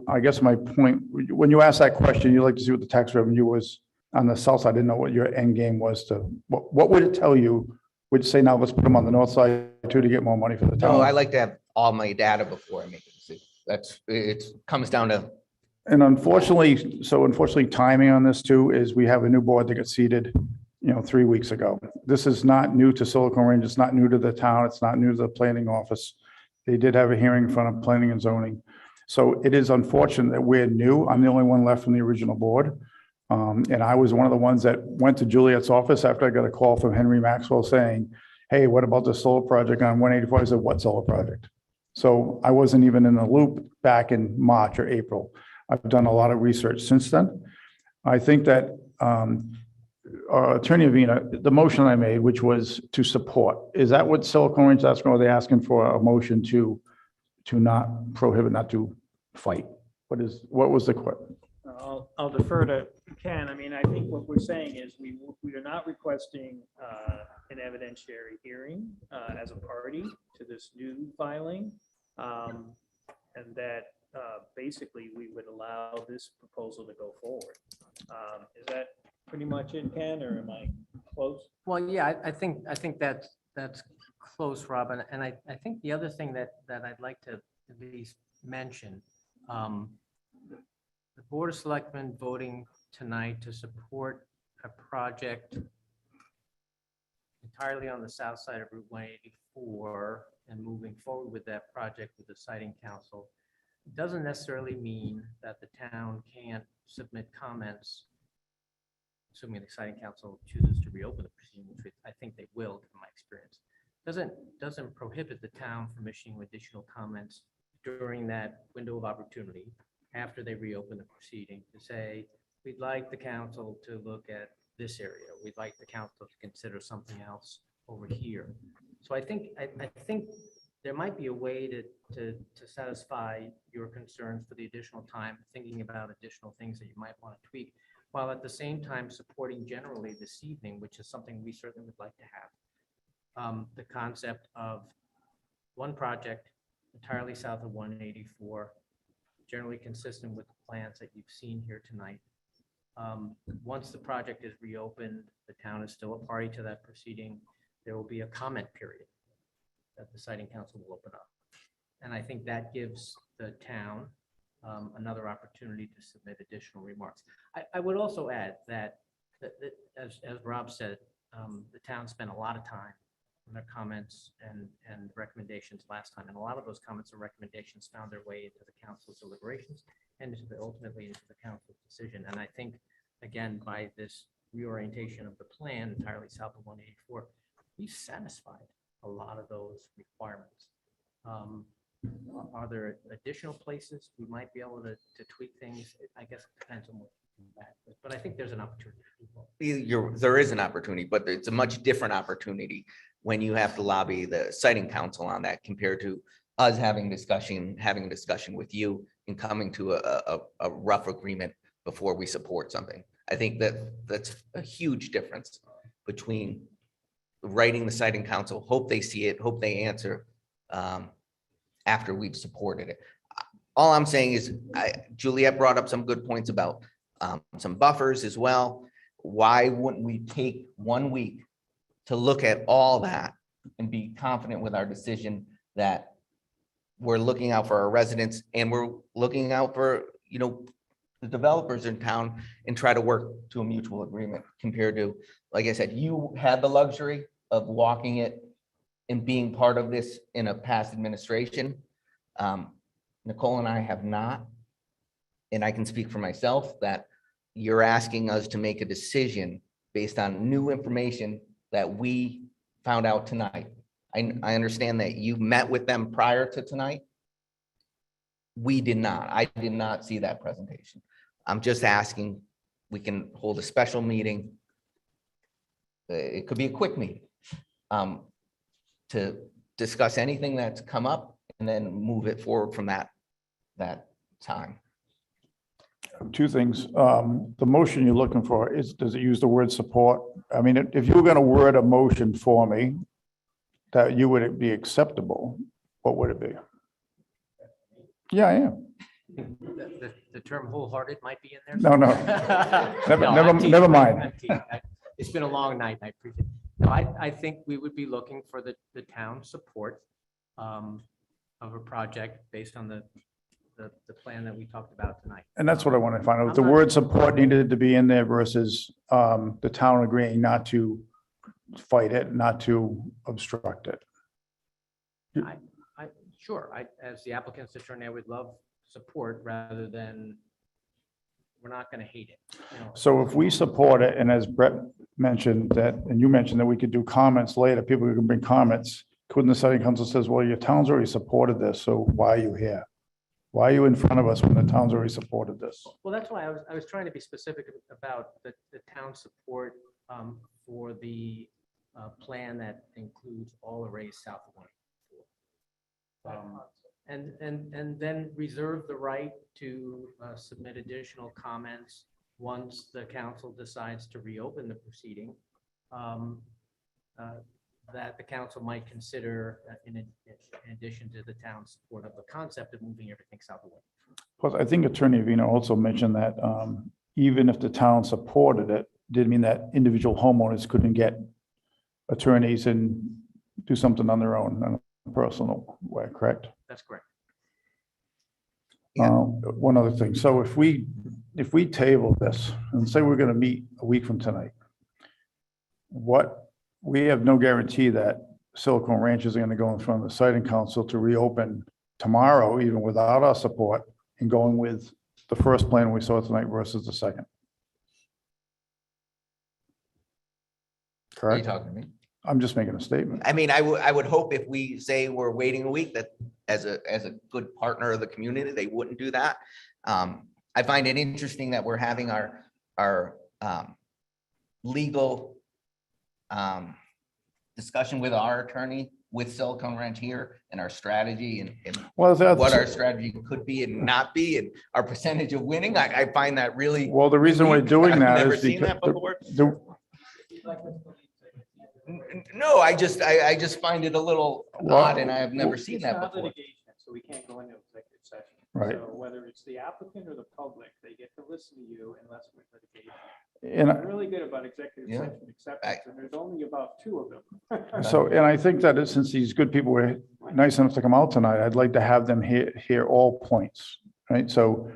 I guess my point, when you asked that question, you like to see what the tax revenue was on the south side. I didn't know what your end game was to, what would it tell you? Would you say, now let's put them on the north side too to get more money for the town? No, I like to have all my data before I make a decision. It comes down to. And unfortunately, timing on this too is we have a new board that got seated, 3 weeks ago. This is not new to Silicon Range. It's not new to the town. It's not new to the planning office. They did have a hearing in front of planning and zoning. So it is unfortunate that we're new. I'm the only one left from the original board. And I was one of the ones that went to Juliet's office after I got a call from Henry Maxwell saying, hey, what about the solar project on 184? I said, what solar project? So I wasn't even in the loop back in March or April. I've done a lot of research since then. I think that Attorney Avina, the motion I made, which was to support, is that what Silicon Range is asking? Or are they asking for a motion to not prohibit, not to fight? What was the question? I'll defer to Ken. I mean, I think what we're saying is we are not requesting an evidentiary hearing as a party to this new filing. And that basically we would allow this proposal to go forward. Is that pretty much it, Ken, or am I close? Well, yeah, I think that's close, Robin. And I think the other thing that I'd like to at least mention, the Board of Selectmen voting tonight to support a project entirely on the south side of Route 184 and moving forward with that project with the siting council doesn't necessarily mean that the town can't submit comments, assuming the siting council chooses to reopen the proceeding, which I think they will, in my experience. Doesn't prohibit the town from issuing additional comments during that window of opportunity after they reopen the proceeding to say, we'd like the council to look at this area. We'd like the council to consider something else over here. So I think there might be a way to satisfy your concerns for the additional time, thinking about additional things that you might want to tweak, while at the same time supporting generally this evening, which is something we certainly would like to have. The concept of one project entirely south of 184, generally consistent with the plans that you've seen here tonight. Once the project is reopened, the town is still a party to that proceeding. There will be a comment period that the siting council will open up. And I think that gives the town another opportunity to submit additional remarks. I would also add that as Rob said, the town spent a lot of time on their comments and recommendations last time. And a lot of those comments and recommendations found their way into the council's deliberations and ultimately into the council's decision. And I think, again, by this reorientation of the plan entirely south of 184, we've satisfied a lot of those requirements. Are there additional places we might be able to tweak things? I guess it depends on what you come back with, but I think there's an opportunity. There is an opportunity, but it's a much different opportunity when you have to lobby the siting council on that compared to us having a discussion with you and coming to a rough agreement before we support something. I think that's a huge difference between writing the siting council, hope they see it, hope they answer after we've supported it. All I'm saying is, Juliet brought up some good points about some buffers as well. Why wouldn't we take 1 week to look at all that and be confident with our decision that we're looking out for our residents and we're looking out for, the developers in town, and try to work to a mutual agreement compared to, like I said, you had the luxury of walking it and being part of this in a past administration. Nicole and I have not. And I can speak for myself that you're asking us to make a decision based on new information that we found out tonight. I understand that you met with them prior to tonight. We did not. I did not see that presentation. I'm just asking, we can hold a special meeting. It could be a quick meeting to discuss anything that's come up and then move it forward from that time. Two things. The motion you're looking for does it use the word support? I mean, if you were going to word a motion for me that you would be acceptable, what would it be? Yeah, I am. The term wholehearted might be in there. No, no. Never mind. I'm teasing. It's been a long night. I appreciate it. No, I think we would be looking for the town support of a project based on the plan that we talked about tonight. And that's what I want to find out. If the word support needed to be in there versus the town agreeing not to fight it, not to obstruct it. Sure, as the applicant's attorney, I would love support rather than, we're not going to hate it. So if we support it, and as Brett mentioned that, and you mentioned that we could do comments later, people can bring comments, couldn't the siting council says, well, your town's already supported this, so why are you here? Why are you in front of us when the town's already supported this? Well, that's why I was trying to be specific about the town support for the plan that includes all arrays south of 184. And then reserve the right to submit additional comments once the council decides to reopen the proceeding that the council might consider in addition to the town's support of the concept of moving everything south of 184. Plus, I think Attorney Avino also mentioned that even if the town supported it, didn't mean that individual homeowners couldn't get attorneys and do something on their own in a personal way, correct? That's correct. One other thing. So if we table this and say we're going to meet a week from tonight, we have no guarantee that Silicon Ranches are going to go in front of the siting council to reopen tomorrow, even without our support, and going with the first plan we saw tonight versus the second. Are you Correct? talking to me? I'm just making a statement. I mean, I would hope if we say we're waiting a week, that as a good partner of the community, they wouldn't do that. I find it interesting that we're having our legal discussion with our attorney with Silicon Ranch here and our strategy and Well, what our strategy could be and not be and our percentage of winning. I find that really. Well, the reason we're doing I've that never is seen because that before. No, I just find it a little odd and I have never seen that before. Litigation, so we can't go into executive session. Right. So whether it's the applicant or the public, they get to listen to you unless we're litigation. And I'm really good about executive session acceptance, and there's only about 2 of them. So, and I think that since these good people were nice enough to come out tonight, I'd like to have them hear all points, right? So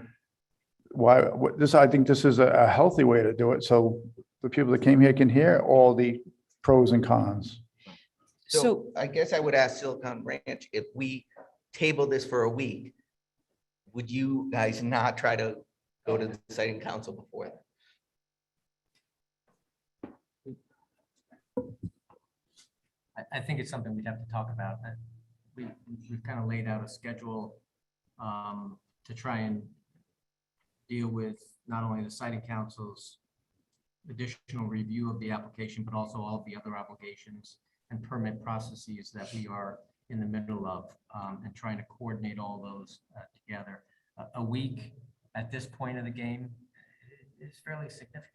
I think this is a healthy way to do it. So the people that came here can hear all the pros and cons. So I guess I would ask Silicon Ranch, if we table this for a week, would you guys not try to go to the siting council before that? I think it's something we'd have to talk about. We've kind of laid out a schedule to try and deal with not only the siting council's additional review of the application, but also all the other obligations and permit processes that we are in the middle of, and trying to coordinate all those together. A week at this point of the game is fairly significant.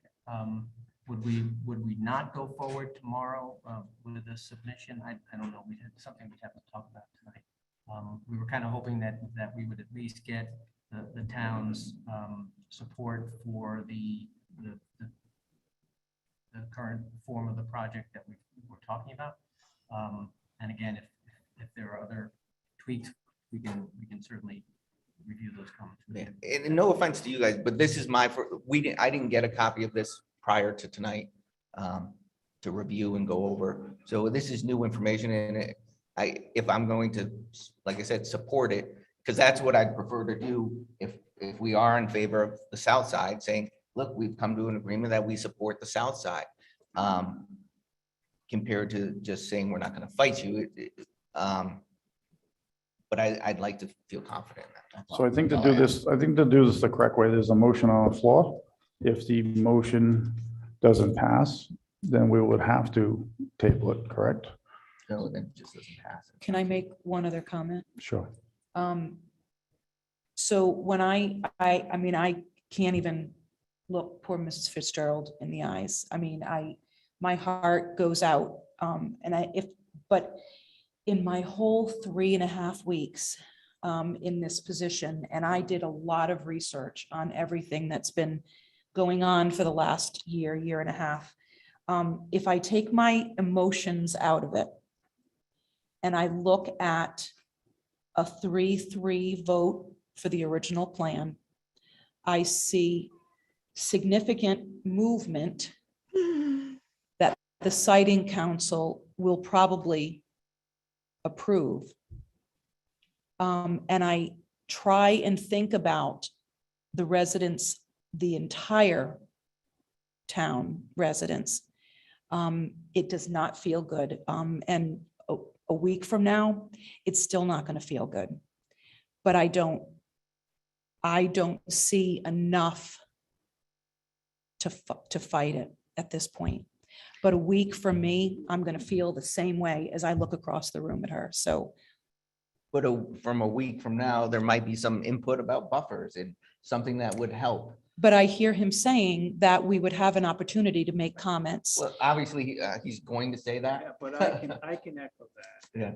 Would we not go forward tomorrow with the submission? I don't know. Something we'd have to talk about tonight. We were kind of hoping that we would at least get the town's support for the current form of the project that we were talking about. And again, if there are other tweaks, we can certainly review those comments. Yeah. And no offense to you guys, but this is I didn't get a copy of this prior to tonight to review and go over. So this is new information, and if I'm going to, like I said, support it, because that's what I'd prefer to do if we are in favor of the south side, saying, look, we've come to an agreement that we support the south side, compared to just saying we're not going to fight you. But I'd like to feel confident in that. So I think to do this the correct way, there's a motion on the floor. If the motion doesn't pass, then we would have to table it, correct? No, then it just doesn't pass. Can I make one other comment? Sure. So when I mean, I can't even look poor Mrs. Fitzgerald in the eyes. I mean, my heart goes out. But in my whole 3.5 weeks in this position, and I did a lot of research on everything that's been going on for the last year and a half. If I take my emotions out of it and I look at a 3-3 vote for the original plan, I see significant movement that the siting council will probably approve. And I try and think about the residents, the entire town residents. It does not feel good. And a week from now, it's still not going to feel good. But I don't see enough to fight it at this point. But a week from me, I'm going to feel the same way as I look across the room at her. So. But from a week from now, there might be some input about buffers and something that would help. But I hear him saying that we would have an opportunity to make comments. Well, obviously, he's going to say that. Yeah, but I can echo that. Yeah.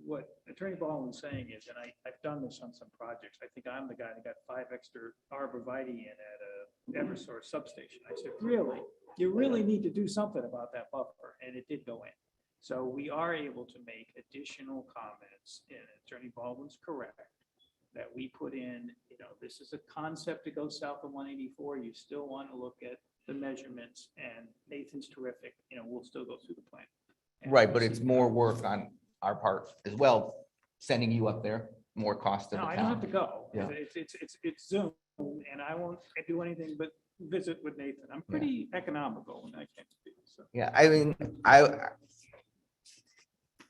What Attorney Baldwin's saying is, and I've done this on some projects, I think I'm the guy that got 5 extra arborvitae in at a Eversource substation. I said, really, you really need to do something about that buffer, and it did go in. So we are able to make additional comments, and Attorney Baldwin's correct, that we put in, this is a concept to go south of 184. You still want to look at the measurements, and Nathan's terrific, we'll still go through the plan. Right, but it's more work on our part as well, sending you up there, more cost to the No, town. I don't have to go. Yeah. It's Zoom, and I won't do anything but visit with Nathan. I'm pretty economical when I can be. So. Yeah, I mean,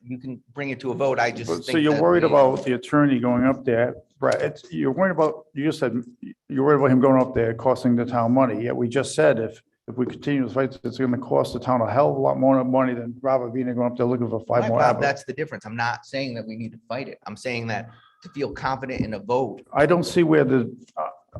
you can bring it to a vote. I just think So you're that worried about the attorney going up there, right? You're worried about, you just said, you're worried about him going up there costing the town money. Yet we just said if we continue to fight, it's gonna cost the town a hell of a lot more money than Robert Vina going up there looking for 5 more. Bob, that's the difference. I'm not saying that we need to fight it. I'm saying that to feel confident in a vote. I don't see where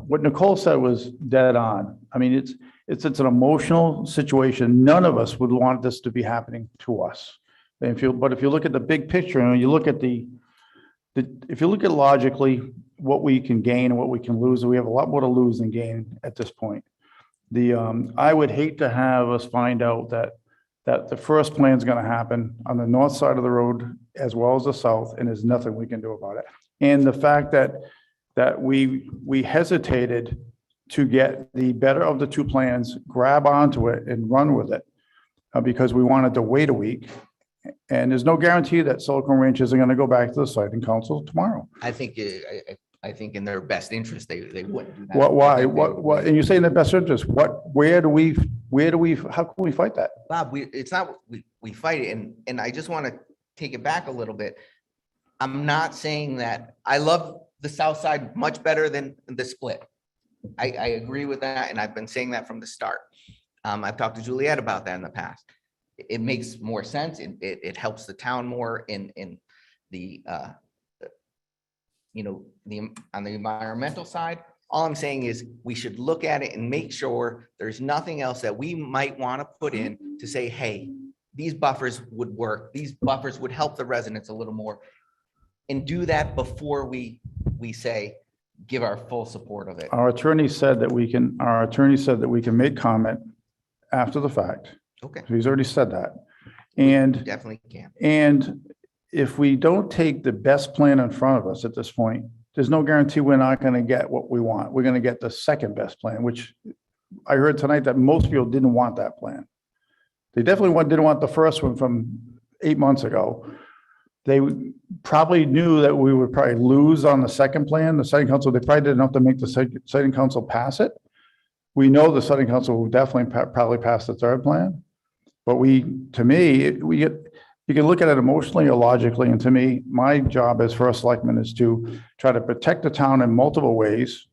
what Nicole said was dead on. I mean, it's an emotional situation. None of us would want this to be happening to us. But if you look at the big picture and you look at if you look at logically what we can gain and what we can lose, we have a lot more to lose than gain at this point. I would hate to have us find out that the first plan is going to happen on the north side of the road as well as the south, and there's nothing we can do about it. And the fact that we hesitated to get the better of the 2 plans, grab onto it and run with it because we wanted to wait a week. And there's no guarantee that Silicon Ranch isn't going to go back to the siting council tomorrow. I think in their best interest, they wouldn't do that. Why? What? And you say in their best interest, where do we how can we fight that? Bob, it's not, we fight it, and I just want to take it back a little bit. I'm not saying that, I love the south side much better than the split. I agree with that, and I've been saying that from the start. I've talked to Juliet about that in the past. It makes more sense, it helps the town more in the, on the environmental side. All I'm saying is we should look at it and make sure there's nothing else that we might want to put in to say, hey, these buffers would work. These buffers would help the residents a little more. And do that before we say, give our full support of it. Our attorney said that we can make comment after the fact. Okay. He's already said that. And Definitely can. And if we don't take the best plan in front of us at this point, there's no guarantee we're not going to get what we want. We're going to get the second best plan, which I heard tonight that most people didn't want that plan. They definitely didn't want the first one from 8 months ago. They probably knew that we would probably lose on the second plan. The siting council, they probably didn't have to make the siting council pass it. We know the siting council will definitely probably pass the third plan. But you can look at it emotionally or logically. And to me, my job as first selectman is to try to protect the town in multiple ways,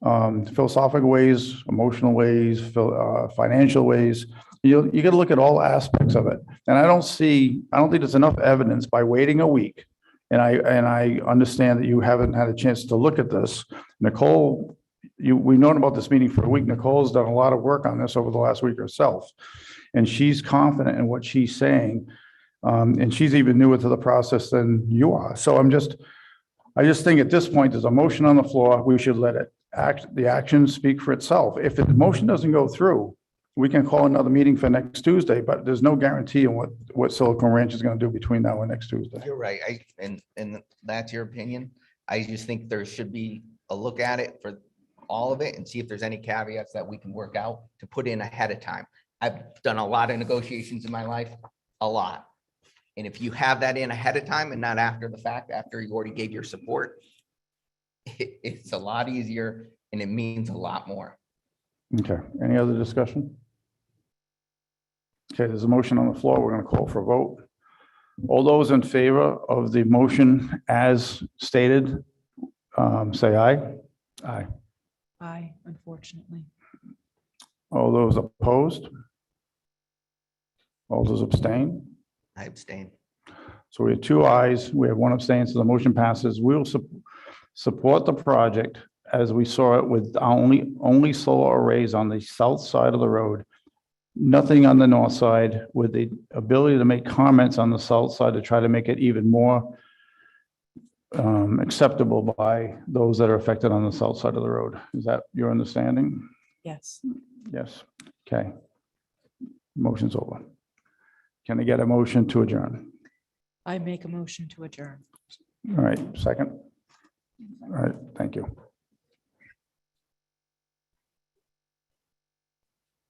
philosophical ways, emotional ways, financial ways. You got to look at all aspects of it. And I don't think there's enough evidence by waiting a week. And I understand that you haven't had a chance to look at this. Nicole, we've known about this meeting for a week. Nicole's done a lot of work on this over the last week herself. And she's confident in what she's saying. And she's even newer to the process than you are. So I just think at this point, there's a motion on the floor. We should let the action speak for itself. If the motion doesn't go through, we can call another meeting for next Tuesday, but there's no guarantee on what Silicon Ranch is going to do between now and next Tuesday. You're right. And that's your opinion. I just think there should be a look at it for all of it and see if there's any caveats that we can work out to put in ahead of time. I've done a lot of negotiations in my life, a lot. And if you have that in ahead of time and not after the fact, after you already gave your support, it's a lot easier and it means a lot more. Okay. Any other discussion? Okay, there's a motion on the floor. We're going to call for a vote. All those in favor of the motion as stated, say aye. Aye. Aye, unfortunately. All those opposed? All those abstain? I abstain. So we have 2 ayes, we have 1 abstain, so the motion passes. We will support the project as we saw it with only solar arrays on the south side of the road. Nothing on the north side, with the ability to make comments on the south side to try to make it even more acceptable by those that are affected on the south side of the road. Is that your understanding? Yes. Yes. Okay. Motion's over. Can I get a motion to adjourn? I make a motion to adjourn. All right, second. All right, thank you.